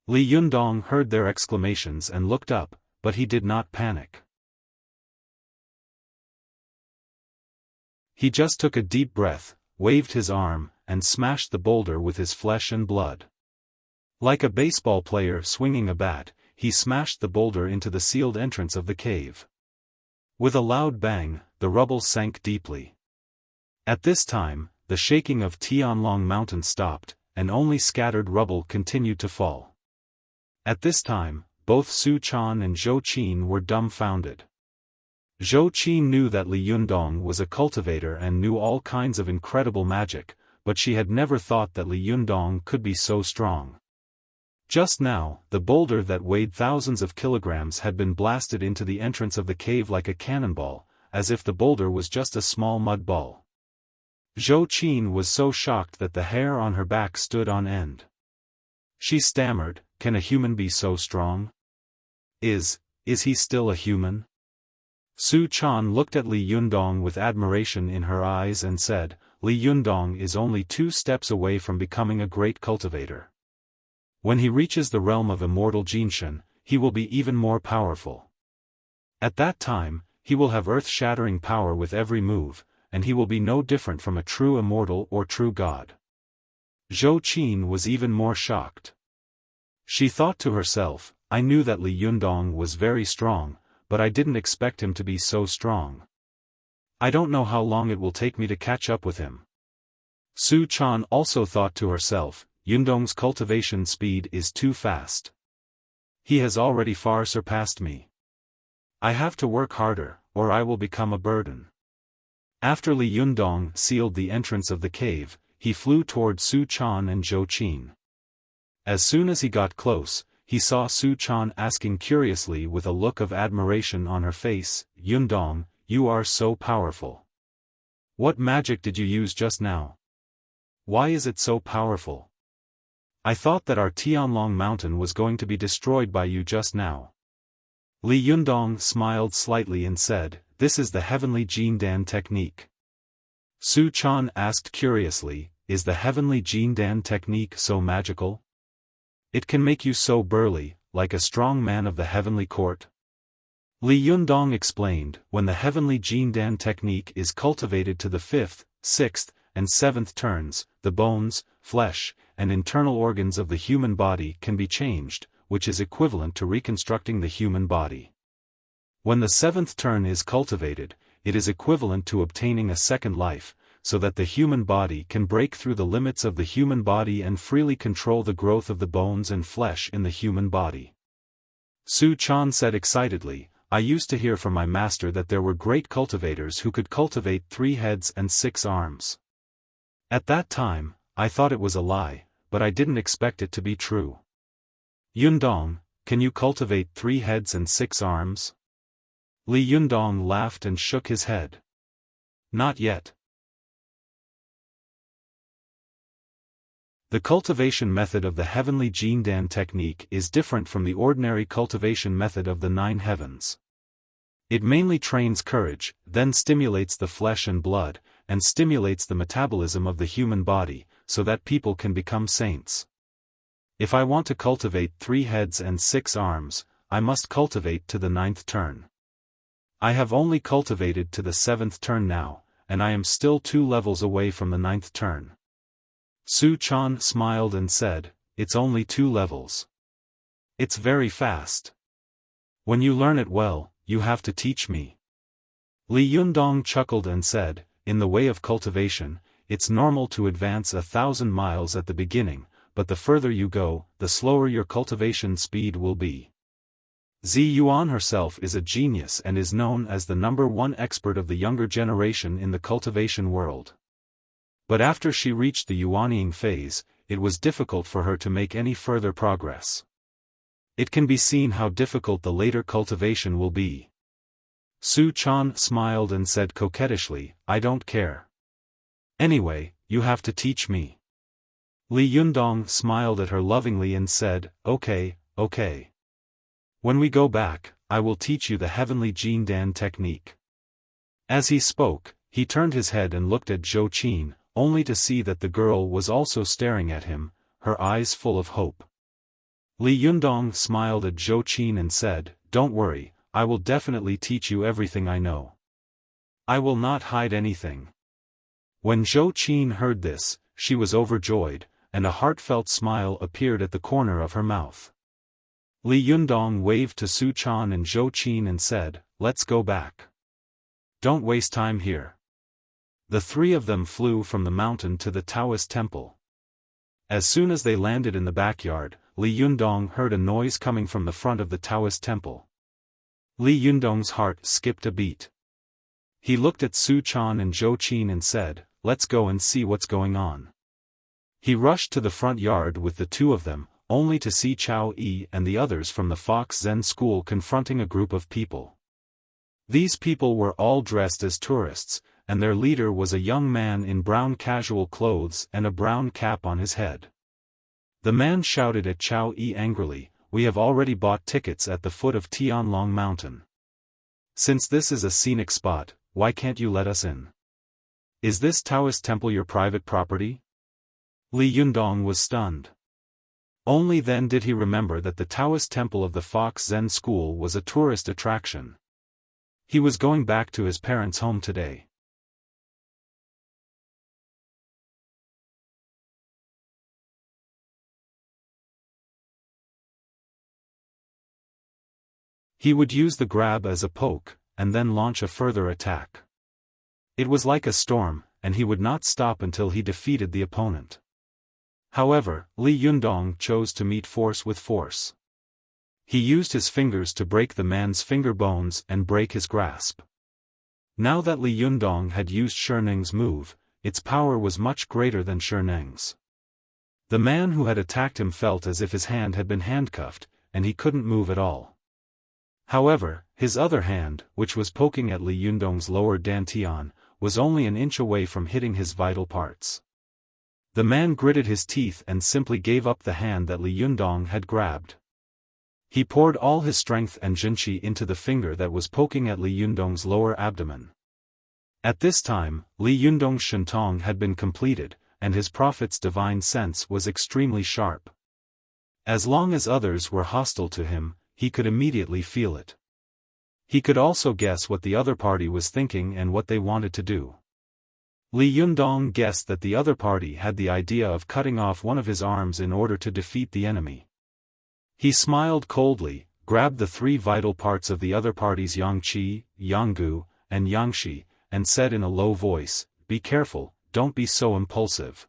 A: Li Yundong heard their exclamations and looked up, but he did not panic. He just took a deep breath, waved his arm, and smashed the boulder with his flesh and blood. Like a baseball player swinging a bat, he smashed the boulder into the sealed entrance of the cave. With a loud bang, the rubble sank deeply. At this time, the shaking of Tianlong Mountain stopped, and only scattered rubble continued to fall. At this time, both Su Chan and Zhou Qin were dumbfounded. Zhou Qin knew that Li Yundong was a cultivator and knew all kinds of incredible magic, but she had never thought that Li Yundong could be so strong. Just now, the boulder that weighed thousands of kilograms had been blasted into the entrance of the cave like a cannonball, as if the boulder was just a small mud ball. Zhou Qin was so shocked that the hair on her back stood on end. She stammered, "Can a human be so strong? Is he still a human?" Su Chan looked at Li Yundong with admiration in her eyes and said, "Li Yundong is only 2 steps away from becoming a great cultivator. When he reaches the realm of immortal Jinshan, he will be even more powerful. At that time, he will have earth-shattering power with every move, and he will be no different from a true immortal or true god." Zhou Qin was even more shocked. She thought to herself, "I knew that Li Yundong was very strong, but I didn't expect him to be so strong. I don't know how long it will take me to catch up with him." Su Chan also thought to herself, "Yundong's cultivation speed is too fast. He has already far surpassed me. I have to work harder, or I will become a burden." After Li Yundong sealed the entrance of the cave, he flew toward Su Chan and Zhou Qin. As soon as he got close, he saw Su Chan asking curiously with a look of admiration on her face, "Yundong, you are so powerful. What magic did you use just now? Why is it so powerful? I thought that our Tianlong Mountain was going to be destroyed by you just now." Li Yundong smiled slightly and said, "This is the heavenly Jindan technique." Su Chan asked curiously, "Is the heavenly Jindan technique so magical? It can make you so burly, like a strong man of the heavenly court?" Li Yundong explained, "When the heavenly Jindan technique is cultivated to the 5th, 6th, and 7th turns, the bones, flesh, and internal organs of the human body can be changed, which is equivalent to reconstructing the human body. When the 7th turn is cultivated, it is equivalent to obtaining a second life, so that the human body can break through the limits of the human body and freely control the growth of the bones and flesh in the human body." Su Chan said excitedly, "I used to hear from my master that there were great cultivators who could cultivate 3 heads and 6 arms. At that time, I thought it was a lie, but I didn't expect it to be true. Yundong, can you cultivate 3 heads and 6 arms?" Li Yundong laughed and shook his head. "Not yet." The cultivation method of the heavenly Jindan technique is different from the ordinary cultivation method of the 9 heavens. It mainly trains courage, then stimulates the flesh and blood, and stimulates the metabolism of the human body, so that people can become saints. If I want to cultivate 3 heads and 6 arms, I must cultivate to the 9th turn. I have only cultivated to the 7th turn now, and I am still 2 levels away from the 9th turn. Su Chan smiled and said, "It's only 2 levels. It's very fast. When you learn it well, you have to teach me." Li Yundong chuckled and said, "In the way of cultivation, it's normal to advance 1,000 miles at the beginning, but the further you go, the slower your cultivation speed will be. Zi Yuan herself is a genius and is known as the #1 expert of the younger generation in the cultivation world. But after she reached the Yuanying phase, it was difficult for her to make any further progress. It can be seen how difficult the later cultivation will be." Su Chan smiled and said coquettishly, "I don't care. Anyway, you have to teach me." Li Yundong smiled at her lovingly and said, "Okay, okay. When we go back, I will teach you the heavenly Jindan technique." As he spoke, he turned his head and looked at Zhou Qin, only to see that the girl was also staring at him, her eyes full of hope. Li Yundong smiled at Zhou Qin and said, "Don't worry, I will definitely teach you everything I know. I will not hide anything." When Zhou Qin heard this, she was overjoyed, and a heartfelt smile appeared at the corner of her mouth. Li Yundong waved to Su Chan and Zhou Qin and said, "Let's go back." don't waste time here. The three of them flew from the mountain to the Taoist temple. As soon as they landed in the backyard, Li Yundong heard a noise coming from the front of the Taoist temple. Li Yundong's heart skipped a beat. He looked at Su Chan and Zhou Qin and said, "Let's go and see what's going on." He rushed to the front yard with the two of them, only to see Chao Yi and the others from the Fox Zen school confronting a group of people. These people were all dressed as tourists, and their leader was a young man in brown casual clothes and a brown cap on his head. The man shouted at Chao Yi angrily, "We have already bought tickets at the foot of Tianlong Mountain. Since this is a scenic spot, why can't you let us in? Is this Taoist temple your private property?" Li Yundong was stunned. Only then did he remember that the Taoist temple of the Fox Zen school was a tourist attraction. He was going back to his parents' home today. He would use the grab as a poke, and then launch a further attack. It was like a storm, and he would not stop until he defeated the opponent. However, Li Yundong chose to meet force with force. He used his fingers to break the man's finger bones and break his grasp. Now that Li Yundong had used Sherneng's move, its power was much greater than Sherneng's. The man who had attacked him felt as if his hand had been handcuffed, and he couldn't move at all. However, his other hand, which was poking at Li Yundong's lower dantian, was only an inch away from hitting his vital parts. The man gritted his teeth and simply gave up the hand that Li Yundong had grabbed. He poured all his strength and jinqi into the finger that was poking at Li Yundong's lower abdomen. At this time, Li Yundong's shentong had been completed, and his prophet's divine sense was extremely sharp. As long as others were hostile to him, he could immediately feel it. He could also guess what the other party was thinking and what they wanted to do. Li Yundong guessed that the other party had the idea of cutting off one of his arms in order to defeat the enemy. He smiled coldly, grabbed the three vital parts of the other party's Yangqi, Yanggu, and Yangshi, and said in a low voice, "Be careful, don't be so impulsive."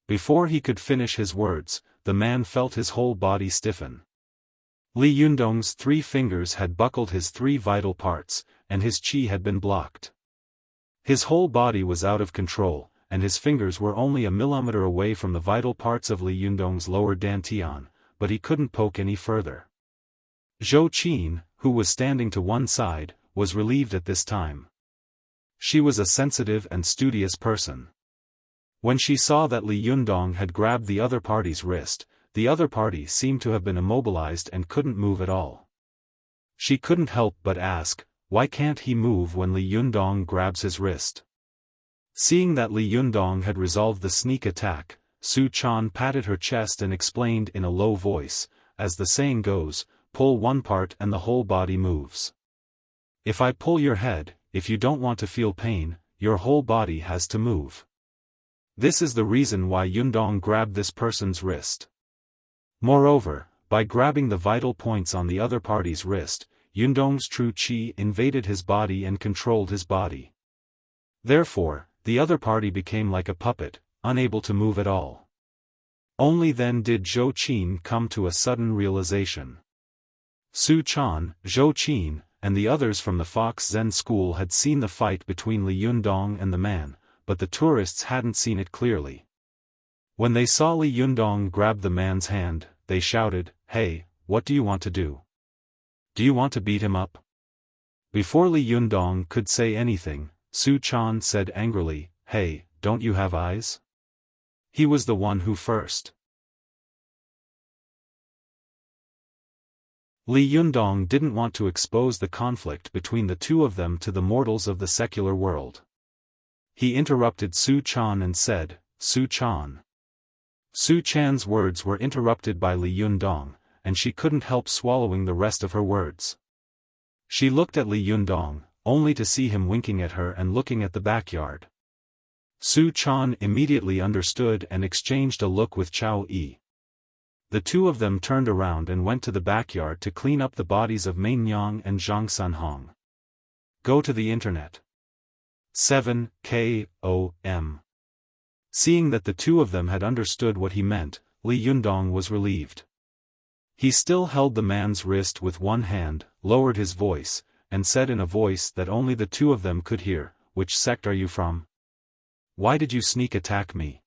A: Before he could finish his words, the man felt his whole body stiffen. Li Yundong's three fingers had buckled his three vital parts, and his qi had been blocked. His whole body was out of control, and his fingers were only a millimeter away from the vital parts of Li Yundong's lower dantian, but he couldn't poke any further. Zhou Qin, who was standing to one side, was relieved at this time. She was a sensitive and studious person. When she saw that Li Yundong had grabbed the other party's wrist, the other party seemed to have been immobilized and couldn't move at all. She couldn't help but ask, why can't he move when Li Yundong grabs his wrist? Seeing that Li Yundong had resolved the sneak attack, Su Chan patted her chest and explained in a low voice, as the saying goes, pull one part and the whole body moves. If I pull your head, if you don't want to feel pain, your whole body has to move. This is the reason why Yundong grabbed this person's wrist. Moreover, by grabbing the vital points on the other party's wrist, Yundong's true qi invaded his body and controlled his body. Therefore, the other party became like a puppet, unable to move at all. Only then did Zhou Qin come to a sudden realization. Su Chan, Zhou Qin, and the others from the Fox Zen school had seen the fight between Li Yundong and the man, but the tourists hadn't seen it clearly. When they saw Li Yundong grab the man's hand, they shouted, "Hey, what do you want to do? Do you want to beat him up?" Before Li Yundong could say anything, Su Chan said angrily, "Hey, don't you have eyes?" He was the one who first. Li Yundong didn't want to expose the conflict between the two of them to the mortals of the secular world. He interrupted Su Chan and said, "Su Chan." Su Chan's words were interrupted by Li Yundong, and she couldn't help swallowing the rest of her words. She looked at Li Yundong, only to see him winking at her and looking at the backyard. Su Chan immediately understood and exchanged a look with Chao Yi. The two of them turned around and went to the backyard to clean up the bodies of Mei Nyang and Zhang Sanhong. Go to the internet. 7 K.O.M. Seeing that the two of them had understood what he meant, Li Yundong was relieved. He still held the man's wrist with one hand, lowered his voice, and said in a voice that only the two of them could hear, "Which sect are you from? Why did you sneak attack me?"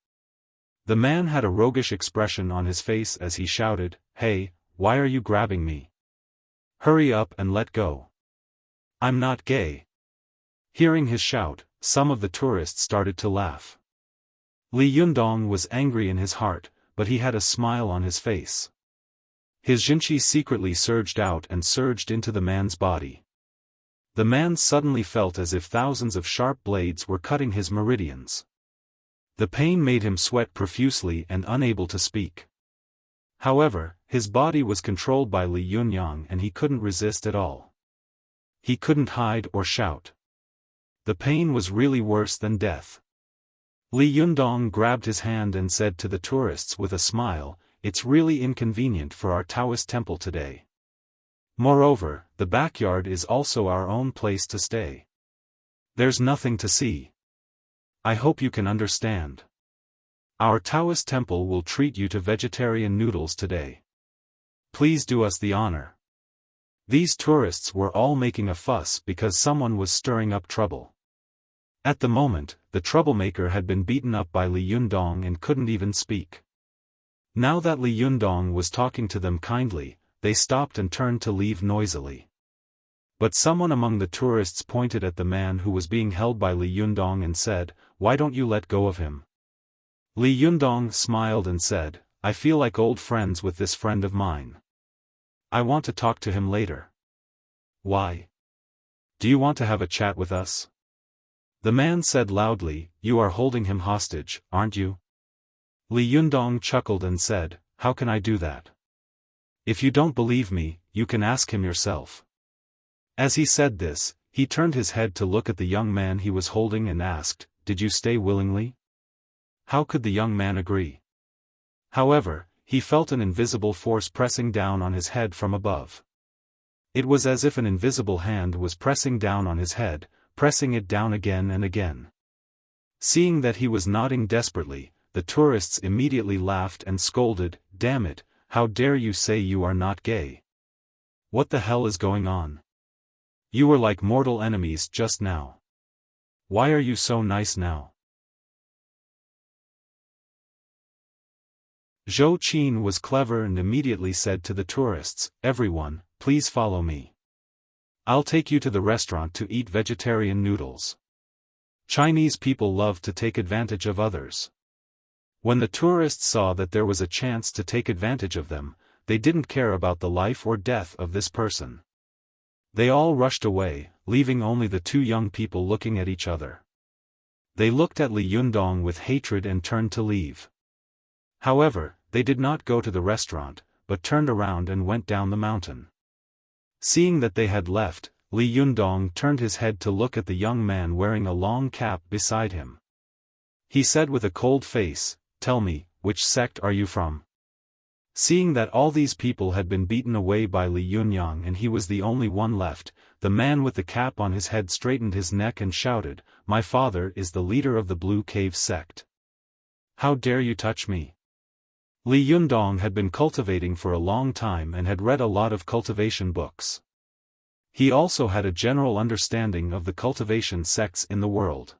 A: The man had a roguish expression on his face as he shouted, "Hey, why are you grabbing me? Hurry up and let go. I'm not gay." Hearing his shout, some of the tourists started to laugh. Li Yundong was angry in his heart, but he had a smile on his face. His jinqi secretly surged out and surged into the man's body. The man suddenly felt as if thousands of sharp blades were cutting his meridians. The pain made him sweat profusely and unable to speak. However, his body was controlled by Li Yunyang and he couldn't resist at all. He couldn't hide or shout. The pain was really worse than death. Li Yundong grabbed his hand and said to the tourists with a smile, "It's really inconvenient for our Taoist temple today. Moreover, the backyard is also our own place to stay. There's nothing to see. I hope you can understand. Our Taoist temple will treat you to vegetarian noodles today. Please do us the honor." These tourists were all making a fuss because someone was stirring up trouble. At the moment, the troublemaker had been beaten up by Li Yundong and couldn't even speak. Now that Li Yundong was talking to them kindly, they stopped and turned to leave noisily. But someone among the tourists pointed at the man who was being held by Li Yundong and said, "Why don't you let go of him?" Li Yundong smiled and said, "I feel like old friends with this friend of mine. I want to talk to him later." "Why? Do you want to have a chat with us?" The man said loudly, "You are holding him hostage, aren't you?" Li Yundong chuckled and said, "How can I do that? If you don't believe me, you can ask him yourself." As he said this, he turned his head to look at the young man he was holding and asked, "Did you stay willingly?" How could the young man agree? However, he felt an invisible force pressing down on his head from above. It was as if an invisible hand was pressing down on his head, pressing it down again and again. Seeing that he was nodding desperately, the tourists immediately laughed and scolded, "Damn it, how dare you say you are not gay? What the hell is going on? You were like mortal enemies just now. Why are you so nice now?" Zhou Qin was clever and immediately said to the tourists, "Everyone, please follow me. I'll take you to the restaurant to eat vegetarian noodles." Chinese people love to take advantage of others. When the tourists saw that there was a chance to take advantage of them, they didn't care about the life or death of this person. They all rushed away, leaving only the two young people looking at each other. They looked at Li Yundong with hatred and turned to leave. However, they did not go to the restaurant, but turned around and went down the mountain. Seeing that they had left, Li Yundong turned his head to look at the young man wearing a long cap beside him. He said with a cold face, "Tell me, which sect are you from?" Seeing that all these people had been beaten away by Li Yunyang and he was the only one left, the man with the cap on his head straightened his neck and shouted, "My father is the leader of the Blue Cave sect. How dare you touch me?" Li Yundong had been cultivating for a long time and had read a lot of cultivation books. He also had a general understanding of the cultivation sects in the world.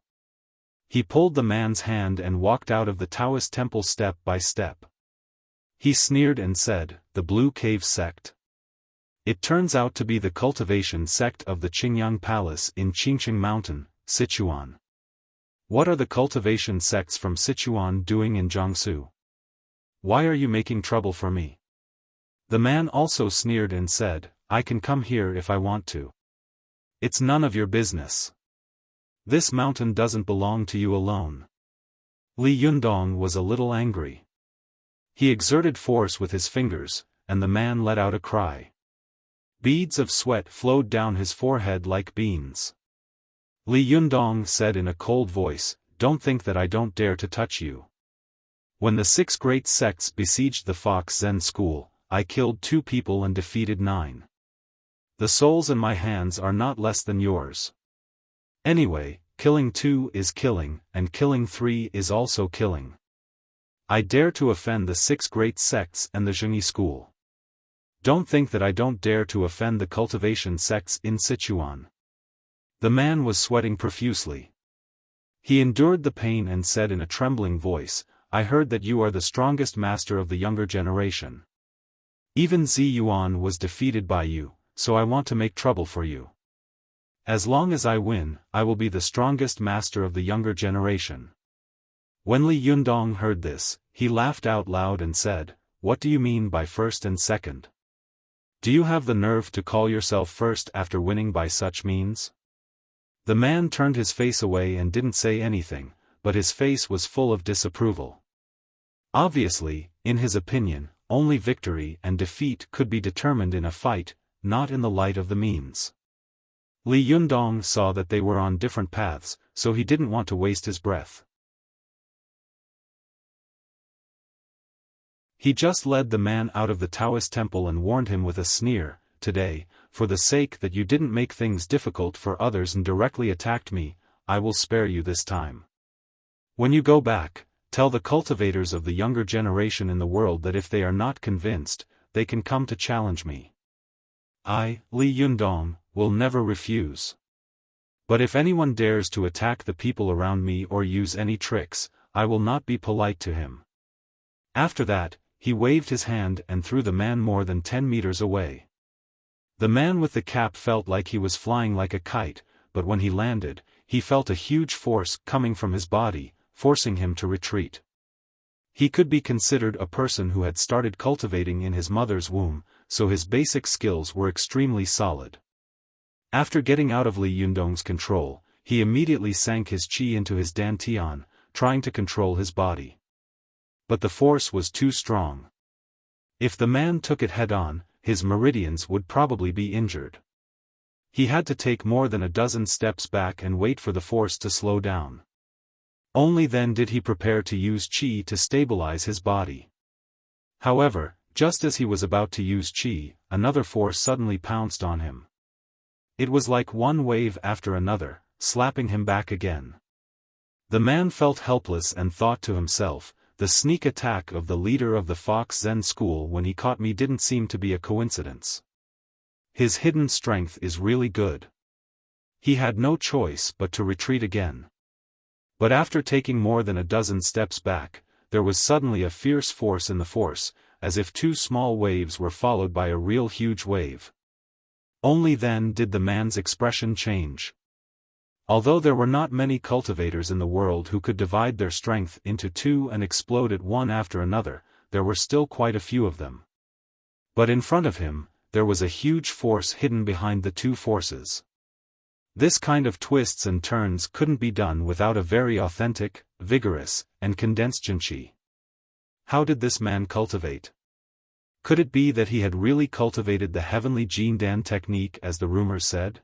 A: He pulled the man's hand and walked out of the Taoist temple step by step. He sneered and said, "The Blue Cave sect? It turns out to be the cultivation sect of the Qingyang Palace in Qingqing Mountain, Sichuan. What are the cultivation sects from Sichuan doing in Jiangsu? Why are you making trouble for me?" The man also sneered and said, "I can come here if I want to. It's none of your business. This mountain doesn't belong to you alone." Li Yundong was a little angry. He exerted force with his fingers, and the man let out a cry. Beads of sweat flowed down his forehead like beans. Li Yundong said in a cold voice, "Don't think that I don't dare to touch you. When the 6 great sects besieged the Fox Zen school, I killed 2 people and defeated 9. The souls in my hands are not less than yours. Anyway, killing 2 is killing, and killing 3 is also killing. I dare to offend the 6 great sects and the Zhengyi school. Don't think that I don't dare to offend the cultivation sects in Sichuan. The man was sweating profusely. He endured the pain and said in a trembling voice, I heard that you are the strongest master of the younger generation. Even Zi Yuan was defeated by you, so I want to make trouble for you. As long as I win, I will be the strongest master of the younger generation. When Li Yundong heard this, he laughed out loud and said, What do you mean by first and second? Do you have the nerve to call yourself first after winning by such means? The man turned his face away and didn't say anything, but his face was full of disapproval. Obviously, in his opinion, only victory and defeat could be determined in a fight, not in the light of the means. Li Yundong saw that they were on different paths, so he didn't want to waste his breath. He just led the man out of the Taoist temple and warned him with a sneer, Today, for the sake that you didn't make things difficult for others and directly attacked me, I will spare you this time. When you go back, tell the cultivators of the younger generation in the world that if they are not convinced, they can come to challenge me. I, Li Yundong, will never refuse. But if anyone dares to attack the people around me or use any tricks, I will not be polite to him. After that, he waved his hand and threw the man more than 10 meters away. The man with the cap felt like he was flying like a kite, but when he landed, he felt a huge force coming from his body, forcing him to retreat. He could be considered a person who had started cultivating in his mother's womb, so his basic skills were extremely solid. After getting out of Li Yundong's control, he immediately sank his qi into his dantian, trying to control his body. But the force was too strong. If the man took it head-on, his meridians would probably be injured. He had to take more than a dozen steps back and wait for the force to slow down. Only then did he prepare to use qi to stabilize his body. However, just as he was about to use qi, another force suddenly pounced on him. It was like one wave after another, slapping him back again. The man felt helpless and thought to himself, the sneak attack of the leader of the Fox Zen school when he caught me didn't seem to be a coincidence. His hidden strength is really good. He had no choice but to retreat again. But after taking more than a dozen steps back, there was suddenly a fierce force in the force, as if 2 small waves were followed by a real huge wave. Only then did the man's expression change. Although there were not many cultivators in the world who could divide their strength into 2 and explode it one after another, there were still quite a few of them. But in front of him, there was a huge force hidden behind the 2 forces. This kind of twists and turns couldn't be done without a very authentic, vigorous, and condensed jinqi. How did this man cultivate? Could it be that he had really cultivated the heavenly Jindan technique as the rumors said?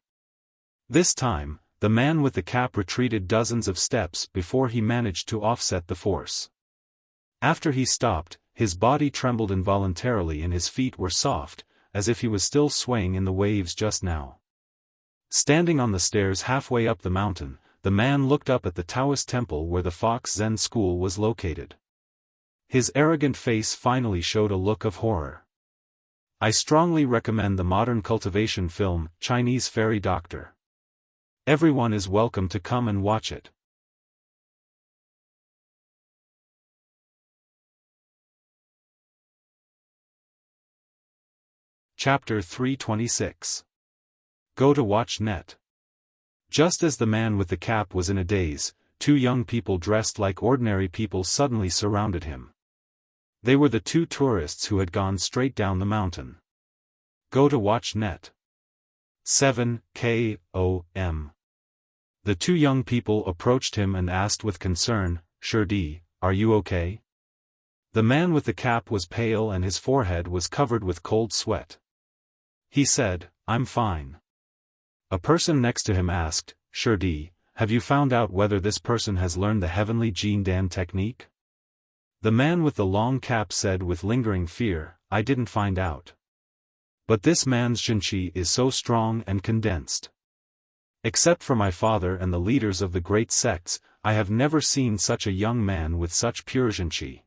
A: This time, the man with the cap retreated dozens of steps before he managed to offset the force. After he stopped, his body trembled involuntarily and his feet were soft, as if he was still swaying in the waves just now. Standing on the stairs halfway up the mountain, the man looked up at the Taoist temple where the Fox Zen school was located. His arrogant face finally showed a look of horror. I strongly recommend the modern cultivation film, Chinese Fairy Doctor. Everyone is welcome to come and watch it. Chapter 326. Go to watch net. Just as the man with the cap was in a daze, 2 young people dressed like ordinary people suddenly surrounded him. They were the 2 tourists who had gone straight down the mountain. Go to watch net. 7 KOM. The 2 young people approached him and asked with concern, Shirdi, are you okay? The man with the cap was pale and his forehead was covered with cold sweat. He said, I'm fine. A person next to him asked, Shirdi, have you found out whether this person has learned the heavenly Jindan technique? The man with the long cap said with lingering fear, I didn't find out. But this man's jinqi is so strong and condensed. Except for my father and the leaders of the great sects, I have never seen such a young man with such pure Zhenqi.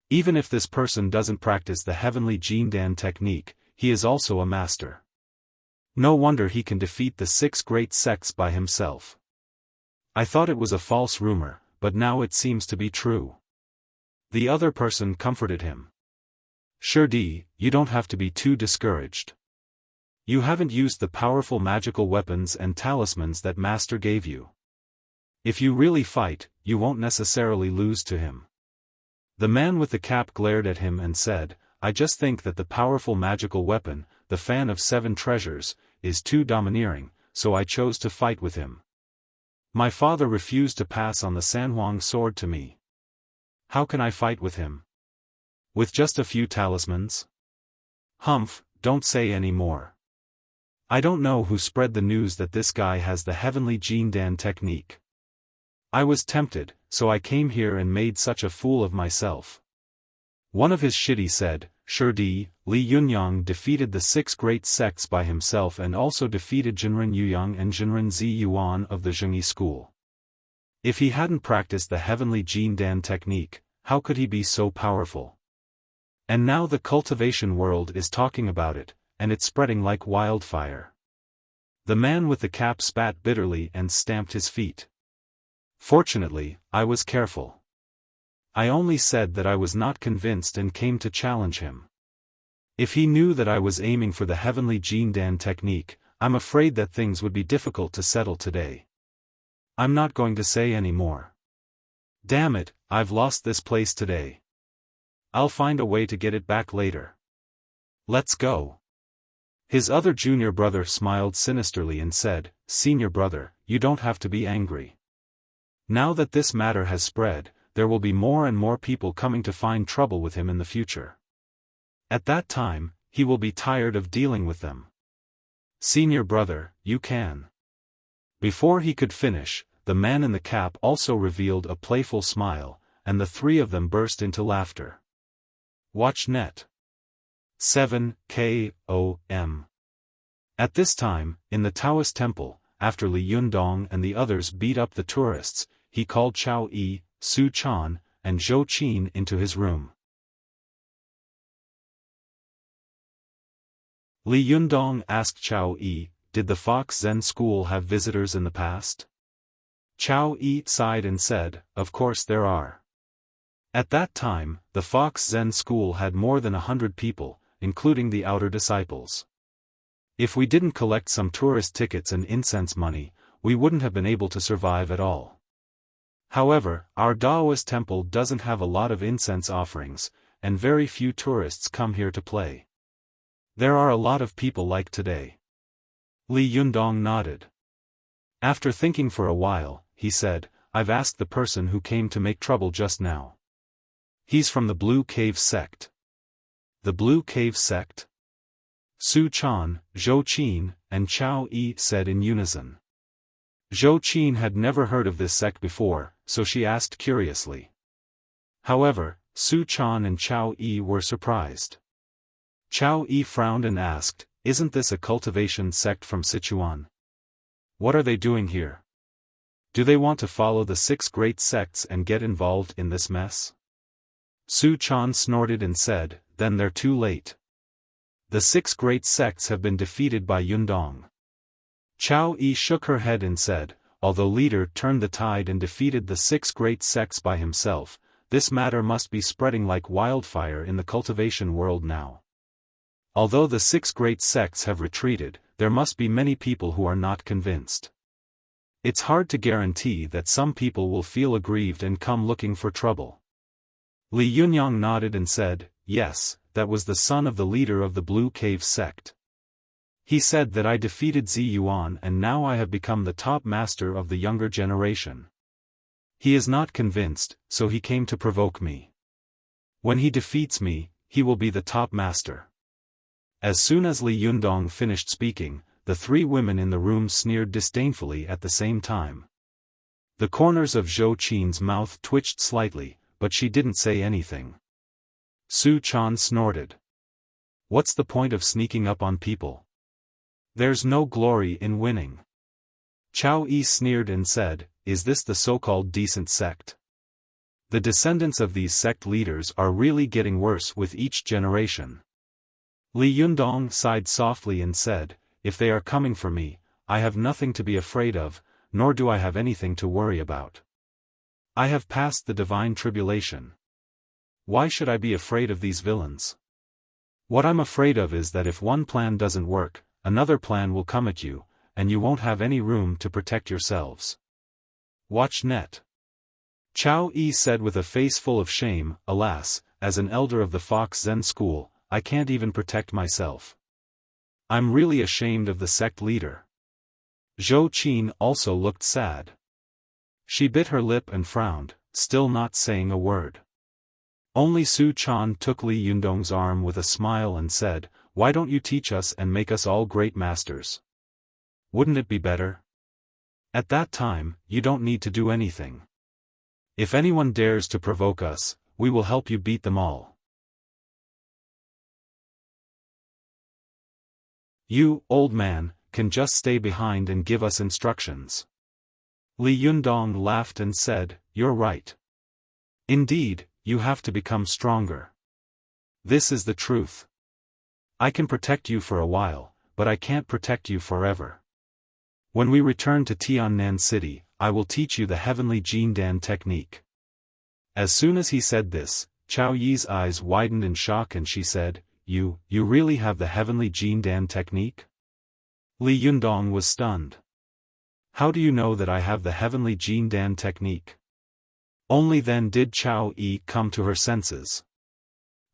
A: Even if this person doesn't practice the heavenly Jindan technique, he is also a master. No wonder he can defeat the 6 great sects by himself. I thought it was a false rumor, but now it seems to be true. The other person comforted him. Shirdi, you don't have to be too discouraged. You haven't used the powerful magical weapons and talismans that Master gave you. If you really fight, you won't necessarily lose to him. The man with the cap glared at him and said, I just think that the powerful magical weapon, the Fan of 7 Treasures, is too domineering, so I chose to fight with him. My father refused to pass on the Sanhuang sword to me. How can I fight with him? With just a few talismans? Humph, don't say any more. I don't know who spread the news that this guy has the heavenly Jindan technique. I was tempted, so I came here and made such a fool of myself. One of his shitty said, Shirdi, Li Yunyang defeated the 6 great sects by himself and also defeated Jinren Yuyang and Jinren Zi Yuan of the Zhengyi school. If he hadn't practiced the heavenly Jindan technique, how could he be so powerful? And now the cultivation world is talking about it, and it's spreading like wildfire. The man with the cap spat bitterly and stamped his feet. Fortunately, I was careful. I only said that I was not convinced and came to challenge him. If he knew that I was aiming for the heavenly Jindan technique, I'm afraid that things would be difficult to settle today. I'm not going to say any more. Damn it, I've lost this place today. I'll find a way to get it back later. Let's go. His other junior brother smiled sinisterly and said, Senior brother, you don't have to be angry. Now that this matter has spread, there will be more and more people coming to find trouble with him in the future. At that time, he will be tired of dealing with them. Senior brother, you can. Before he could finish, the man in the cap also revealed a playful smile, and the 3 of them burst into laughter. Watch net. 7 KOM. At this time, in the Taoist temple, after Li Yundong and the others beat up the tourists, he called Chao Yi, Su Chan, and Zhou Qin into his room. Li Yundong asked Chao Yi, did the Fox Zen school have visitors in the past? Chao Yi sighed and said, of course there are. At that time, the Fox Zen school had more than 100 people, including the outer disciples. If we didn't collect some tourist tickets and incense money, we wouldn't have been able to survive at all. However, our Taoist temple doesn't have a lot of incense offerings, and very few tourists come here to play. There are a lot of people like today. Li Yundong nodded. After thinking for a while, he said, I've asked the person who came to make trouble just now. He's from the Blue Cave sect. The Blue Cave sect? Su Chan, Zhou Qin, and Chao Yi said in unison. Zhou Qin had never heard of this sect before, so she asked curiously. However, Su Chan and Chao Yi were surprised. Chao Yi frowned and asked, isn't this a cultivation sect from Sichuan? What are they doing here? Do they want to follow the 6 great sects and get involved in this mess? Su Chan snorted and said, then they're too late. The 6 great sects have been defeated by Yundong. Chao Yi shook her head and said, although leader turned the tide and defeated the 6 great sects by himself, this matter must be spreading like wildfire in the cultivation world now. Although the 6 great sects have retreated, there must be many people who are not convinced. It's hard to guarantee that some people will feel aggrieved and come looking for trouble. Li Yunyang nodded and said, yes, that was the son of the leader of the Blue Cave sect. He said that I defeated Zi Yuan and now I have become the top master of the younger generation. He is not convinced, so he came to provoke me. When he defeats me, he will be the top master. As soon as Li Yundong finished speaking, the 3 women in the room sneered disdainfully at the same time. The corners of Zhou Qin's mouth twitched slightly, but she didn't say anything. Su Chan snorted. What's the point of sneaking up on people? There's no glory in winning. Chao Yi sneered and said, "Is this the so-called decent sect? The descendants of these sect leaders are really getting worse with each generation." Li Yundong sighed softly and said, "If they are coming for me, I have nothing to be afraid of, nor do I have anything to worry about. I have passed the divine tribulation. Why should I be afraid of these villains? What I'm afraid of is that if one plan doesn't work, another plan will come at you, and you won't have any room to protect yourselves. Watch net." Chao Yi said with a face full of shame, "Alas, as an elder of the Fox Zen school, I can't even protect myself. I'm really ashamed of the sect leader." Zhou Qin also looked sad. She bit her lip and frowned, still not saying a word. Only Su Chan took Li Yundong's arm with a smile and said, "Why don't you teach us and make us all great masters? Wouldn't it be better? At that time, you don't need to do anything. If anyone dares to provoke us, we will help you beat them all. You, old man, can just stay behind and give us instructions." Li Yundong laughed and said, "You're right. Indeed, you have to become stronger. This is the truth. I can protect you for a while, but I can't protect you forever. When we return to Tiannan City, I will teach you the heavenly Jindan technique." As soon as he said this, Chao Yi's eyes widened in shock and she said, You really have the heavenly Jindan technique?" Li Yundong was stunned. "How do you know that I have the heavenly Jindan technique?" Only then did Chao Yi come to her senses.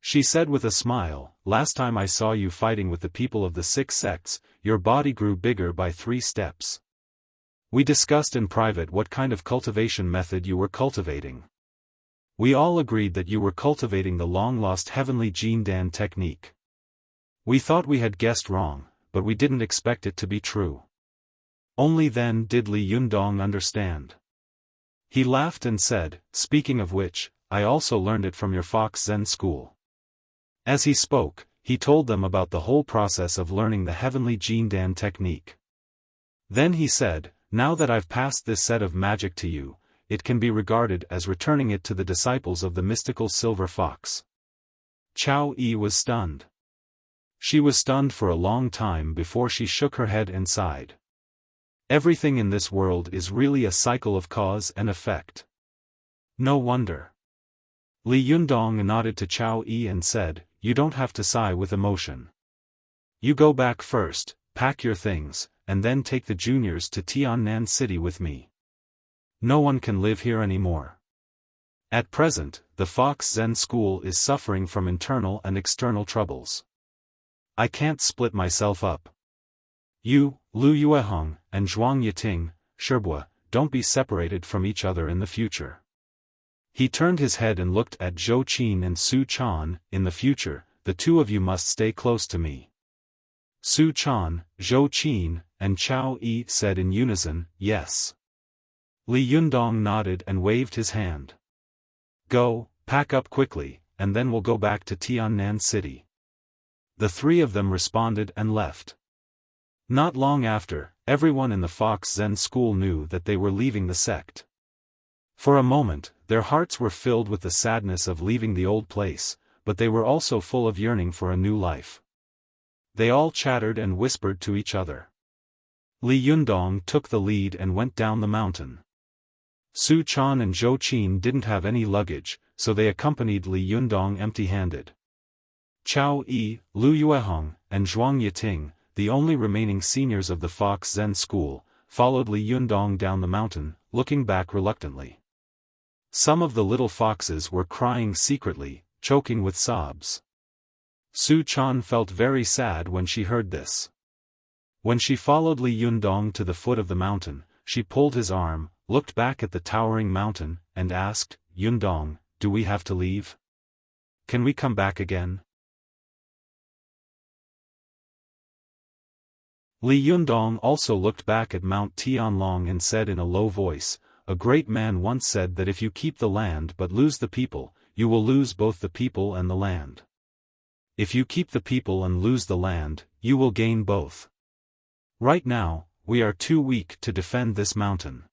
A: She said with a smile, "Last time I saw you fighting with the people of the 6 sects, your body grew bigger by 3 steps. We discussed in private what kind of cultivation method you were cultivating. We all agreed that you were cultivating the long-lost heavenly Jindan technique. We thought we had guessed wrong, but we didn't expect it to be true." Only then did Li Yundong understand. He laughed and said, "Speaking of which, I also learned it from your Fox Zen school." As he spoke, he told them about the whole process of learning the heavenly Jindan technique. Then he said, "Now that I've passed this set of magic to you, it can be regarded as returning it to the disciples of the mystical silver fox." Chao Yi was stunned. She was stunned for a long time before she shook her head and sighed. Everything in this world is really a cycle of cause and effect. No wonder. Li Yundong nodded to Chao Yi and said, "You don't have to sigh with emotion. You go back first, pack your things, and then take the juniors to Tiannan City with me. No one can live here anymore. At present, the Fox Zen School is suffering from internal and external troubles. I can't split myself up. You, Lu Yuehong, and Zhuang Yiting, Shibua, don't be separated from each other in the future." He turned his head and looked at Zhou Qin and Su Chan. "In the future, the 2 of you must stay close to me." Su Chan, Zhou Qin, and Chao Yi said in unison, "Yes." Li Yundong nodded and waved his hand. "Go, pack up quickly, and then we'll go back to Tiannan City." The 3 of them responded and left. Not long after, everyone in the Fox Zen school knew that they were leaving the sect. For a moment, their hearts were filled with the sadness of leaving the old place, but they were also full of yearning for a new life. They all chattered and whispered to each other. Li Yundong took the lead and went down the mountain. Su Chan and Zhou Qin didn't have any luggage, so they accompanied Li Yundong empty-handed. Chao Yi, Lu Yuehong, and Zhuang Yiting, the only remaining seniors of the Fox Zen school, followed Li Yundong down the mountain, looking back reluctantly. Some of the little foxes were crying secretly, choking with sobs. Su Chan felt very sad when she heard this. When she followed Li Yundong to the foot of the mountain, she pulled his arm, looked back at the towering mountain, and asked, "Yundong, do we have to leave? Can we come back again?" Li Yundong also looked back at Mount Tianlong and said in a low voice, "A great man once said that if you keep the land but lose the people, you will lose both the people and the land. If you keep the people and lose the land, you will gain both. Right now, we are too weak to defend this mountain.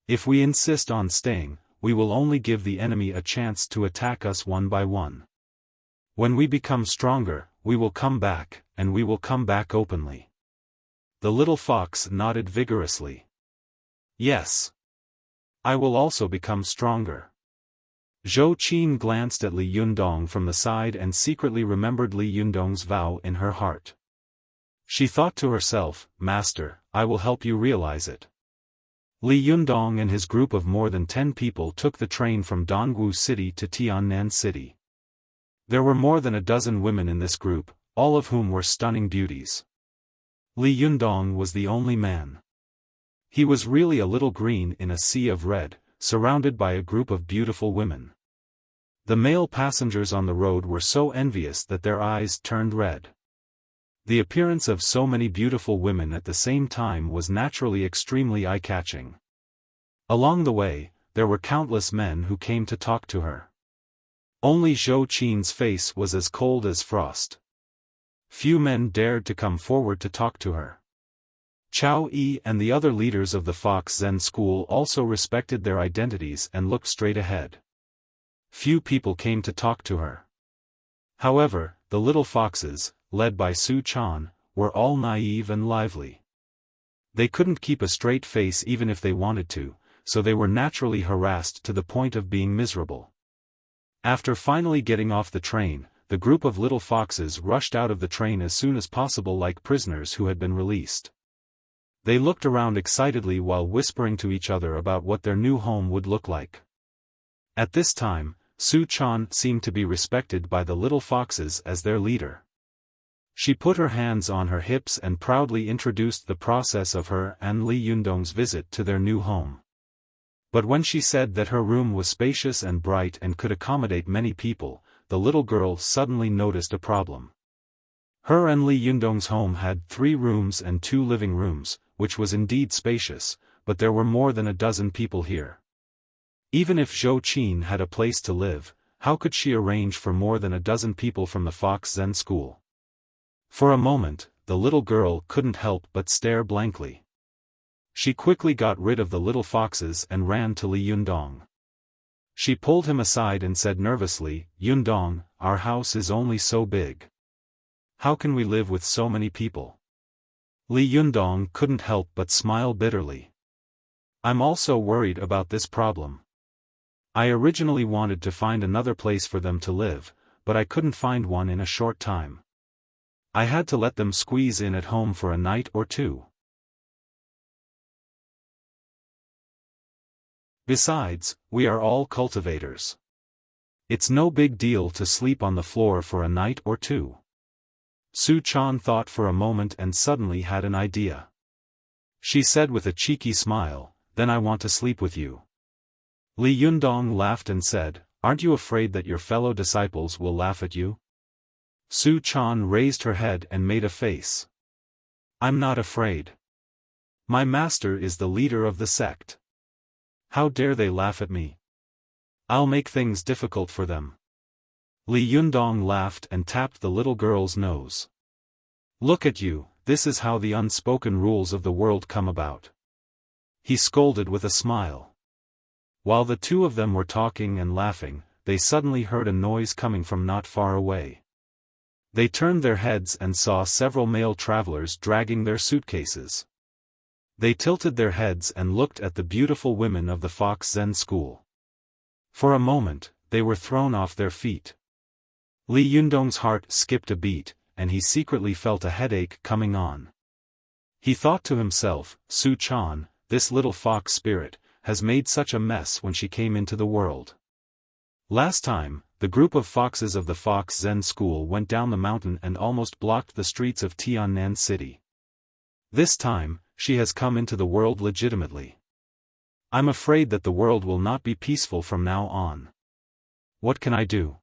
A: If we insist on staying, we will only give the enemy a chance to attack us one by one. When we become stronger, we will come back, and we will come back openly." The little fox nodded vigorously. "Yes. I will also become stronger." Zhou Qin glanced at Li Yundong from the side and secretly remembered Li Yundong's vow in her heart. She thought to herself, "Master, I will help you realize it." Li Yundong and his group of more than 10 people took the train from Dongwu City to Tiannan City. There were more than a dozen women in this group, all of whom were stunning beauties. Li Yundong was the only man. He was really a little green in a sea of red, surrounded by a group of beautiful women. The male passengers on the road were so envious that their eyes turned red. The appearance of so many beautiful women at the same time was naturally extremely eye-catching. Along the way, there were countless men who came to talk to her. Only Zhou Qin's face was as cold as frost. Few men dared to come forward to talk to her. Chao Yi and the other leaders of the Fox Zen school also respected their identities and looked straight ahead. Few people came to talk to her. However, the little foxes, led by Su Chan, were all naive and lively. They couldn't keep a straight face even if they wanted to, so they were naturally harassed to the point of being miserable. After finally getting off the train, the group of little foxes rushed out of the train as soon as possible like prisoners who had been released. They looked around excitedly while whispering to each other about what their new home would look like. At this time, Su Chan seemed to be respected by the little foxes as their leader. She put her hands on her hips and proudly introduced the process of her and Li Yundong's visit to their new home. But when she said that her room was spacious and bright and could accommodate many people, the little girl suddenly noticed a problem. Her and Li Yundong's home had 3 rooms and 2 living rooms, which was indeed spacious, but there were more than a dozen people here. Even if Zhou Qin had a place to live, how could she arrange for more than a dozen people from the Fox Zen school? For a moment, the little girl couldn't help but stare blankly. She quickly got rid of the little foxes and ran to Li Yundong. She pulled him aside and said nervously, "Yundong, our house is only so big. How can we live with so many people?" Li Yundong couldn't help but smile bitterly. "I'm also worried about this problem. I originally wanted to find another place for them to live, but I couldn't find one in a short time. I had to let them squeeze in at home for a night or 2. Besides, we are all cultivators. It's no big deal to sleep on the floor for a night or 2. Su Chan thought for a moment and suddenly had an idea. She said with a cheeky smile, "Then I want to sleep with you." Li Yundong laughed and said, "Aren't you afraid that your fellow disciples will laugh at you?" Su Chan raised her head and made a face. "I'm not afraid. My master is the leader of the sect. How dare they laugh at me? I'll make things difficult for them." Li Yundong laughed and tapped the little girl's nose. "Look at you, this is how the unspoken rules of the world come about," he scolded with a smile. While the 2 of them were talking and laughing, they suddenly heard a noise coming from not far away. They turned their heads and saw several male travelers dragging their suitcases. They tilted their heads and looked at the beautiful women of the Fox Zen school. For a moment, they were thrown off their feet. Li Yundong's heart skipped a beat, and he secretly felt a headache coming on. He thought to himself, "Su Chan, this little fox spirit, has made such a mess when she came into the world. Last time, the group of foxes of the Fox Zen school went down the mountain and almost blocked the streets of Tiannan City. This time, she has come into the world legitimately. I'm afraid that the world will not be peaceful from now on. What can I do?"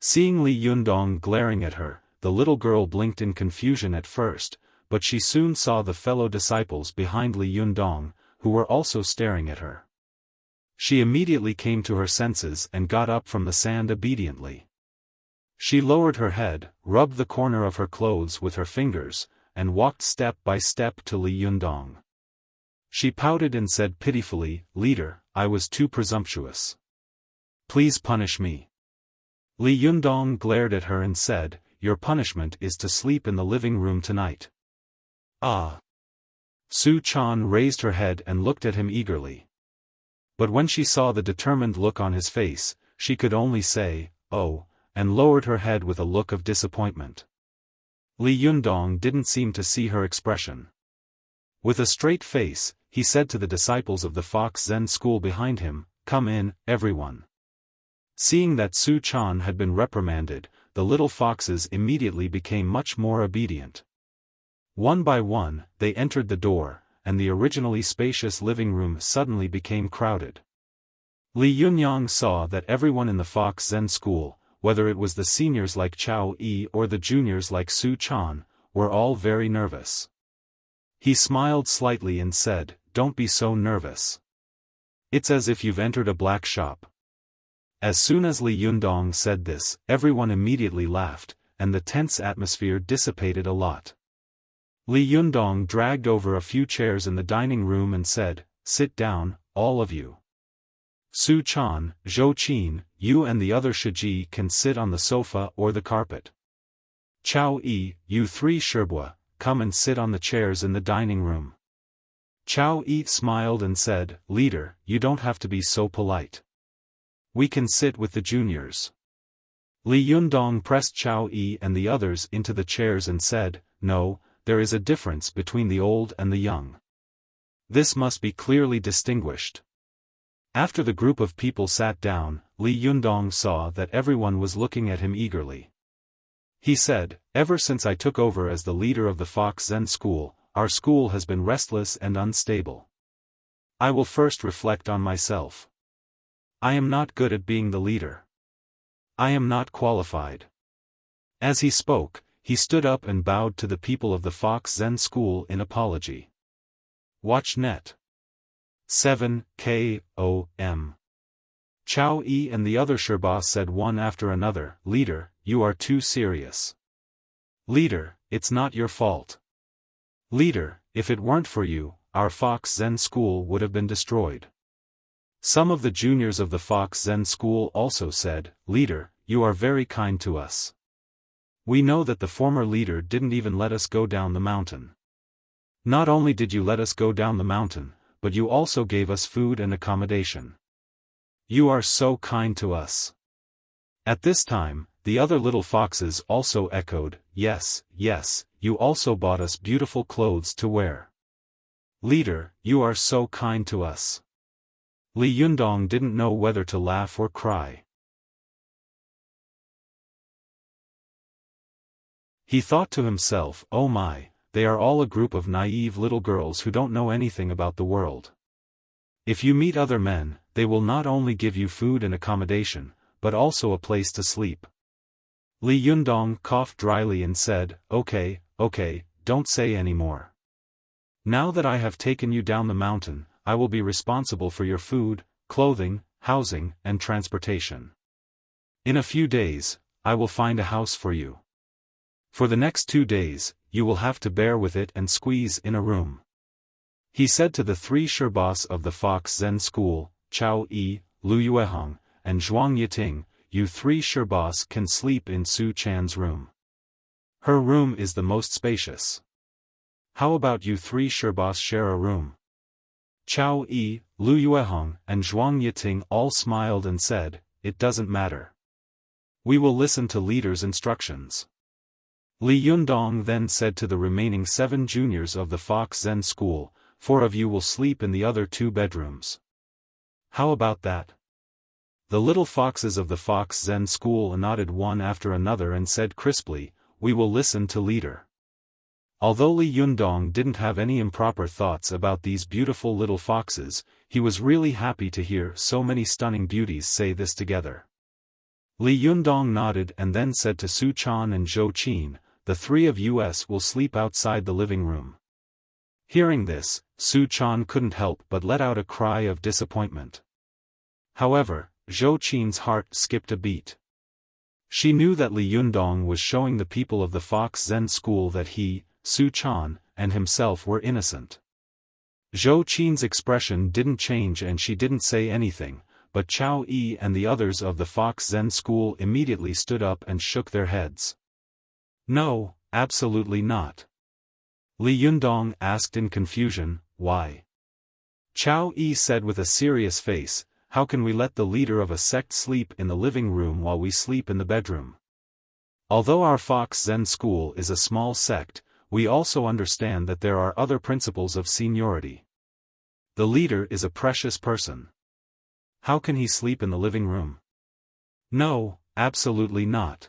A: Seeing Li Yundong glaring at her, the little girl blinked in confusion at first, but she soon saw the fellow disciples behind Li Yundong, who were also staring at her. She immediately came to her senses and got up from the sand obediently. She lowered her head, rubbed the corner of her clothes with her fingers, and walked step by step to Li Yundong. She pouted and said pitifully, "Leader, I was too presumptuous. Please punish me." Li Yundong glared at her and said, "Your punishment is to sleep in the living room tonight." "Ah." Su Chan raised her head and looked at him eagerly. But when she saw the determined look on his face, she could only say, "Oh," and lowered her head with a look of disappointment. Li Yundong didn't seem to see her expression. With a straight face, he said to the disciples of the Fox Zen school behind him, "Come in, everyone." Seeing that Su Chan had been reprimanded, the little foxes immediately became much more obedient. One by one, they entered the door, and the originally spacious living room suddenly became crowded. Li Yunyang saw that everyone in the Fox Zen school, whether it was the seniors like Chao Yi or the juniors like Su Chan, were all very nervous. He smiled slightly and said, "Don't be so nervous. It's as if you've entered a black shop." As soon as Li Yundong said this, everyone immediately laughed, and the tense atmosphere dissipated a lot. Li Yundong dragged over a few chairs in the dining room and said, "Sit down, all of you. Su Chan, Zhou Qin, you and the other Shiji can sit on the sofa or the carpet. Chao Yi, you three Shirbua, come and sit on the chairs in the dining room." Chao Yi smiled and said, "Leader, you don't have to be so polite. We can sit with the juniors." Li Yundong pressed Chao Yi and the others into the chairs and said, "No, there is a difference between the old and the young. This must be clearly distinguished." After the group of people sat down, Li Yundong saw that everyone was looking at him eagerly. He said, "Ever since I took over as the leader of the Fox Zen school, our school has been restless and unstable. I will first reflect on myself. I am not good at being the leader. I am not qualified." As he spoke, he stood up and bowed to the people of the Fox Zen school in apology. Watch Net. 7 KOM. Chao Yi and the other Sherpa said one after another, "Leader, you are too serious. Leader, it's not your fault. Leader, if it weren't for you, our Fox Zen school would have been destroyed." Some of the juniors of the Fox Zen school also said, "Leader, you are very kind to us. We know that the former leader didn't even let us go down the mountain. Not only did you let us go down the mountain, but you also gave us food and accommodation. You are so kind to us." At this time, the other little foxes also echoed, "Yes, yes, you also bought us beautiful clothes to wear. Leader, you are so kind to us." Li Yundong didn't know whether to laugh or cry. He thought to himself, "Oh my, they are all a group of naive little girls who don't know anything about the world. If you meet other men, they will not only give you food and accommodation, but also a place to sleep." Li Yundong coughed dryly and said, Okay, don't say any more. Now that I have taken you down the mountain, I will be responsible for your food, clothing, housing, and transportation. In a few days, I will find a house for you. For the next 2 days, you will have to bear with it and squeeze in a room." He said to the three Shirbas of the Fox Zen school, Chao Yi, Lu Yuehong, and Zhuang Yiting, "You three Shirbas can sleep in Su Chan's room. Her room is the most spacious. How about you three Shirbas share a room?" Chao Yi, Lu Yuehong, and Zhuang Yiting all smiled and said, "It doesn't matter. We will listen to leader's instructions." Li Yundong then said to the remaining 7 juniors of the Fox Zen school, 4 of you will sleep in the other 2 bedrooms. How about that? The little foxes of the Fox Zen school nodded one after another and said crisply, "We will listen to leader." Although Li Yundong didn't have any improper thoughts about these beautiful little foxes, he was really happy to hear so many stunning beauties say this together. Li Yundong nodded and then said to Su Chan and Zhou Qin, "The 3 of us will sleep outside the living room. Hearing this, Su Chan couldn't help but let out a cry of disappointment. However, Zhou Qin's heart skipped a beat. She knew that Li Yundong was showing the people of the Fox Zen school that he, Su Chan, and himself were innocent. Zhou Qin's expression didn't change and she didn't say anything, but Chao Yi and the others of the Fox Zen school immediately stood up and shook their heads. No, absolutely not. Li Yundong asked in confusion, why? Chao Yi said with a serious face, how can we let the leader of a sect sleep in the living room while we sleep in the bedroom? Although our Fox Zen school is a small sect, we also understand that there are other principles of seniority. The leader is a precious person. How can he sleep in the living room? No, absolutely not.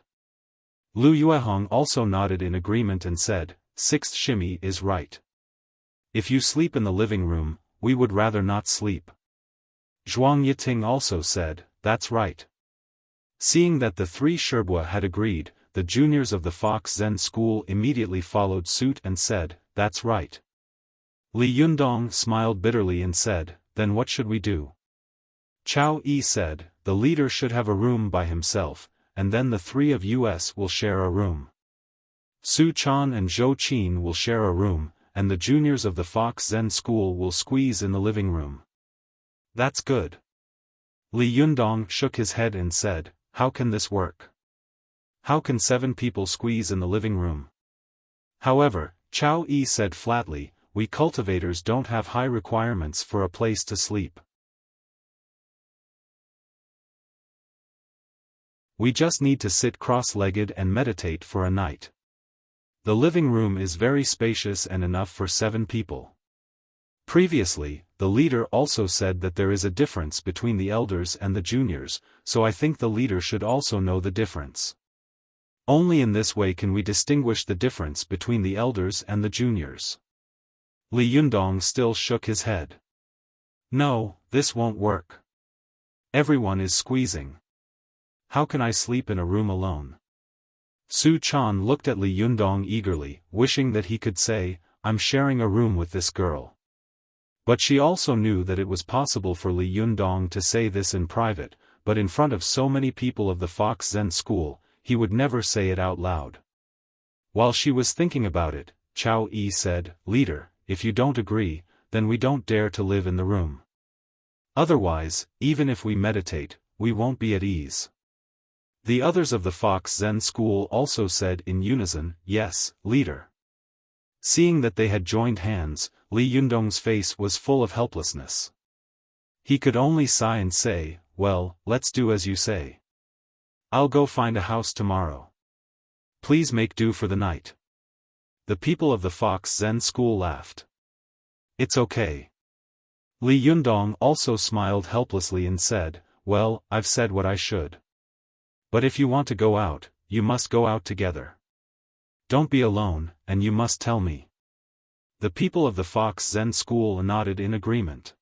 A: Lu Yuehong also nodded in agreement and said, Sixth Shimmy is right. If you sleep in the living room, we would rather not sleep. Zhuang Yiting also said, that's right. Seeing that the three Sherbua had agreed, the juniors of the Fox Zen school immediately followed suit and said, that's right. Li Yundong smiled bitterly and said, then what should we do? Chao Yi said, the leader should have a room by himself, and then the three of us will share a room. Su Chan and Zhou Qin will share a room, and the juniors of the Fox Zen school will squeeze in the living room. That's good. Li Yundong shook his head and said, how can this work? How can 7 people squeeze in the living room? However, Chao Yi said flatly, we cultivators don't have high requirements for a place to sleep. We just need to sit cross-legged and meditate for a night. The living room is very spacious and enough for 7 people. Previously, the leader also said that there is a difference between the elders and the juniors, so I think the leader should also know the difference. Only in this way can we distinguish the difference between the elders and the juniors. Li Yundong still shook his head. No, this won't work. Everyone is squeezing. How can I sleep in a room alone? Su Chan looked at Li Yundong eagerly, wishing that he could say, I'm sharing a room with this girl. But she also knew that it was possible for Li Yundong to say this in private, but in front of so many people of the Fox Zen school, he would never say it out loud. While she was thinking about it, Chao Yi said, Leader, if you don't agree, then we don't dare to live in the room. Otherwise, even if we meditate, we won't be at ease. The others of the Fox Zen school also said in unison, yes, leader. Seeing that they had joined hands, Li Yundong's face was full of helplessness. He could only sigh and say, well, let's do as you say. I'll go find a house tomorrow. Please make do for the night. The people of the Fox Zen school laughed. It's okay. Li Yundong also smiled helplessly and said, well, I've said what I should. But if you want to go out, you must go out together. Don't be alone, and you must tell me. The people of the Fox Zen school nodded in agreement.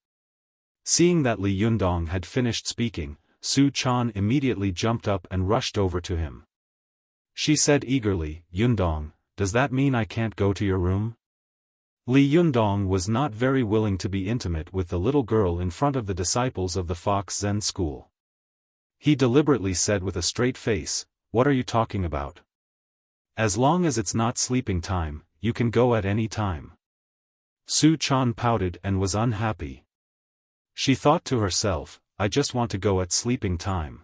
A: Seeing that Li Yundong had finished speaking, Su Chan immediately jumped up and rushed over to him. She said eagerly, Yundong, does that mean I can't go to your room? Li Yundong was not very willing to be intimate with the little girl in front of the disciples of the Fox Zen school. He deliberately said with a straight face, what are you talking about? As long as it's not sleeping time, you can go at any time. Su Chan pouted and was unhappy. She thought to herself, I just want to go at sleeping time.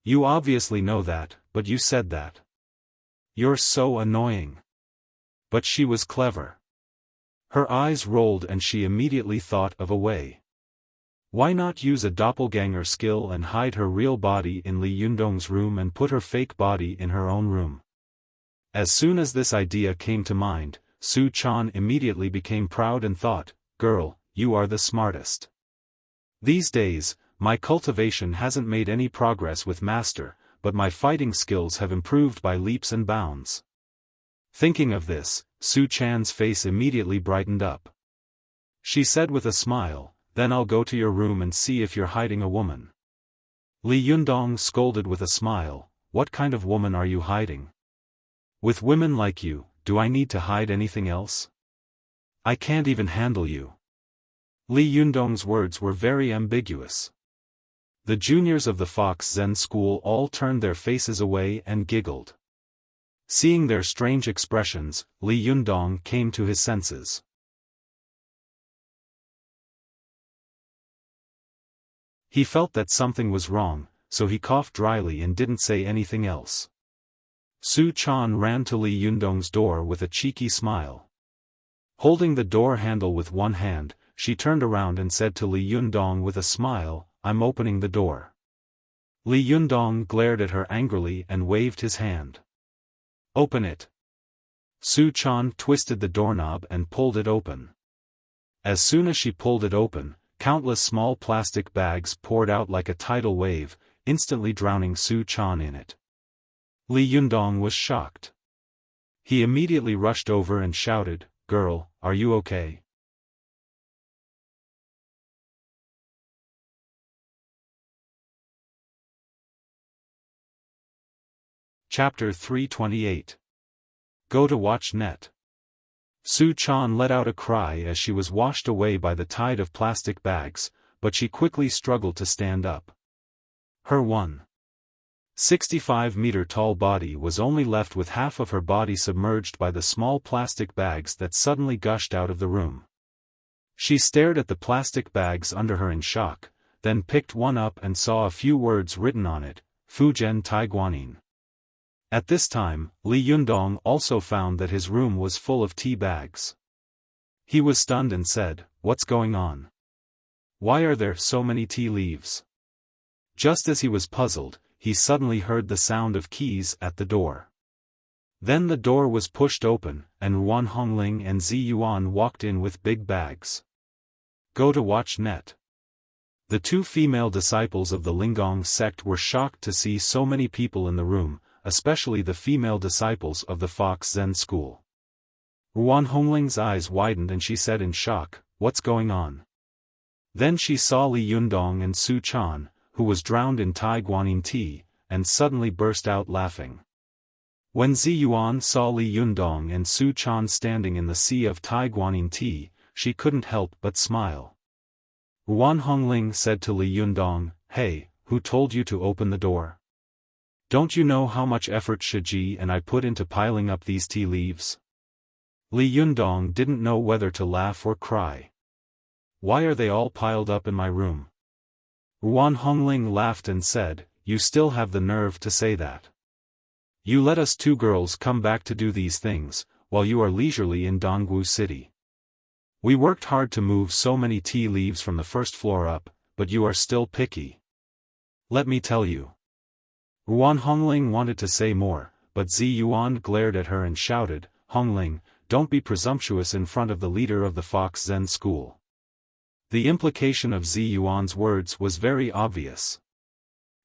A: You obviously know that, but you said that. You're so annoying. But she was clever. Her eyes rolled and she immediately thought of a way. Why not use a doppelganger skill and hide her real body in Li Yundong's room and put her fake body in her own room? As soon as this idea came to mind, Su Chan immediately became proud and thought, girl, you are the smartest. These days, my cultivation hasn't made any progress with master, but my fighting skills have improved by leaps and bounds. Thinking of this, Su Chan's face immediately brightened up. She said with a smile, then I'll go to your room and see if you're hiding a woman. Li Yundong scolded with a smile, what kind of woman are you hiding? With women like you, do I need to hide anything else? I can't even handle you. Li Yundong's words were very ambiguous. The juniors of the Fox Zen school all turned their faces away and giggled. Seeing their strange expressions, Li Yundong came to his senses. He felt that something was wrong, so he coughed dryly and didn't say anything else. Su Chan ran to Li Yundong's door with a cheeky smile. Holding the door handle with one hand, she turned around and said to Li Yundong with a smile, "I'm opening the door." Li Yundong glared at her angrily and waved his hand. "Open it." Su Chan twisted the doorknob and pulled it open. As soon as she pulled it open, countless small plastic bags poured out like a tidal wave, instantly drowning Su Chan in it. Li Yundong was shocked. He immediately rushed over and shouted, "Girl, are you okay?" Chapter 328. Go to watch net. Su Chan let out a cry as she was washed away by the tide of plastic bags, but she quickly struggled to stand up. Her 1.65-meter tall body was only left with half of her body submerged by the small plastic bags that suddenly gushed out of the room. She stared at the plastic bags under her in shock, then picked one up and saw a few words written on it, Fujian Taiguanin. At this time, Li Yundong also found that his room was full of tea bags. He was stunned and said, "What's going on? Why are there so many tea leaves?" Just as he was puzzled, he suddenly heard the sound of keys at the door. Then the door was pushed open, and Ruan Hongling and Zi Yuan walked in with big bags. Go to watch net. The two female disciples of the Linggong sect were shocked to see so many people in the room, especially the female disciples of the Fox Zen school. Ruan Hongling's eyes widened and she said in shock, "What's going on?" Then she saw Li Yundong and Su Chan, who was drowned in Taiguanin tea, and suddenly burst out laughing. When Zi Yuan saw Li Yundong and Su Chan standing in the sea of Taiguanin tea, she couldn't help but smile. Ruan Hongling said to Li Yundong, "Hey, who told you to open the door? Don't you know how much effort Shiji and I put into piling up these tea leaves?" Li Yundong didn't know whether to laugh or cry. "Why are they all piled up in my room?" Ruan Hongling laughed and said, "You still have the nerve to say that. You let us two girls come back to do these things, while you are leisurely in Dongwu City. We worked hard to move so many tea leaves from the first floor up, but you are still picky. Let me tell you." Ruan Hongling wanted to say more, but Zi Yuan glared at her and shouted, "Hongling, don't be presumptuous in front of the leader of the Fox Zen school." The implication of Zi Yuan's words was very obvious.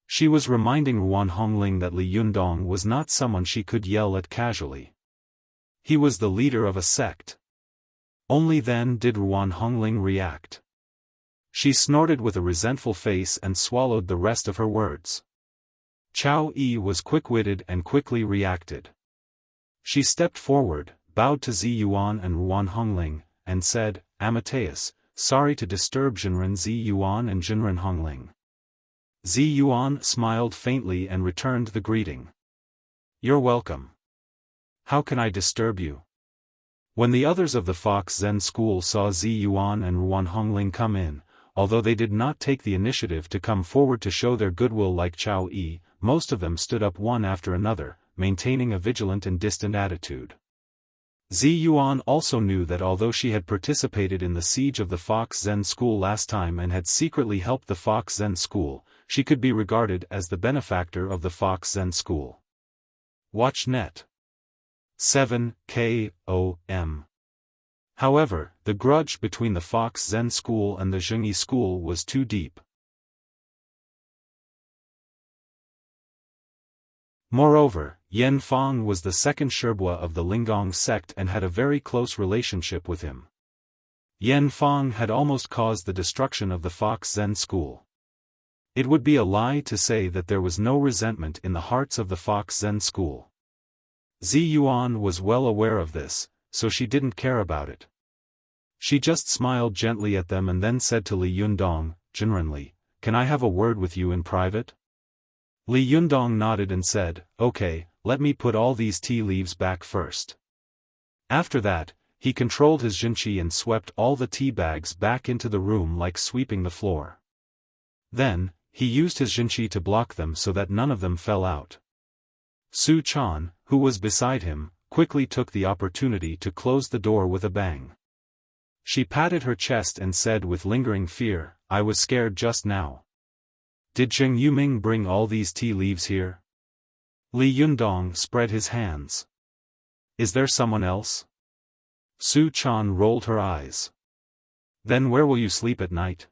A: She was reminding Ruan Hongling that Li Yundong was not someone she could yell at casually. He was the leader of a sect. Only then did Ruan Hongling react. She snorted with a resentful face and swallowed the rest of her words. Chao Yi was quick-witted and quickly reacted. She stepped forward, bowed to Zi Yuan and Ruan Hongling, and said, "Amateus, sorry to disturb Jinren Zi Yuan and Jinren Hongling." Zi Yuan smiled faintly and returned the greeting. "You're welcome. How can I disturb you?" When the others of the Fox Zen school saw Zi Yuan and Ruan Hongling come in, although they did not take the initiative to come forward to show their goodwill like Chao Yi, most of them stood up one after another, maintaining a vigilant and distant attitude. Zi Yuan also knew that although she had participated in the siege of the Fox Zen school last time and had secretly helped the Fox Zen school, she could be regarded as the benefactor of the Fox Zen school. Watch net. 7 KOM. However, the grudge between the Fox Zen school and the Zhengyi school was too deep. Moreover, Yan Fang was the second Sherbua of the Linggong sect and had a very close relationship with him. Yan Fang had almost caused the destruction of the Fox Zen school. It would be a lie to say that there was no resentment in the hearts of the Fox Zen school. Zi Yuan was well aware of this, so she didn't care about it. She just smiled gently at them and then said to Li Yundong, genuinely, "Can I have a word with you in private?" Li Yundong nodded and said, "Okay, let me put all these tea leaves back first." After that, he controlled his jinqi and swept all the tea bags back into the room like sweeping the floor. Then, he used his jinqi to block them so that none of them fell out. Su Chan, who was beside him, quickly took the opportunity to close the door with a bang. She patted her chest and said with lingering fear, "I was scared just now. Did Zheng Yuming bring all these tea leaves here?" Li Yundong spread his hands. "Is there someone else?" Su Chan rolled her eyes. "Then where will you sleep at night?"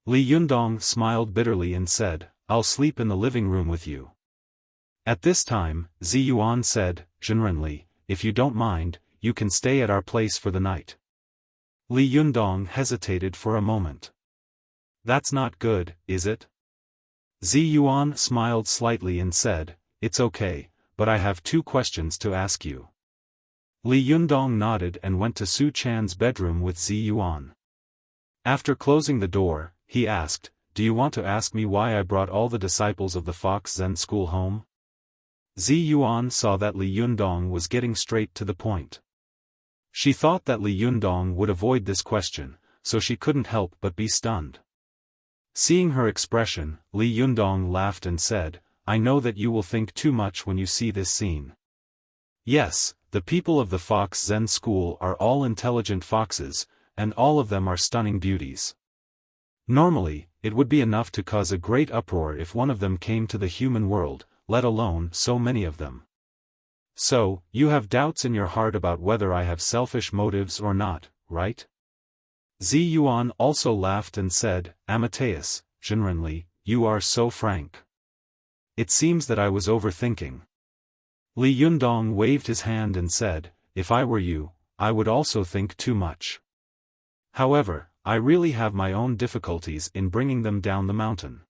A: Li Yundong smiled bitterly and said, "I'll sleep in the living room with you." At this time, Zi Yuan said, genuinely, "If you don't mind, you can stay at our place for the night." Li Yundong hesitated for a moment. "That's not good, is it?" Zi Yuan smiled slightly and said, "It's okay, but I have 2 questions to ask you." Li Yundong nodded and went to Su Chan's bedroom with Zi Yuan. After closing the door, he asked, "Do you want to ask me why I brought all the disciples of the Fox Zen school home?" Zi Yuan saw that Li Yundong was getting straight to the point. She thought that Li Yundong would avoid this question, so she couldn't help but be stunned. Seeing her expression, Li Yundong laughed and said, "I know that you will think too much when you see this scene. Yes, the people of the Fox Zen school are all intelligent foxes, and all of them are stunning beauties. Normally, it would be enough to cause a great uproar if one of them came to the human world, let alone so many of them. So, you have doubts in your heart about whether I have selfish motives or not, right?" Zi Yuan also laughed and said, "Amateus, genuinely, you are so frank. It seems that I was overthinking." Li Yundong waved his hand and said, "If I were you, I would also think too much. However, I really have my own difficulties in bringing them down the mountain.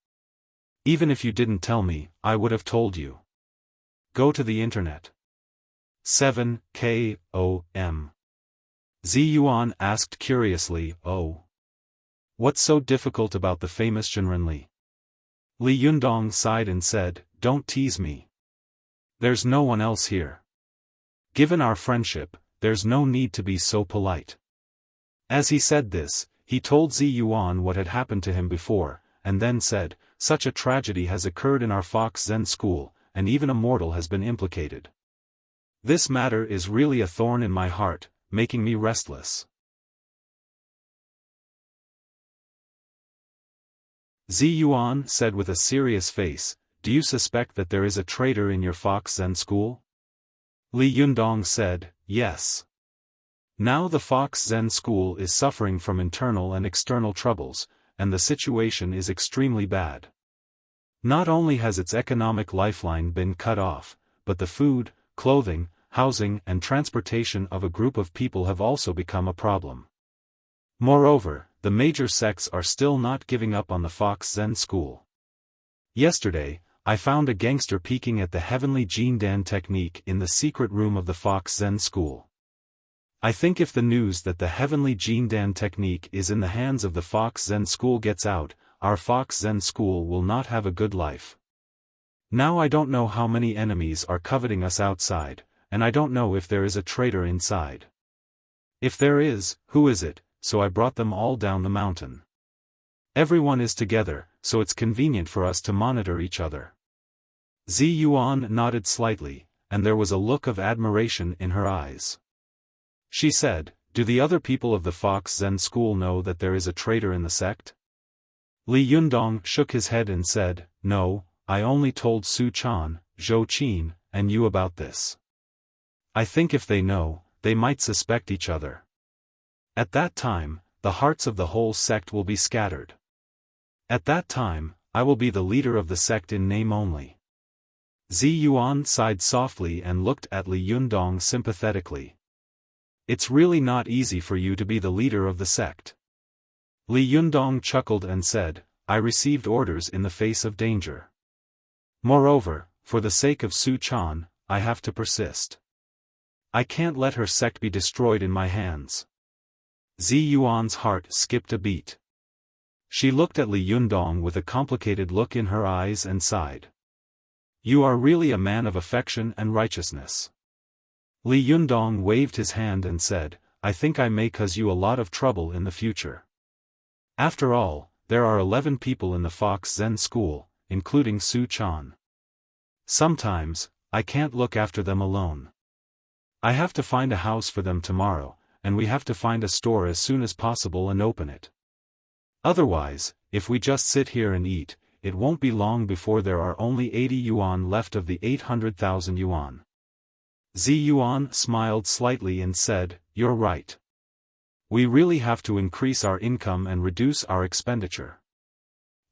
A: Even if you didn't tell me, I would have told you. Go to the internet." 7 KOM. Zi Yuan asked curiously, "Oh. What's so difficult about the famous Zhenrenli?" Li Yundong sighed and said, "Don't tease me. There's no one else here. Given our friendship, there's no need to be so polite." As he said this, he told Zi Yuan what had happened to him before, and then said, "Such a tragedy has occurred in our Fox Zen school, and even a mortal has been implicated. This matter is really a thorn in my heart, making me restless." Zi Yuan said with a serious face, "Do you suspect that there is a traitor in your Fox Zen school?" Li Yundong said, "Yes. Now the Fox Zen school is suffering from internal and external troubles, and the situation is extremely bad. Not only has its economic lifeline been cut off, but the food, clothing, housing and transportation of a group of people have also become a problem. Moreover, the major sects are still not giving up on the Fox Zen school. Yesterday, I found a gangster peeking at the heavenly Jindan technique in the secret room of the Fox Zen school. I think if the news that the heavenly Jindan technique is in the hands of the Fox Zen school gets out, our Fox Zen school will not have a good life. Now I don't know how many enemies are coveting us outside, and I don't know if there is a traitor inside. If there is, who is it? So I brought them all down the mountain. Everyone is together, so it's convenient for us to monitor each other." Zi Yuan nodded slightly, and there was a look of admiration in her eyes. She said, "Do the other people of the Fox Zen school know that there is a traitor in the sect?" Li Yundong shook his head and said, "No, I only told Su Chan, Zhou Qin, and you about this. I think if they know, they might suspect each other. At that time, the hearts of the whole sect will be scattered. At that time, I will be the leader of the sect in name only." Zi Yuan sighed softly and looked at Li Yundong sympathetically. "It's really not easy for you to be the leader of the sect." Li Yundong chuckled and said, "I received orders in the face of danger. Moreover, for the sake of Su Chan, I have to persist. I can't let her sect be destroyed in my hands." Zi Yuan's heart skipped a beat. She looked at Li Yundong with a complicated look in her eyes and sighed. You are really a man of affection and righteousness. Li Yundong waved his hand and said, I think I may cause you a lot of trouble in the future. After all, there are 11 people in the Fox Zen school, including Su Chan. Sometimes, I can't look after them alone. I have to find a house for them tomorrow, and we have to find a store as soon as possible and open it. Otherwise, if we just sit here and eat, it won't be long before there are only 80 yuan left of the 800,000 yuan. Zi Yuan smiled slightly and said, You're right. We really have to increase our income and reduce our expenditure.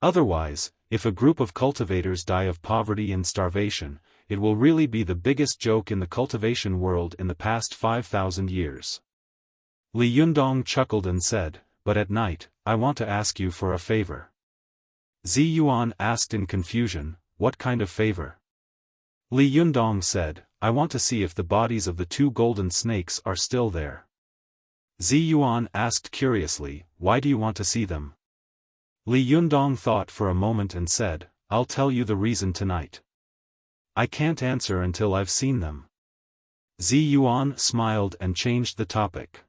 A: Otherwise, if a group of cultivators die of poverty and starvation, it will really be the biggest joke in the cultivation world in the past 5,000 years. Li Yundong chuckled and said, But at night, I want to ask you for a favor. Zi Yuan asked in confusion, What kind of favor? Li Yundong said, I want to see if the bodies of the 2 golden snakes are still there. Zi Yuan asked curiously, Why do you want to see them? Li Yundong thought for a moment and said, I'll tell you the reason tonight. I can't answer until I've seen them. Zi Yuan smiled and changed the topic.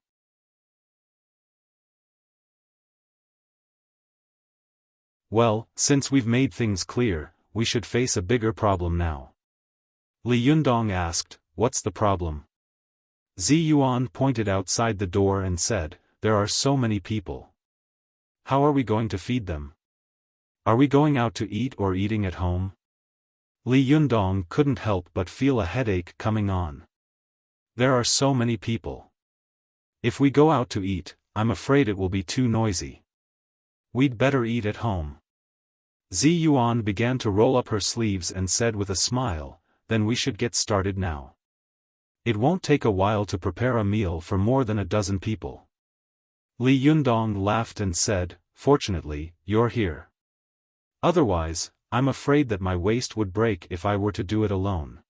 A: Well, since we've made things clear, we should face a bigger problem now. Li Yundong asked, What's the problem? Zi Yuan pointed outside the door and said, There are so many people. How are we going to feed them? Are we going out to eat or eating at home? Li Yundong couldn't help but feel a headache coming on. There are so many people. If we go out to eat, I'm afraid it will be too noisy. We'd better eat at home. Zi Yuan began to roll up her sleeves and said with a smile, Then we should get started now. It won't take a while to prepare a meal for more than a dozen people. Li Yundong laughed and said, Fortunately, you're here. Otherwise, I'm afraid that my waist would break if I were to do it alone.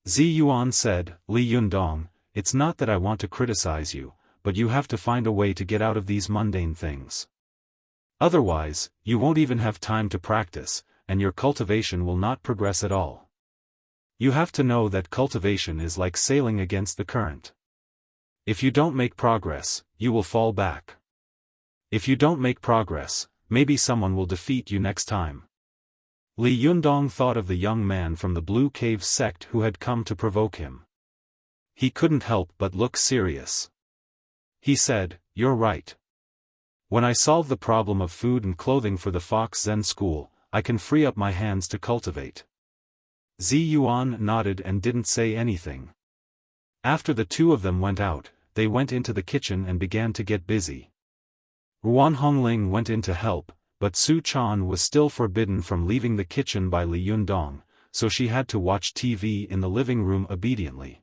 A: Zi Yuan said, Li Yundong, it's not that I want to criticize you, but you have to find a way to get out of these mundane things. Otherwise, you won't even have time to practice, and your cultivation will not progress at all. You have to know that cultivation is like sailing against the current. If you don't make progress, you will fall back. If you don't make progress, maybe someone will defeat you next time. Li Yundong thought of the young man from the Blue Cave sect who had come to provoke him. He couldn't help but look serious. He said, You're right. When I solve the problem of food and clothing for the Fox Zen school, I can free up my hands to cultivate. Zi Yuan nodded and didn't say anything. After the 2 of them went out, they went into the kitchen and began to get busy. Ruan Hongling went in to help, but Su Chan was still forbidden from leaving the kitchen by Li Yundong, so she had to watch TV in the living room obediently.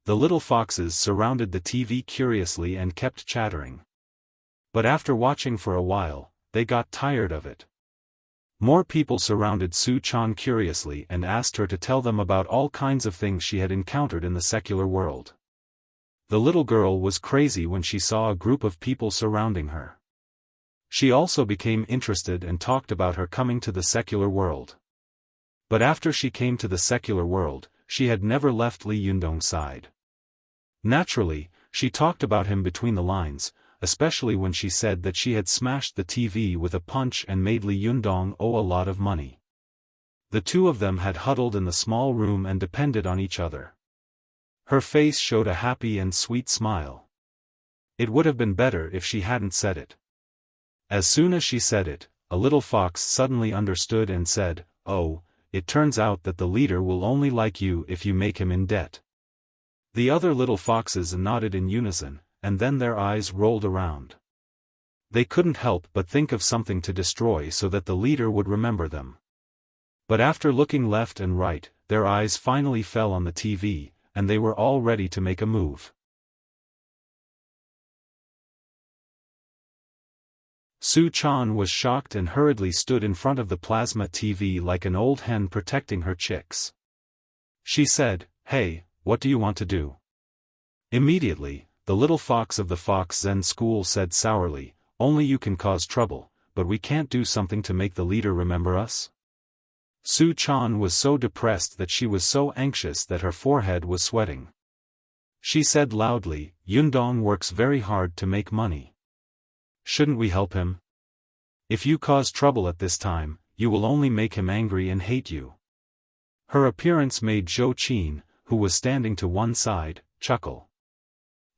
A: The little foxes surrounded the TV curiously and kept chattering. But after watching for a while, they got tired of it. More people surrounded Su Chan curiously and asked her to tell them about all kinds of things she had encountered in the secular world. The little girl was crazy when she saw a group of people surrounding her. She also became interested and talked about her coming to the secular world. But after she came to the secular world, she had never left Li Yundong's side. Naturally, she talked about him between the lines, especially when she said that she had smashed the TV with a punch and made Li Yundong owe a lot of money. The 2 of them had huddled in the small room and depended on each other. Her face showed a happy and sweet smile. It would have been better if she hadn't said it. As soon as she said it, a little fox suddenly understood and said, Oh, it turns out that the leader will only like you if you make him in debt. The other little foxes nodded in unison, and then their eyes rolled around. They couldn't help but think of something to destroy so that the leader would remember them. But after looking left and right, their eyes finally fell on the TV, and they were all ready to make a move. Su Chan was shocked and hurriedly stood in front of the plasma TV like an old hen protecting her chicks. She said, Hey, what do you want to do? Immediately, the little fox of the Fox Zen school said sourly, only you can cause trouble, but we can't do something to make the leader remember us? Su Chan was so depressed that she was so anxious that her forehead was sweating. She said loudly, Yundong works very hard to make money. Shouldn't we help him? If you cause trouble at this time, you will only make him angry and hate you. Her appearance made Zhou Qin, who was standing to one side, chuckle.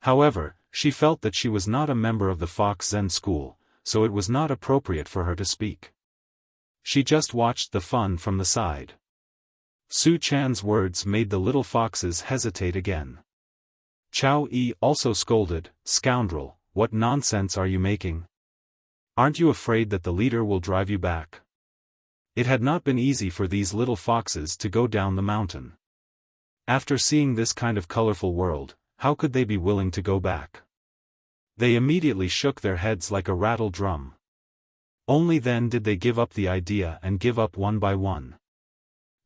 A: However, she felt that she was not a member of the Fox Zen school, so it was not appropriate for her to speak. She just watched the fun from the side. Su Chan's words made the little foxes hesitate again. Chao Yi also scolded, scoundrel, what nonsense are you making? Aren't you afraid that the leader will drive you back? It had not been easy for these little foxes to go down the mountain. After seeing this kind of colorful world, how could they be willing to go back? They immediately shook their heads like a rattle drum. Only then did they give up the idea and give up one by one.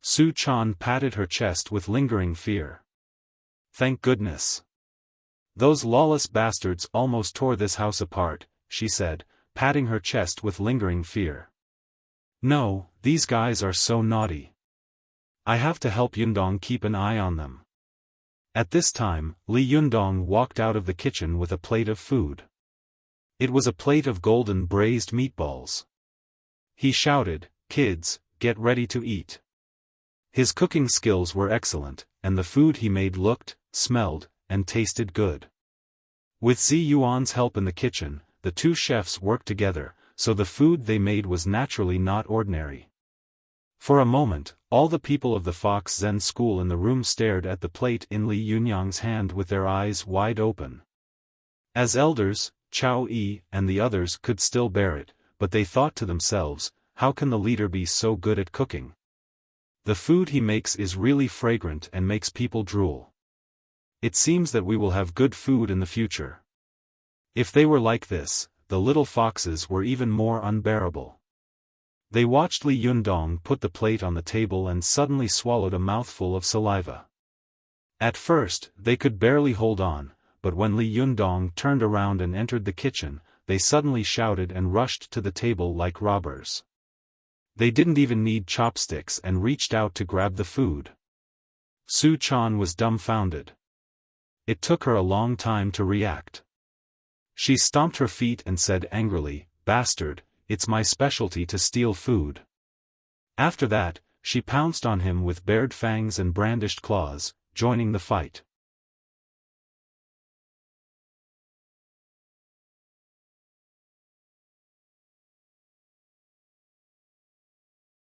A: Su Chan patted her chest with lingering fear. Thank goodness. Those lawless bastards almost tore this house apart, she said, patting her chest with lingering fear. No, these guys are so naughty. I have to help Yundong keep an eye on them. At this time, Li Yundong walked out of the kitchen with a plate of food. It was a plate of golden braised meatballs. He shouted, kids, get ready to eat. His cooking skills were excellent, and the food he made looked, smelled, and tasted good. With Zi Yuan's help in the kitchen, the two chefs worked together, so the food they made was naturally not ordinary. For a moment, all the people of the Fox Zen school in the room stared at the plate in Li Yunyang's hand with their eyes wide open. As elders, Chao Yi and the others could still bear it, but they thought to themselves, how can the leader be so good at cooking? The food he makes is really fragrant and makes people drool. It seems that we will have good food in the future. If they were like this, the little foxes were even more unbearable. They watched Li Yundong put the plate on the table and suddenly swallowed a mouthful of saliva. At first, they could barely hold on, but when Li Yundong turned around and entered the kitchen, they suddenly shouted and rushed to the table like robbers. They didn't even need chopsticks and reached out to grab the food. Su Chan was dumbfounded. It took her a long time to react. She stomped her feet and said angrily, bastard, it's my specialty to steal food. After that, she pounced on him with bared fangs and brandished claws, joining the fight.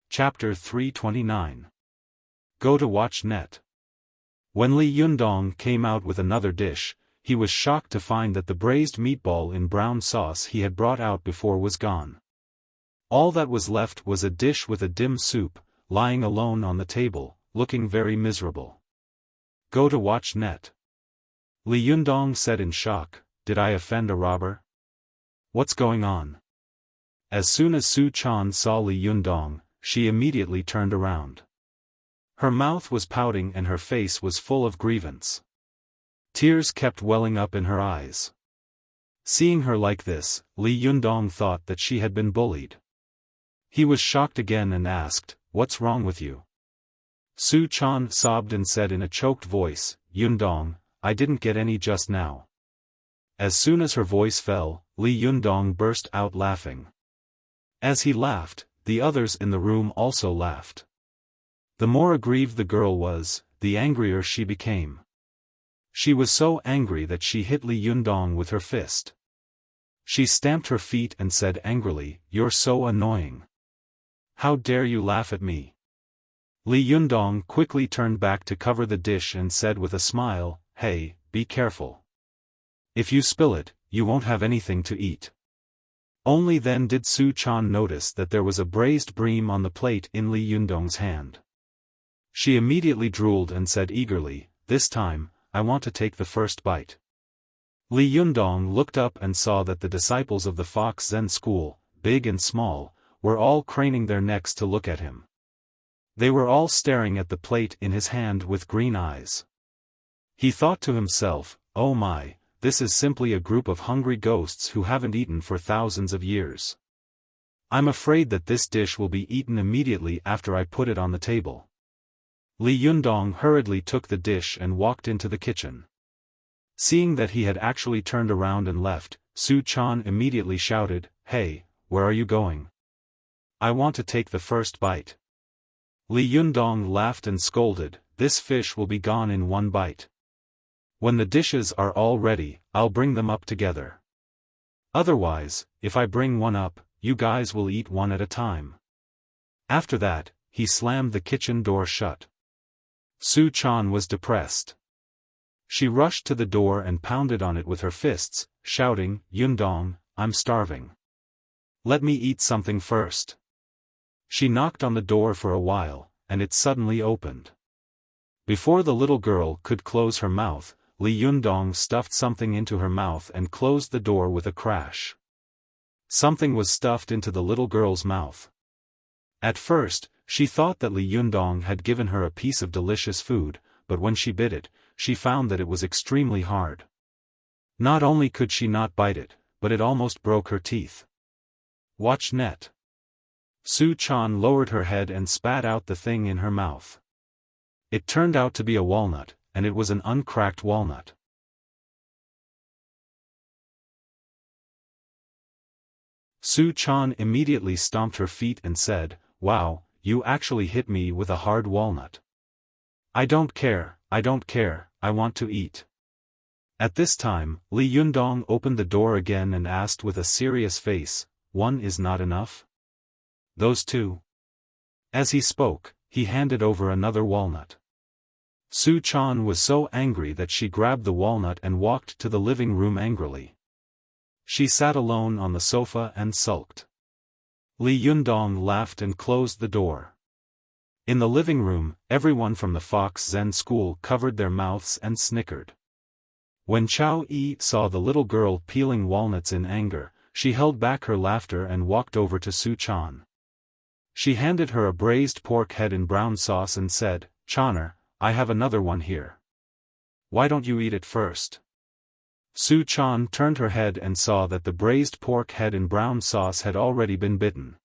A: Chapter 329. Go to watch net. When Li Yundong came out with another dish, he was shocked to find that the braised meatball in brown sauce he had brought out before was gone. All that was left was a dish with a dim soup, lying alone on the table, looking very miserable. Go to watch net. Li Yundong said in shock, did I offend a robber? What's going on? As soon as Su Chan saw Li Yundong, she immediately turned around. Her mouth was pouting and her face was full of grievance. Tears kept welling up in her eyes. Seeing her like this, Li Yundong thought that she had been bullied. He was shocked again and asked, what's wrong with you? Su Chan sobbed and said in a choked voice, Yundong, I didn't get any just now. As soon as her voice fell, Li Yundong burst out laughing. As he laughed, the others in the room also laughed. The more aggrieved the girl was, the angrier she became. She was so angry that she hit Li Yundong with her fist. She stamped her feet and said angrily, you're so annoying. How dare you laugh at me? Li Yundong quickly turned back to cover the dish and said with a smile, hey, be careful. If you spill it, you won't have anything to eat. Only then did Su Chan notice that there was a braised bream on the plate in Li Yundong's hand. She immediately drooled and said eagerly, this time, I want to take the first bite. Li Yundong looked up and saw that the disciples of the Fox Zen school, big and small, were all craning their necks to look at him. They were all staring at the plate in his hand with green eyes. He thought to himself, oh my, this is simply a group of hungry ghosts who haven't eaten for thousands of years. I'm afraid that this dish will be eaten immediately after I put it on the table. Li Yundong hurriedly took the dish and walked into the kitchen. Seeing that he had actually turned around and left, Su Chan immediately shouted, "Hey, where are you going? I want to take the first bite." Li Yundong laughed and scolded, "This fish will be gone in one bite. When the dishes are all ready, I'll bring them up together. Otherwise, if I bring one up, you guys will eat one at a time." After that, he slammed the kitchen door shut. Su Chan was depressed. She rushed to the door and pounded on it with her fists, shouting, "Yundong, I'm starving. Let me eat something first." She knocked on the door for a while, and it suddenly opened. Before the little girl could close her mouth, Li Yundong stuffed something into her mouth and closed the door with a crash. Something was stuffed into the little girl's mouth. At first, she thought that Li Yundong had given her a piece of delicious food, but when she bit it, she found that it was extremely hard. Not only could she not bite it, but it almost broke her teeth. Watch net. Su Chan lowered her head and spat out the thing in her mouth. It turned out to be a walnut, and it was an uncracked walnut. Su Chan immediately stomped her feet and said, "Wow, you actually hit me with a hard walnut. I don't care, I want to eat." At this time, Li Yundong opened the door again and asked with a serious face, "One is not enough? Those two?" As he spoke, he handed over another walnut. Su Chan was so angry that she grabbed the walnut and walked to the living room angrily. She sat alone on the sofa and sulked. Li Yundong laughed and closed the door. In the living room, everyone from the Fox Zen school covered their mouths and snickered. When Chao Yi saw the little girl peeling walnuts in anger, she held back her laughter and walked over to Su Chan. She handed her a braised pork head in brown sauce and said, "Chaner, I have another one here. Why don't you eat it first?" Su Chan turned her head and saw that the braised pork head in brown sauce had already been bitten.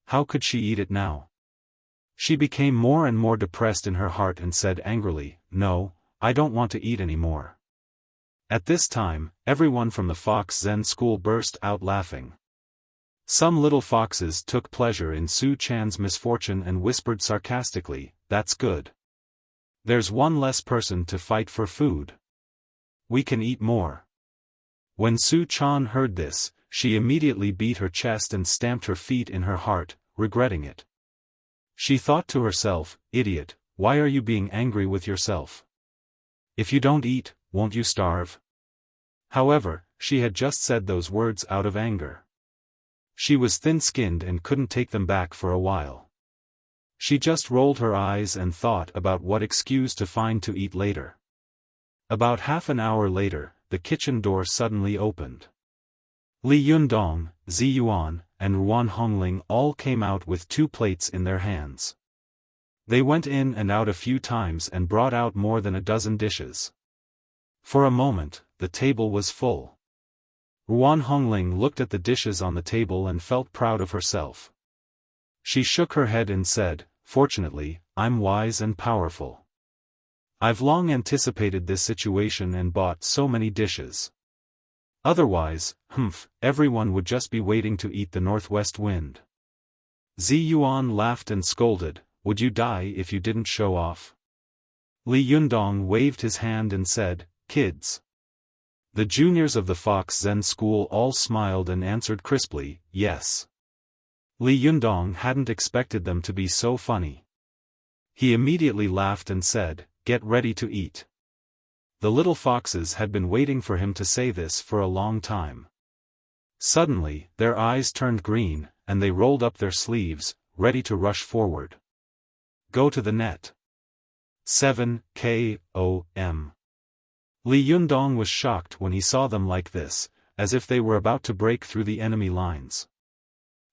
A: How could she eat it now? She became more and more depressed in her heart and said angrily, "No, I don't want to eat any more." At this time, everyone from the Fox Zen school burst out laughing. Some little foxes took pleasure in Su Chan's misfortune and whispered sarcastically, "That's good. There's one less person to fight for food. We can eat more." When Su Chan heard this, she immediately beat her chest and stamped her feet in her heart, regretting it. She thought to herself, "Idiot, why are you being angry with yourself? If you don't eat, won't you starve?" However, she had just said those words out of anger. She was thin-skinned and couldn't take them back for a while. She just rolled her eyes and thought about what excuse to find to eat later. About half an hour later, the kitchen door suddenly opened. Li Yundong, Zi Yuan, and Ruan Hongling all came out with 2 plates in their hands. They went in and out a few times and brought out more than a dozen dishes. For a moment, the table was full. Ruan Hongling looked at the dishes on the table and felt proud of herself. She shook her head and said, "Fortunately, I'm wise and powerful. I've long anticipated this situation and bought so many dishes. Otherwise, everyone would just be waiting to eat the northwest wind." Zi Yuan laughed and scolded, "Would you die if you didn't show off?" Li Yundong waved his hand and said, "Kids." The juniors of the Fox Zen school all smiled and answered crisply, "Yes." Li Yundong hadn't expected them to be so funny. He immediately laughed and said, "Get ready to eat." The little foxes had been waiting for him to say this for a long time. Suddenly, their eyes turned green, and they rolled up their sleeves, ready to rush forward. Go to the net. 7 KOM. Li Yundong was shocked when he saw them like this, as if they were about to break through the enemy lines.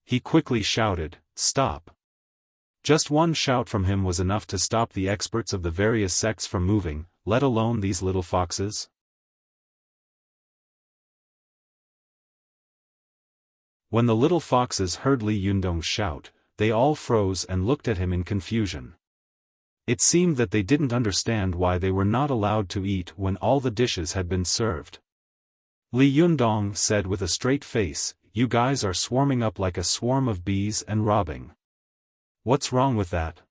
A: He quickly shouted, "Stop." Just one shout from him was enough to stop the experts of the various sects from moving, let alone these little foxes. When the little foxes heard Li Yundong's shout, they all froze and looked at him in confusion. It seemed that they didn't understand why they were not allowed to eat when all the dishes had been served. Li Yundong said with a straight face, "You guys are swarming up like a swarm of bees and robbing. What's wrong with that?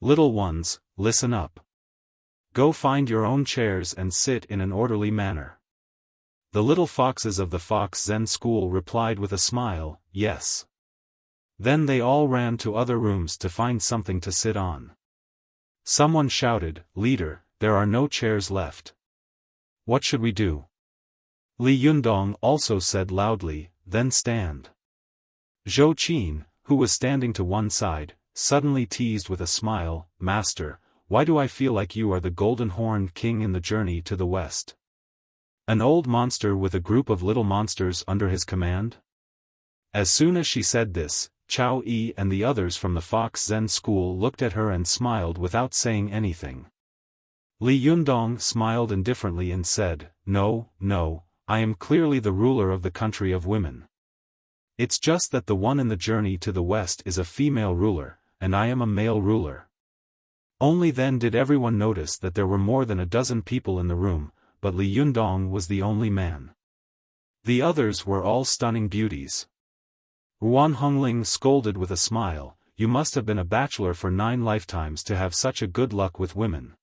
A: Little ones, listen up. Go find your own chairs and sit in an orderly manner." The little foxes of the Fox Zen school replied with a smile, "Yes." Then they all ran to other rooms to find something to sit on. Someone shouted, "Leader, there are no chairs left. What should we do?" Li Yundong also said loudly, "Then stand." Zhou Qin, who was standing to one side, suddenly teased with a smile, "Master, why do I feel like you are the golden-horned king in the journey to the west? An old monster with a group of little monsters under his command?" As soon as she said this, Chao Yi and the others from the Fox Zen school looked at her and smiled without saying anything. Li Yundong smiled indifferently and said, "No, no, I am clearly the ruler of the country of women. It's just that the one in the journey to the west is a female ruler, and I am a male ruler." Only then did everyone notice that there were more than a dozen people in the room, but Li Yundong was the only man. The others were all stunning beauties. Ruan Hongling scolded with a smile, "You must have been a bachelor for 9 lifetimes to have such a good luck with women.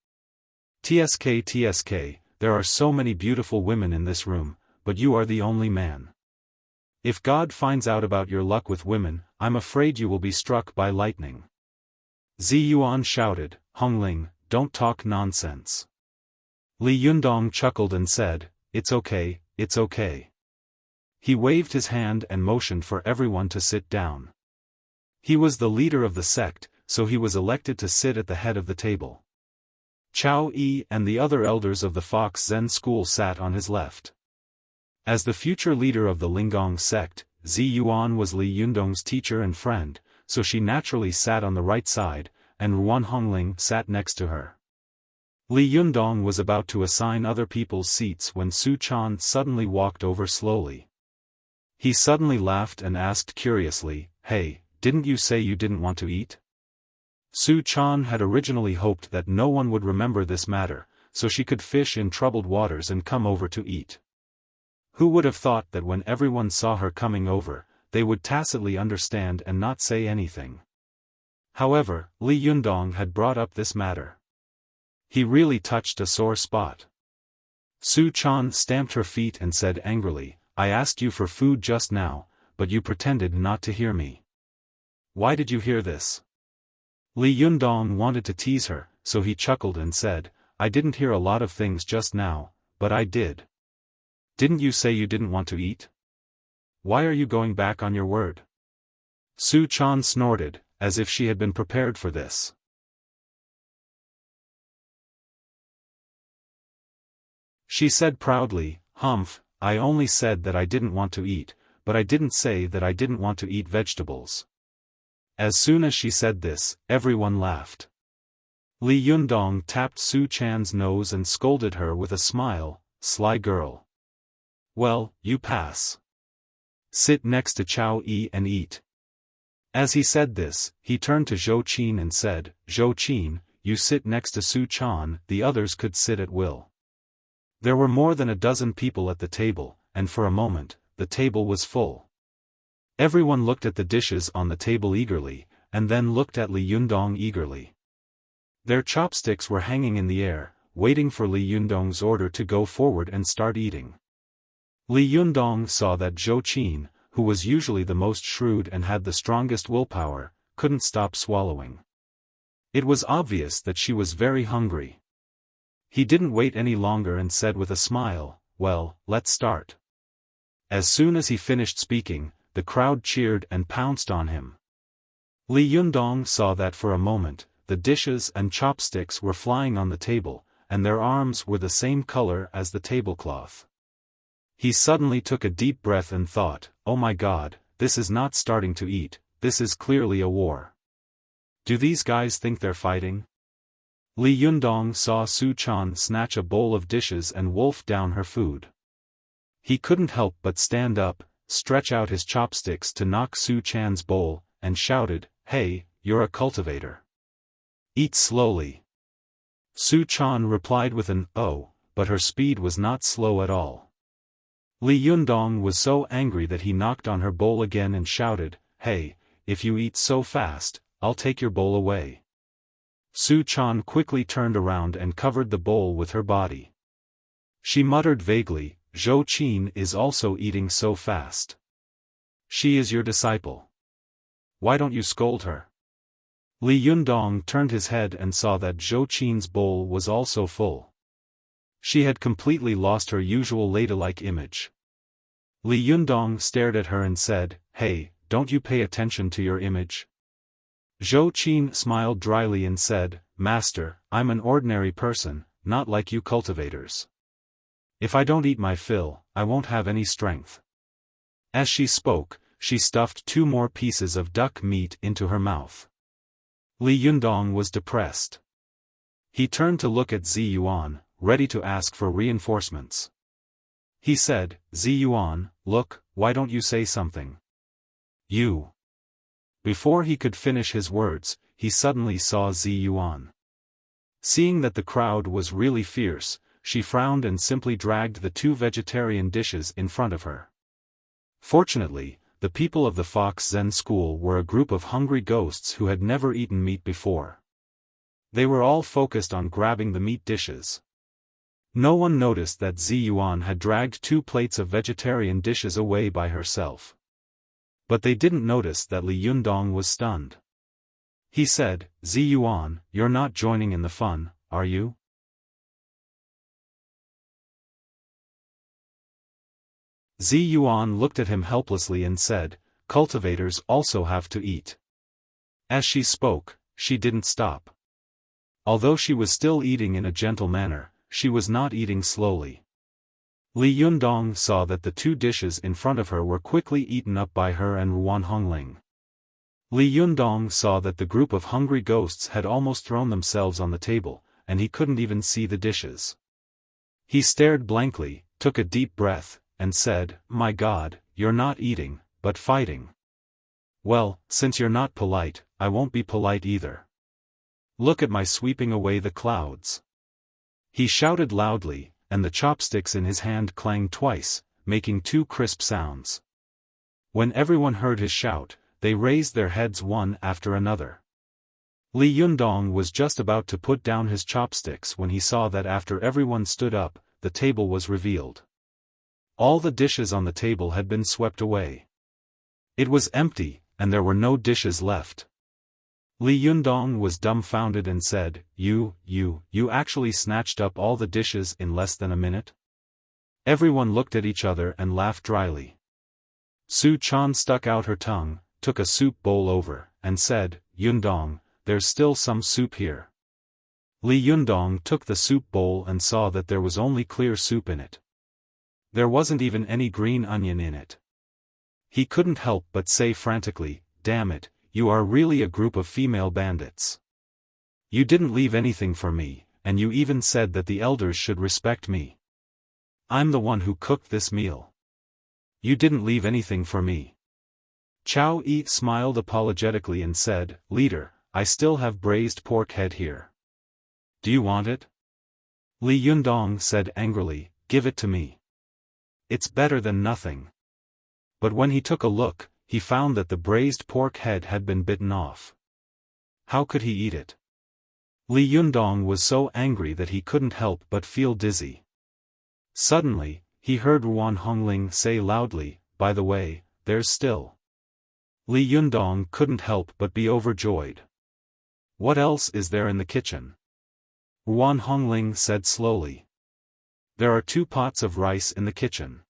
A: TSK, there are so many beautiful women in this room, but you are the only man. If God finds out about your luck with women, I'm afraid you will be struck by lightning." Zi Yuan shouted, "Hongling, don't talk nonsense." Li Yundong chuckled and said, "It's okay, it's okay." He waved his hand and motioned for everyone to sit down. He was the leader of the sect, so he was elected to sit at the head of the table. Chao Yi and the other elders of the Fox Zen school sat on his left. As the future leader of the Linggong sect, Zi Yuan was Li Yundong's teacher and friend, so she naturally sat on the right side, and Ruan Hongling sat next to her. Li Yundong was about to assign other people's seats when Su Chan suddenly walked over slowly. He suddenly laughed and asked curiously, "Hey, didn't you say you didn't want to eat?" Su Chan had originally hoped that no one would remember this matter, so she could fish in troubled waters and come over to eat. Who would have thought that when everyone saw her coming over, they would tacitly understand and not say anything? However, Li Yundong had brought up this matter. He really touched a sore spot. Su Chan stamped her feet and said angrily, "I asked you for food just now, but you pretended not to hear me. Why did you hear this?" Li Yundong wanted to tease her, so he chuckled and said, "I didn't hear a lot of things just now, but I did. Didn't you say you didn't want to eat? Why are you going back on your word?" Su Chan snorted, as if she had been prepared for this. She said proudly, "Humph, I only said that I didn't want to eat, but I didn't say that I didn't want to eat vegetables." As soon as she said this, everyone laughed. Li Yundong tapped Su Chan's nose and scolded her with a smile, "Sly girl. Well, you pass. Sit next to Chao Yi and eat." As he said this, he turned to Zhou Qin and said, "Zhou Qin, you sit next to Su Chan." The others could sit at will. There were more than a dozen people at the table, and for a moment, the table was full. Everyone looked at the dishes on the table eagerly, and then looked at Li Yundong eagerly. Their chopsticks were hanging in the air, waiting for Li Yundong's order to go forward and start eating. Li Yundong saw that Zhou Qin, who was usually the most shrewd and had the strongest willpower, couldn't stop swallowing. It was obvious that she was very hungry. He didn't wait any longer and said with a smile, "Well, let's start." As soon as he finished speaking, the crowd cheered and pounced on him. Li Yundong saw that for a moment, the dishes and chopsticks were flying on the table, and their arms were the same color as the tablecloth. He suddenly took a deep breath and thought, "Oh my God, this is not starting to eat, this is clearly a war. Do these guys think they're fighting?" Li Yundong saw Su Chan snatch a bowl of dishes and wolf down her food. He couldn't help but stand up, stretch out his chopsticks to knock Su Chan's bowl, and shouted, "Hey, you're a cultivator. Eat slowly." Su Chan replied with an "oh," but her speed was not slow at all. Li Yundong was so angry that he knocked on her bowl again and shouted, "Hey, if you eat so fast, I'll take your bowl away." Su Chan quickly turned around and covered the bowl with her body. She muttered vaguely, "Zhou Qin is also eating so fast. She is your disciple. Why don't you scold her?" Li Yundong turned his head and saw that Zhou Qin's bowl was also full. She had completely lost her usual ladylike image. Li Yundong stared at her and said, "Hey, don't you pay attention to your image?" Zhou Qin smiled dryly and said, "Master, I'm an ordinary person, not like you cultivators. If I don't eat my fill, I won't have any strength." As she spoke, she stuffed 2 more pieces of duck meat into her mouth. Li Yundong was depressed. He turned to look at Ziyuan, ready to ask for reinforcements. He said, "Ziyuan, look, why don't you say something? You." Before he could finish his words, he suddenly saw Ziyuan. Seeing that the crowd was really fierce, she frowned and simply dragged the 2 vegetarian dishes in front of her. Fortunately, the people of the Fox Zen school were a group of hungry ghosts who had never eaten meat before. They were all focused on grabbing the meat dishes. No one noticed that Ziyuan had dragged 2 plates of vegetarian dishes away by herself. But they didn't notice that Li Yundong was stunned. He said, "Ziyuan, you're not joining in the fun, are you?" Ziyuan looked at him helplessly and said, "Cultivators also have to eat." As she spoke, she didn't stop. Although she was still eating in a gentle manner, she was not eating slowly. Li Yundong saw that the 2 dishes in front of her were quickly eaten up by her and Ruan Hongling. Li Yundong saw that the group of hungry ghosts had almost thrown themselves on the table, and he couldn't even see the dishes. He stared blankly, took a deep breath, and said, "My God, you're not eating, but fighting. Well, since you're not polite, I won't be polite either. Look at my sweeping away the clouds." He shouted loudly, and the chopsticks in his hand clanged twice, making 2 crisp sounds. When everyone heard his shout, they raised their heads one after another. Li Yundong was just about to put down his chopsticks when he saw that after everyone stood up, the table was revealed. All the dishes on the table had been swept away. It was empty, and there were no dishes left. Li Yundong was dumbfounded and said, You actually snatched up all the dishes in less than a minute?" Everyone looked at each other and laughed dryly. Su Chan stuck out her tongue, took a soup bowl over, and said, "Yundong, there's still some soup here." Li Yundong took the soup bowl and saw that there was only clear soup in it. There wasn't even any green onion in it. He couldn't help but say frantically, "Damn it, you are really a group of female bandits. You didn't leave anything for me, and you even said that the elders should respect me. I'm the one who cooked this meal. You didn't leave anything for me." Chow Yi smiled apologetically and said, "Leader, I still have braised pork head here. Do you want it?" Li Yundong said angrily, "Give it to me. It's better than nothing." But when he took a look, he found that the braised pork head had been bitten off. How could he eat it? Li Yundong was so angry that he couldn't help but feel dizzy. Suddenly, he heard Ruan Hongling say loudly, "By the way, there's still." Li Yundong couldn't help but be overjoyed. "What else is there in the kitchen?" Ruan Hongling said slowly. "There are 2 pots of rice in the kitchen.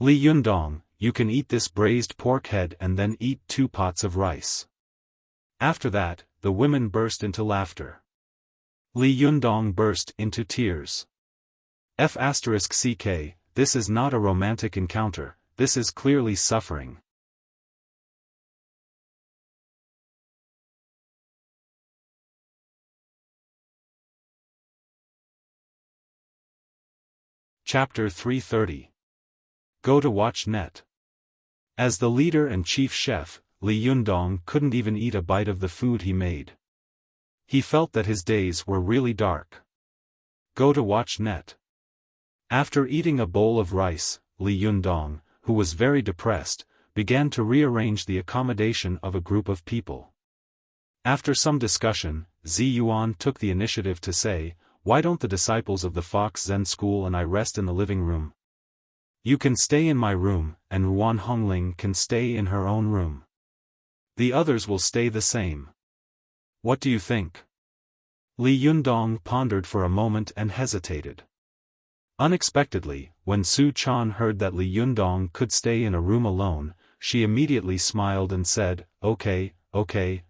A: Li Yundong, you can eat this braised pork head and then eat 2 pots of rice." After that, the women burst into laughter. Li Yundong burst into tears. F***ck, this is not a romantic encounter, this is clearly suffering. Chapter 330. Go to watch net. As the leader and chief chef, Li Yundong couldn't even eat a bite of the food he made. He felt that his days were really dark. Go to watch net. After eating a bowl of rice, Li Yundong, who was very depressed, began to rearrange the accommodation of a group of people. After some discussion, Zi Yuan took the initiative to say, "Why don't the disciples of the Fox Zen School and I rest in the living room? You can stay in my room, and Ruan Hongling can stay in her own room. The others will stay the same. What do you think?" Li Yundong pondered for a moment and hesitated. Unexpectedly, when Su Chan heard that Li Yundong could stay in a room alone, she immediately smiled and said, okay,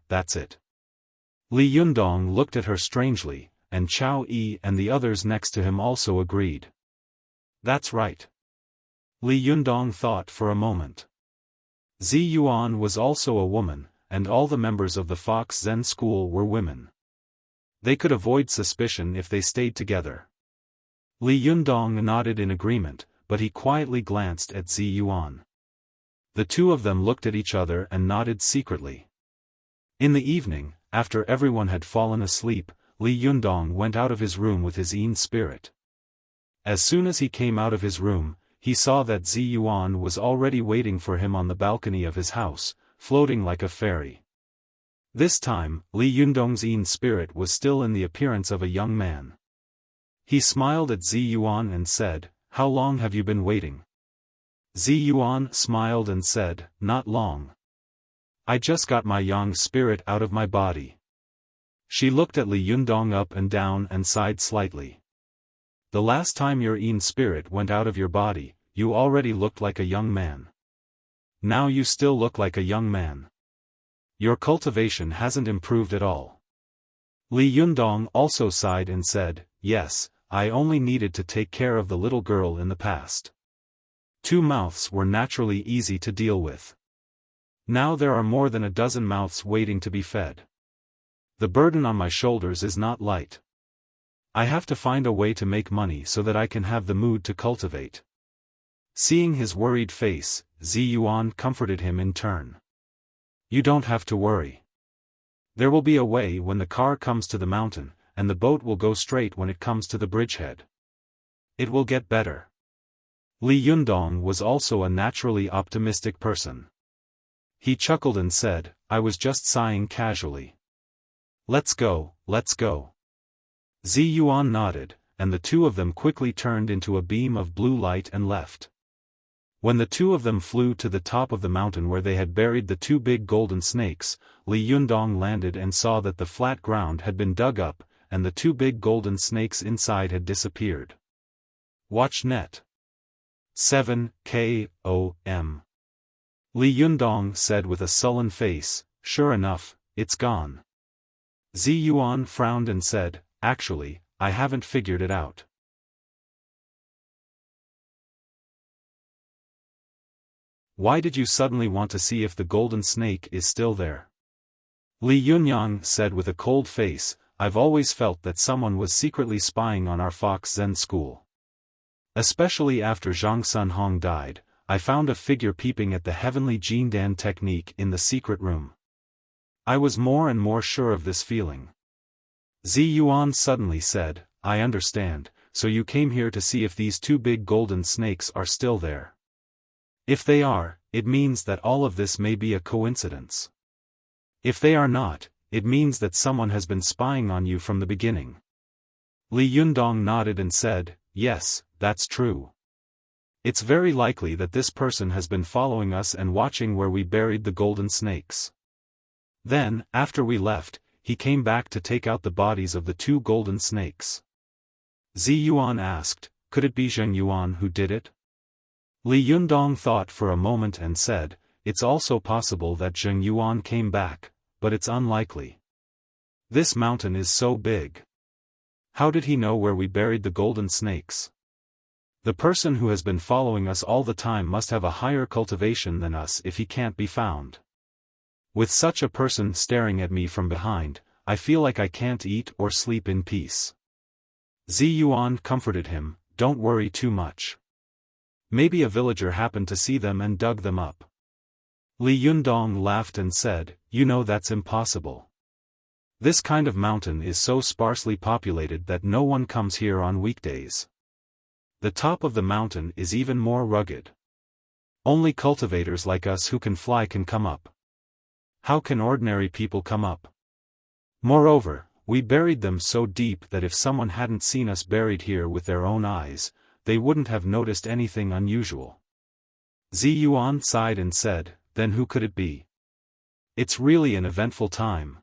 A: that's it." Li Yundong looked at her strangely, and Chao Yi and the others next to him also agreed. That's right. Li Yundong thought for a moment. Zi Yuan was also a woman, and all the members of the Fox Zen School were women. They could avoid suspicion if they stayed together. Li Yundong nodded in agreement, but he quietly glanced at Zi Yuan. The two of them looked at each other and nodded secretly. In the evening, after everyone had fallen asleep, Li Yundong went out of his room with his Yin spirit. As soon as he came out of his room, he saw that Zi Yuan was already waiting for him on the balcony of his house, floating like a fairy. This time, Li Yundong's Yin spirit was still in the appearance of a young man. He smiled at Zi Yuan and said, "How long have you been waiting?" Zi Yuan smiled and said, "Not long. I just got my yang spirit out of my body." She looked at Li Yundong up and down and sighed slightly. "The last time your Yin spirit went out of your body, you already looked like a young man. Now you still look like a young man. Your cultivation hasn't improved at all." Li Yundong also sighed and said, "Yes, I only needed to take care of the little girl in the past. 2 mouths were naturally easy to deal with. Now there are more than a dozen mouths waiting to be fed. The burden on my shoulders is not light. I have to find a way to make money so that I can have the mood to cultivate." Seeing his worried face, Zi Yuan comforted him in turn. "You don't have to worry. There will be a way when the car comes to the mountain, and the boat will go straight when it comes to the bridgehead. It will get better." Li Yundong was also a naturally optimistic person. He chuckled and said, "I was just sighing casually. Let's go, let's go." Zi Yuan nodded, and the two of them quickly turned into a beam of blue light and left. When the two of them flew to the top of the mountain where they had buried the 2 big golden snakes, Li Yundong landed and saw that the flat ground had been dug up, and the 2 big golden snakes inside had disappeared. Watch net. 7 KOM. Li Yundong said with a sullen face, "Sure enough, it's gone." Zi Yuan frowned and said, "Actually, I haven't figured it out." Why did you suddenly want to see if the golden snake is still there? Li Yunyang said with a cold face, "I've always felt that someone was secretly spying on our Fox Zen School. Especially after Zhang Sunhong died, I found a figure peeping at the heavenly Jindan technique in the secret room. I was more and more sure of this feeling." Zi Yuan suddenly said, "I understand, so you came here to see if these 2 big golden snakes are still there. If they are, it means that all of this may be a coincidence. If they are not, it means that someone has been spying on you from the beginning." Li Yundong nodded and said, "Yes, that's true. It's very likely that this person has been following us and watching where we buried the golden snakes. Then, after we left, he came back to take out the bodies of the 2 golden snakes." Zi Yuan asked, "Could it be Zheng Yuan who did it?" Li Yundong thought for a moment and said, "It's also possible that Zheng Yuan came back, but it's unlikely. This mountain is so big. How did he know where we buried the golden snakes? The person who has been following us all the time must have a higher cultivation than us if he can't be found. With such a person staring at me from behind, I feel like I can't eat or sleep in peace." Zi Yuan comforted him, "Don't worry too much. Maybe a villager happened to see them and dug them up. Li Yundong laughed and said, "You know that's impossible. This kind of mountain is so sparsely populated that no one comes here on weekdays. The top of the mountain is even more rugged. Only cultivators like us who can fly can come up. How can ordinary people come up? Moreover, we buried them so deep that if someone hadn't seen us buried here with their own eyes, they wouldn't have noticed anything unusual." Zi Yuan sighed and said, "Then who could it be? It's really an eventful time."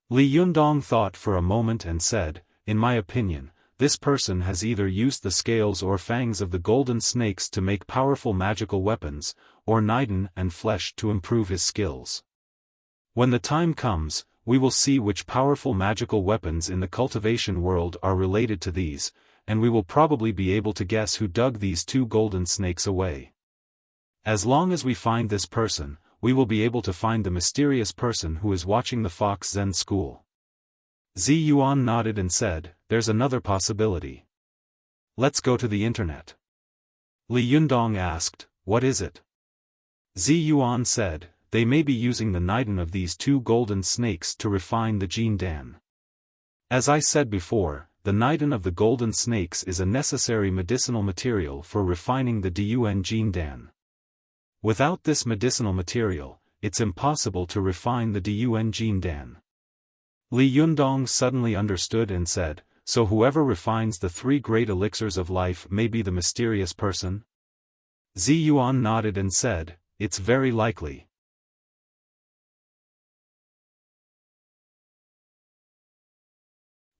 A: Li Yundong thought for a moment and said, "In my opinion, this person has either used the scales or fangs of the golden snakes to make powerful magical weapons, or Niden and flesh to improve his skills. When the time comes, we will see which powerful magical weapons in the cultivation world are related to these, and we will probably be able to guess who dug these two golden snakes away. As long as we find this person, we will be able to find the mysterious person who is watching the Fox Zen school." Zi Yuan nodded and said, "There's another possibility. Let's go to the internet." Li Yundong asked, "What is it?" Zi Yuan said, "They may be using the Niden of these two golden snakes to refine the Jin Dan. As I said before, the Niden of the golden snakes is a necessary medicinal material for refining the Dun Jin Dan. Without this medicinal material, it's impossible to refine the Dun Jin Dan." Li Yundong suddenly understood and said, "So whoever refines the three great elixirs of life may be the mysterious person?" Zi Yuan nodded and said, "It's very likely."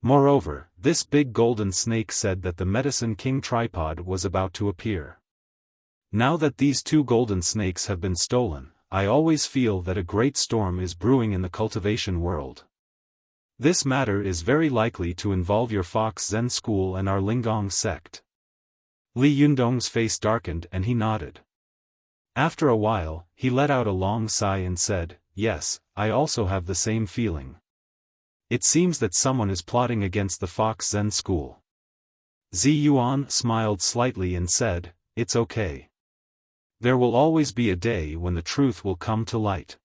A: Moreover, this big golden snake said that the Medicine King tripod was about to appear. Now that these two golden snakes have been stolen, I always feel that a great storm is brewing in the cultivation world. This matter is very likely to involve your Fox Zen school and our Linggong sect." Li Yundong's face darkened and he nodded. After a while, he let out a long sigh and said, "Yes, I also have the same feeling. It seems that someone is plotting against the Fox Zen school." Zi Yuan smiled slightly and said, "It's okay. There will always be a day when the truth will come to light.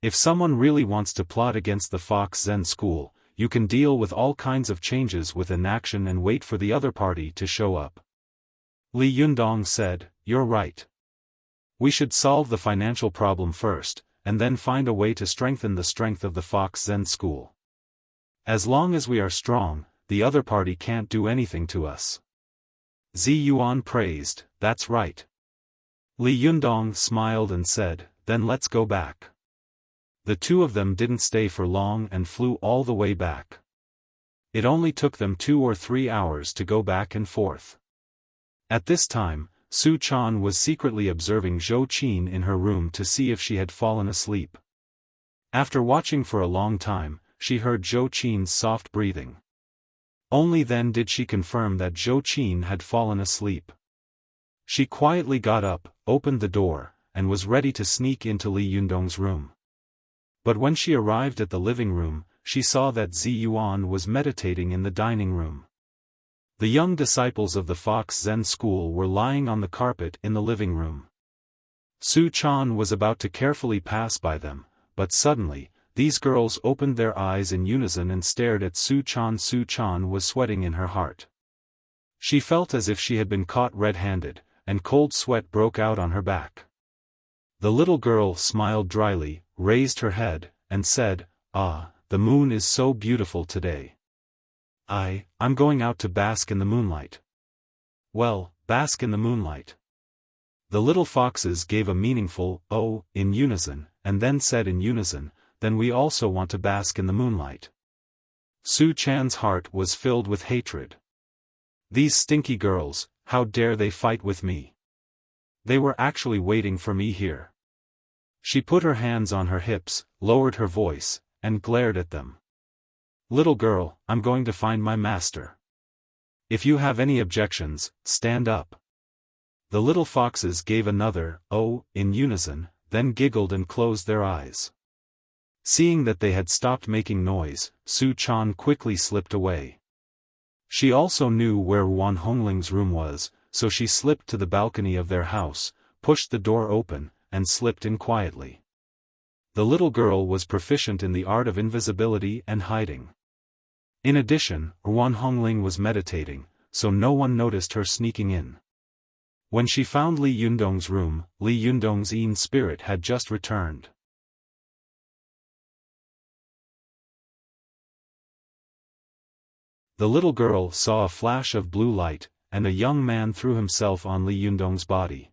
A: If someone really wants to plot against the Fox Zen school, you can deal with all kinds of changes with inaction and wait for the other party to show up." Li Yundong said, "You're right. We should solve the financial problem first, and then find a way to strengthen the strength of the Fox Zen school. As long as we are strong, the other party can't do anything to us." Zi Yuan praised, "That's right." Li Yundong smiled and said, "Then let's go back." The two of them didn't stay for long and flew all the way back. It only took them 2 or 3 hours to go back and forth. At this time, Su Chan was secretly observing Zhou Qin in her room to see if she had fallen asleep. After watching for a long time, she heard Zhou Qin's soft breathing. Only then did she confirm that Zhou Qin had fallen asleep. She quietly got up, opened the door, and was ready to sneak into Li Yundong's room. But when she arrived at the living room, she saw that Zi Yuan was meditating in the dining room. The young disciples of the Fox Zen school were lying on the carpet in the living room. Su Chan was about to carefully pass by them, but suddenly, these girls opened their eyes in unison and stared at Su Chan. Su Chan was sweating in her heart. She felt as if she had been caught red-handed, and cold sweat broke out on her back. The little girl smiled dryly, raised her head, and said, "Ah, the moon is so beautiful today. I'm going out to bask in the moonlight." "Well, bask in the moonlight." The little foxes gave a meaningful, "Oh," in unison, and then said in unison, "Then we also want to bask in the moonlight." Su Chan's heart was filled with hatred. These stinky girls, how dare they fight with me? They were actually waiting for me here. She put her hands on her hips, lowered her voice, and glared at them. "Little girl, I'm going to find my master. If you have any objections, stand up." The little foxes gave another, "Oh," in unison, then giggled and closed their eyes. Seeing that they had stopped making noise, Su Chan quickly slipped away. She also knew where Wan Hongling's room was, so she slipped to the balcony of their house, pushed the door open, and slipped in quietly. The little girl was proficient in the art of invisibility and hiding. In addition, Yuan Hongling was meditating, so no one noticed her sneaking in. When she found Li Yundong's room, Li Yundong's Yin spirit had just returned. The little girl saw a flash of blue light, and a young man threw himself on Li Yundong's body.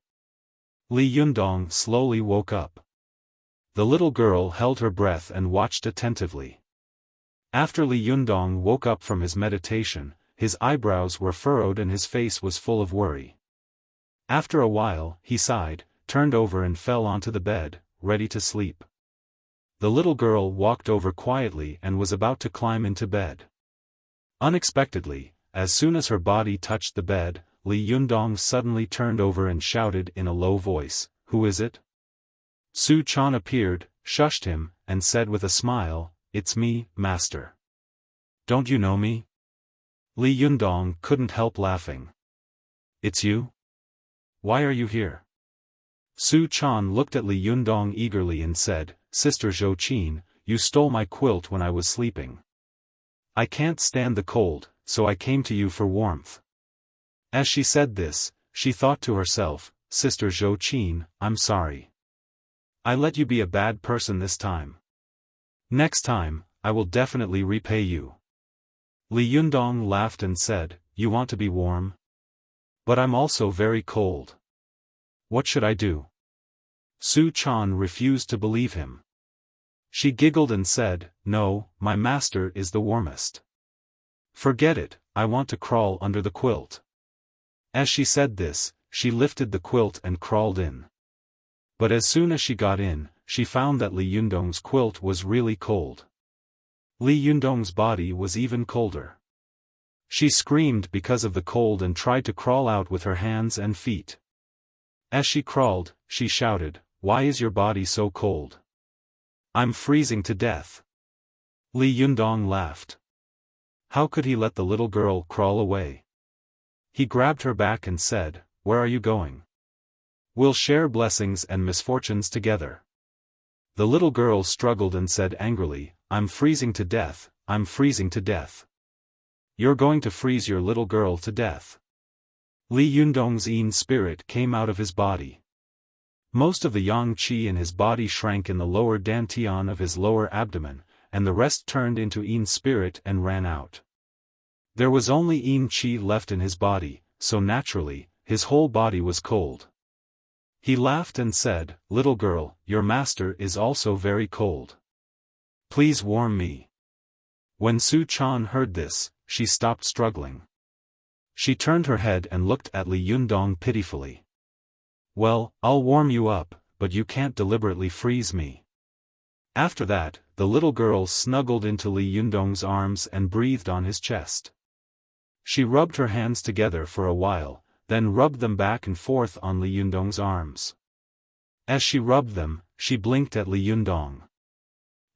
A: Li Yundong slowly woke up. The little girl held her breath and watched attentively. After Li Yundong woke up from his meditation, his eyebrows were furrowed and his face was full of worry. After a while, he sighed, turned over and fell onto the bed, ready to sleep. The little girl walked over quietly and was about to climb into bed. Unexpectedly, as soon as her body touched the bed, Li Yundong suddenly turned over and shouted in a low voice, "Who is it?" Su Chan appeared, shushed him, and said with a smile, "It's me, master. Don't you know me?" Li Yundong couldn't help laughing. "It's you? Why are you here?" Su Chan looked at Li Yundong eagerly and said, "Sister Zhou Qin, you stole my quilt when I was sleeping. I can't stand the cold, so I came to you for warmth." As she said this, she thought to herself, "Sister Zhou Qin, I'm sorry. I let you be a bad person this time. Next time, I will definitely repay you." Li Yundong laughed and said, "You want to be warm? But I'm also very cold. What should I do?" Su Chan refused to believe him. She giggled and said, "No, my master is the warmest. Forget it, I want to crawl under the quilt." As she said this, she lifted the quilt and crawled in. But as soon as she got in, she found that Li Yundong's quilt was really cold. Li Yundong's body was even colder. She screamed because of the cold and tried to crawl out with her hands and feet. As she crawled, she shouted, "Why is your body so cold? I'm freezing to death." Li Yundong laughed. How could he let the little girl crawl away? He grabbed her back and said, "Where are you going? We'll share blessings and misfortunes together." The little girl struggled and said angrily, "I'm freezing to death, I'm freezing to death." "You're going to freeze your little girl to death." Li Yundong's Yin spirit came out of his body. Most of the yang qi in his body shrank in the lower dantian of his lower abdomen, and the rest turned into Yin spirit and ran out. There was only Yin qi left in his body, so naturally, his whole body was cold. He laughed and said, "Little girl, your master is also very cold. Please warm me." When Su Chan heard this, she stopped struggling. She turned her head and looked at Li Yundong pitifully. "Well, I'll warm you up, but you can't deliberately freeze me." After that, the little girl snuggled into Li Yundong's arms and breathed on his chest. She rubbed her hands together for a while, then rubbed them back and forth on Li Yundong's arms. As she rubbed them, she blinked at Li Yundong.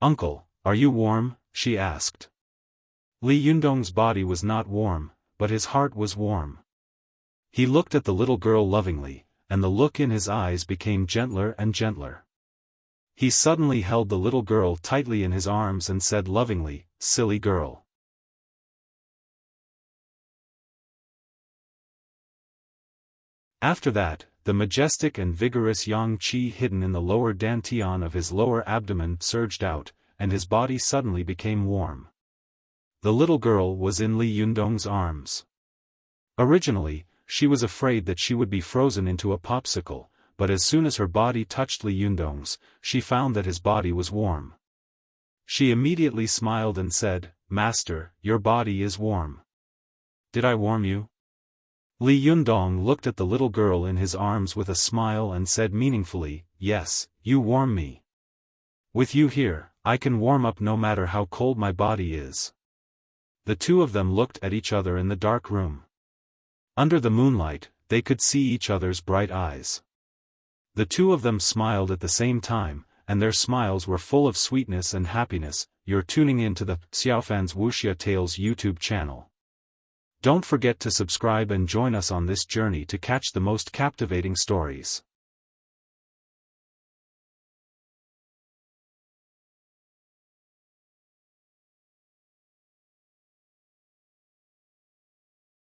A: "Uncle, are you warm?" she asked. Li Yundong's body was not warm, but his heart was warm. He looked at the little girl lovingly, and the look in his eyes became gentler and gentler. He suddenly held the little girl tightly in his arms and said lovingly, "Silly girl." After that, the majestic and vigorous yang qi hidden in the lower dantian of his lower abdomen surged out, and his body suddenly became warm. The little girl was in Li Yundong's arms. Originally, she was afraid that she would be frozen into a popsicle, but as soon as her body touched Li Yundong's, she found that his body was warm. She immediately smiled and said, "Master, your body is warm. Did I warm you?" Li Yundong looked at the little girl in his arms with a smile and said meaningfully, "Yes, you warm me. With you here, I can warm up no matter how cold my body is." The two of them looked at each other in the dark room. Under the moonlight, they could see each other's bright eyes. The two of them smiled at the same time, and their smiles were full of sweetness and happiness. You're tuning in to the Xiaofan's Wuxia Tales YouTube channel. Don't forget to subscribe and join us on this journey to catch the most captivating stories.